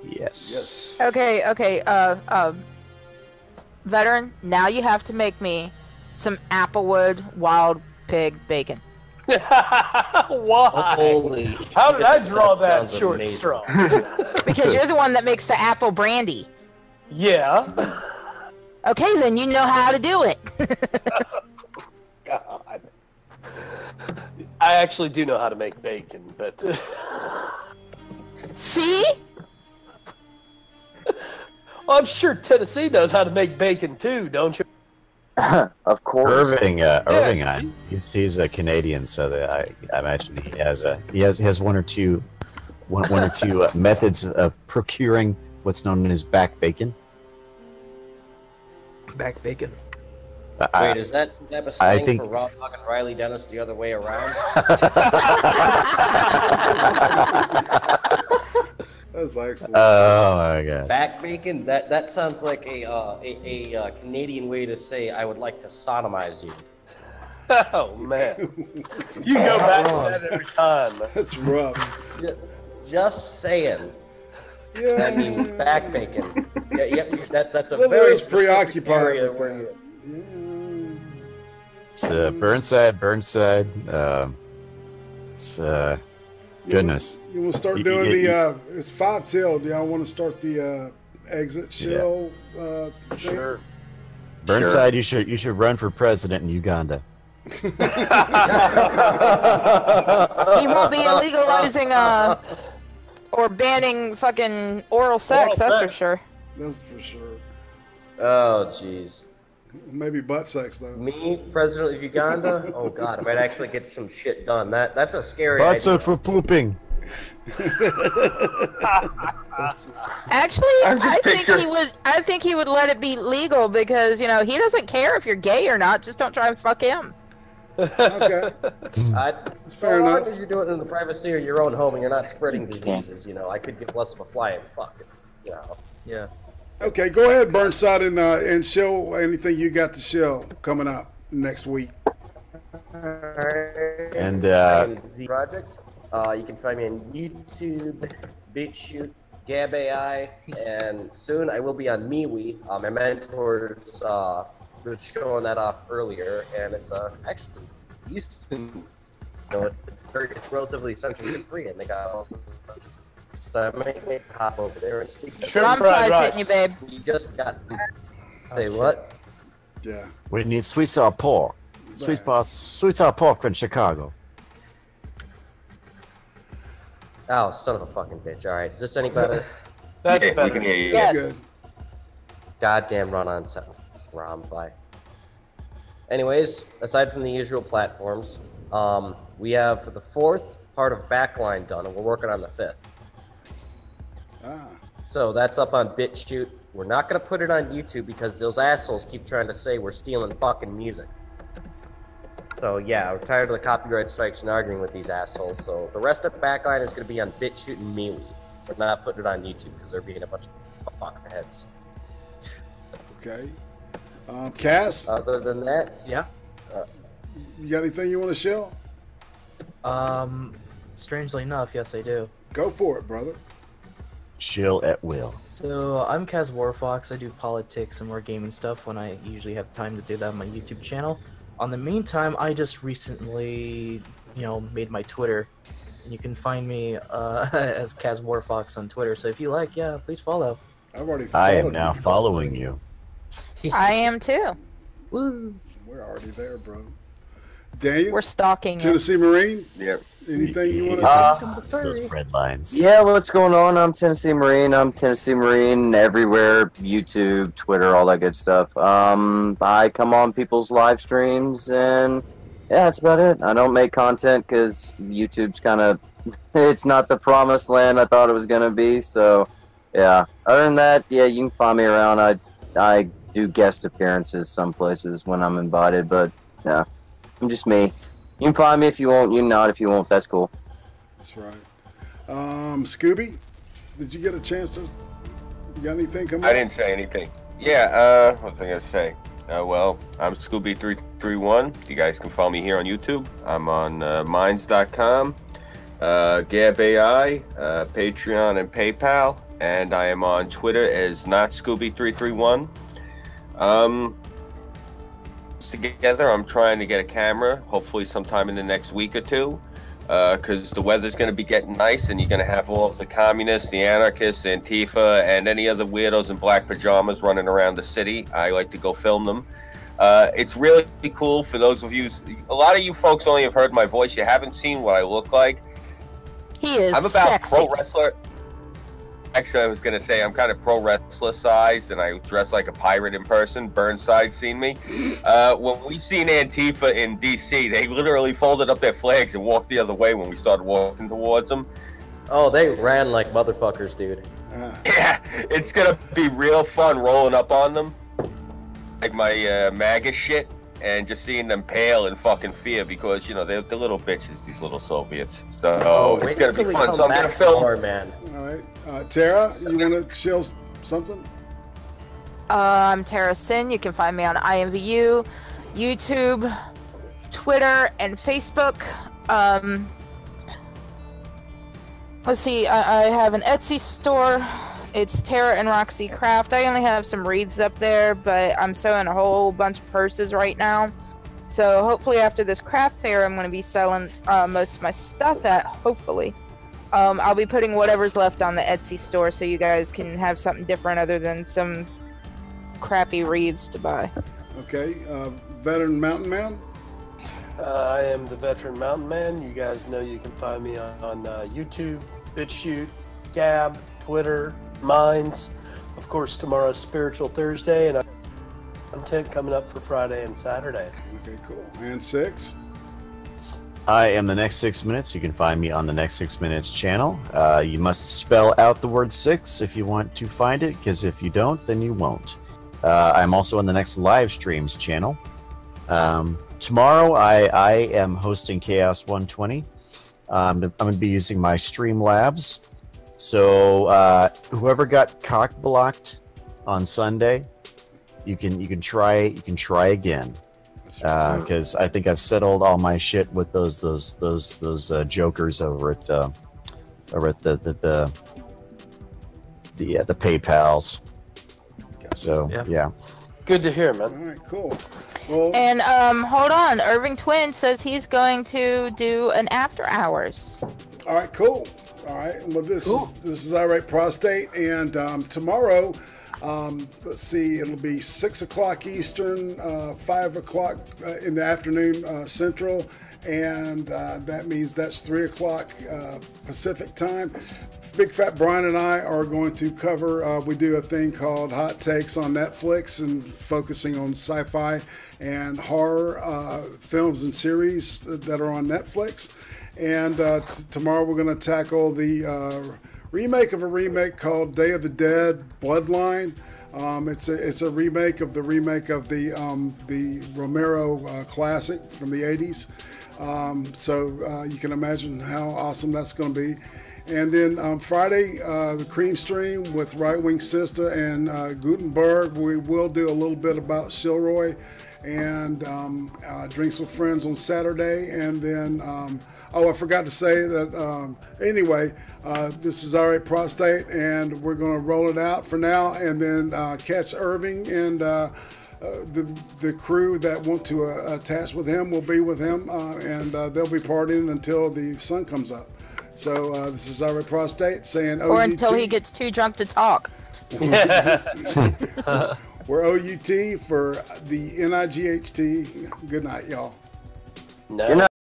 S6: yes.
S5: Okay. Veteran, now you have to make me some Applewood wild pig bacon.
S7: Why?
S8: Holy
S7: How did I draw that
S8: sounds
S7: short
S8: amazing.
S7: straw?
S5: Because you're the one that makes the apple brandy.
S7: Yeah.
S5: Okay, then you know how to do it.
S7: God. I actually do know how to make bacon, but...
S5: See?
S7: Well, I'm sure Tennessee knows how to make bacon too, don't you?
S4: Of course.
S6: Irving, he's a Canadian, so that I imagine he has one or two methods of procuring what's known as back bacon.
S9: Back bacon.
S12: Wait, is that some type of slang for Raw Dog and Riley Dennis the other way around?
S1: That's excellent.
S6: Oh my god.
S12: Back bacon? That sounds like a Canadian way to say I would like to sodomize you.
S7: Oh man, you go back to that every time.
S1: That's rough.
S12: Just saying.
S1: Yeah.
S12: That means back bacon. Yeah, that's a
S1: Well,
S12: very
S1: was
S12: specific
S1: preoccupied
S12: area
S1: with
S12: where
S1: that.
S6: It's Burnside. Goodness.
S1: You want to start doing it's 5 till. Do y'all want to start the exit show?
S7: Sure.
S6: Burnside, you should run for president in Uganda.
S5: He won't be illegalizing or banning fucking oral sex, that's for sure.
S1: That's for sure.
S12: Oh, jeez.
S1: Maybe butt sex, though.
S12: Me, president of Uganda? Oh, God, I might actually get some shit done. That's a scary
S6: Butts
S12: idea.
S6: are for pooping.
S5: Actually, I think he would let it be legal because, you know, he doesn't care if you're gay or not. Just don't try and fuck him.
S1: Okay.
S12: So long as you're doing it in the privacy of your own home and you're not spreading diseases, you know, I could get less of a flying fuck, you know.
S9: Yeah.
S1: Okay, go ahead, Burnside, and show anything you got to show coming up next week.
S6: And
S12: the project. You can find me on YouTube, BitChute, Gab AI, and soon I will be on MeWe. My mentors was showing that off earlier, and it's actually decent. You know, it's relatively censorship free, and they got all this. So I may hop over there and speak.
S5: I'm hitting you, babe.
S12: You just got. Say what?
S1: Yeah.
S6: We need sweet sour pork. Sweet sour pork from Chicago.
S12: Oh, son of a fucking bitch. Alright, is this any better?
S7: That's
S2: Yeah,
S7: better.
S2: we can hear you.
S5: Yes.
S12: Goddamn run-on sentence. Rom, bye. Anyways, aside from the usual platforms, we have the 4th part of Backline done, and we're working on the 5th. So that's up on BitChute. We're not going to put it on YouTube because those assholes keep trying to say we're stealing fucking music. So yeah, we're tired of the copyright strikes and arguing with these assholes. So the rest of Backline is going to be on BitChute and MeWe. We're not putting it on YouTube because they're being a bunch of fuckheads.
S1: Okay. Cas?
S12: Other than that,
S9: Yeah.
S1: You got anything you want to show?
S9: Strangely enough, yes, I do.
S1: Go for it, brother.
S6: Chill at will.
S9: So I'm Cas WarFox. I do politics and more gaming stuff when I usually have time to do that on my YouTube channel. On the meantime, I just recently, made my Twitter, and you can find me as Cas WarFox on Twitter. So if you like, yeah, please follow.
S6: I am now following you.
S5: I am too.
S9: Woo.
S1: We're already there, bro. Daniel?
S5: We're stalking you.
S1: Tennessee Marine?
S2: Yep.
S1: Anything you want to say?
S6: Those red lines.
S4: Yeah, what's going on? I'm Tennessee Marine. I'm Tennessee Marine everywhere. YouTube, Twitter, all that good stuff. I come on people's live streams, and yeah, that's about it. I don't make content because YouTube's kind of, it's not the promised land I thought it was going to be, so yeah. Other than that, yeah, you can find me around. I do guest appearances some places when I'm invited, but yeah, I'm just me. You can find me if you want. You can not if you want. That's cool.
S1: That's right. Scooby, did you get a chance to? You got anything coming up?
S2: I didn't say anything. Yeah, what was I gonna say? Well, I'm Scooby331. You guys can follow me here on YouTube. I'm on Minds.com, Gab AI, Patreon, and PayPal, and I am on Twitter as NotScooby331. Together, I'm trying to get a camera, hopefully sometime in the next week or two. because the weather's going to be getting nice, and you're going to have all of the communists, the anarchists, Antifa, and any other weirdos in black pajamas running around the city. I like to go film them. It's really cool for those of you. A lot of you folks only have heard my voice. You haven't seen what I look like.
S5: He is
S2: I'm about
S5: sexy.
S2: pro wrestler. Actually, I was going to say I'm kind of pro wrestler sized, and I dress like a pirate in person. Burnside seen me. When we seen Antifa in D.C., they literally folded up their flags and walked the other way when we started walking towards them.
S12: Oh, they ran like motherfuckers, dude.
S2: Yeah, it's going to be real fun rolling up on them. Like my MAGA shit, and just seeing them pale in fucking fear because, you know, they're little bitches, these little Soviets. So it's going to be fun. So I'm going to film.
S12: More, man.
S1: All right. Tara, you want to show something?
S5: I'm TerraSynn. You can find me on IMVU, YouTube, Twitter, and Facebook. Let's see. I have an Etsy store. It's Tara and Roxy Craft. I only have some wreaths up there, but I'm sewing a whole bunch of purses right now. So hopefully after this craft fair, I'm going to be selling most of my stuff at, hopefully. I'll be putting whatever's left on the Etsy store so you guys can have something different other than some crappy wreaths to buy.
S1: Okay. Vetran Mountainman?
S7: I am the Vetran Mountainman. You guys know you can find me on YouTube, BitChute, Gab, Twitter, Minds. Of course, tomorrow's Spiritual Thursday, and content coming up for Friday and Saturday.
S1: Okay, cool. And 6?
S6: I am the Next 6 Minutes. You can find me on the Next 6 Minutes channel. You must spell out the word 6 if you want to find it, because if you don't, then you won't. I'm also on the Next Live Streams channel. Tomorrow, I am hosting Chaos 120. I'm going to be using my Streamlabs. So whoever got cock blocked on Sunday, you can try again. Because I think I've settled all my shit with those jokers over at the PayPals. So yeah.
S7: Good to hear, man.
S1: All right, cool. Well,
S5: and hold on, Irving Twin says he's going to do an after hours.
S1: All right, cool. All right. Well, this is Irate Prostate, and tomorrow. Let's see, it'll be 6 o'clock Eastern, 5 o'clock in the afternoon Central, and that means that's 3 o'clock Pacific time. Big Fat Brian and I are going to cover, we do a thing called Hot Takes on Netflix, and focusing on sci-fi and horror films and series that are on Netflix. And tomorrow we're going to tackle the remake of a remake called Day of the Dead Bloodline. It's a remake of the Romero classic from the 80s. So you can imagine how awesome that's going to be. And then Friday, the Cream Stream with Right Wing Sister and Gutenberg. We will do a little bit about Shilroy, and Drinks with Friends on Saturday. And then, I forgot to say that, anyway, this is Irate Prostate, and we're going to roll it out for now, and then catch Irving and the crew that want to attach with him will be with him, and they'll be partying until the sun comes up. So this is Irate Prostate saying OUT.
S5: Or until he gets too drunk to talk.
S1: We're OUT for the NIGHT. Good night, y'all.
S7: No.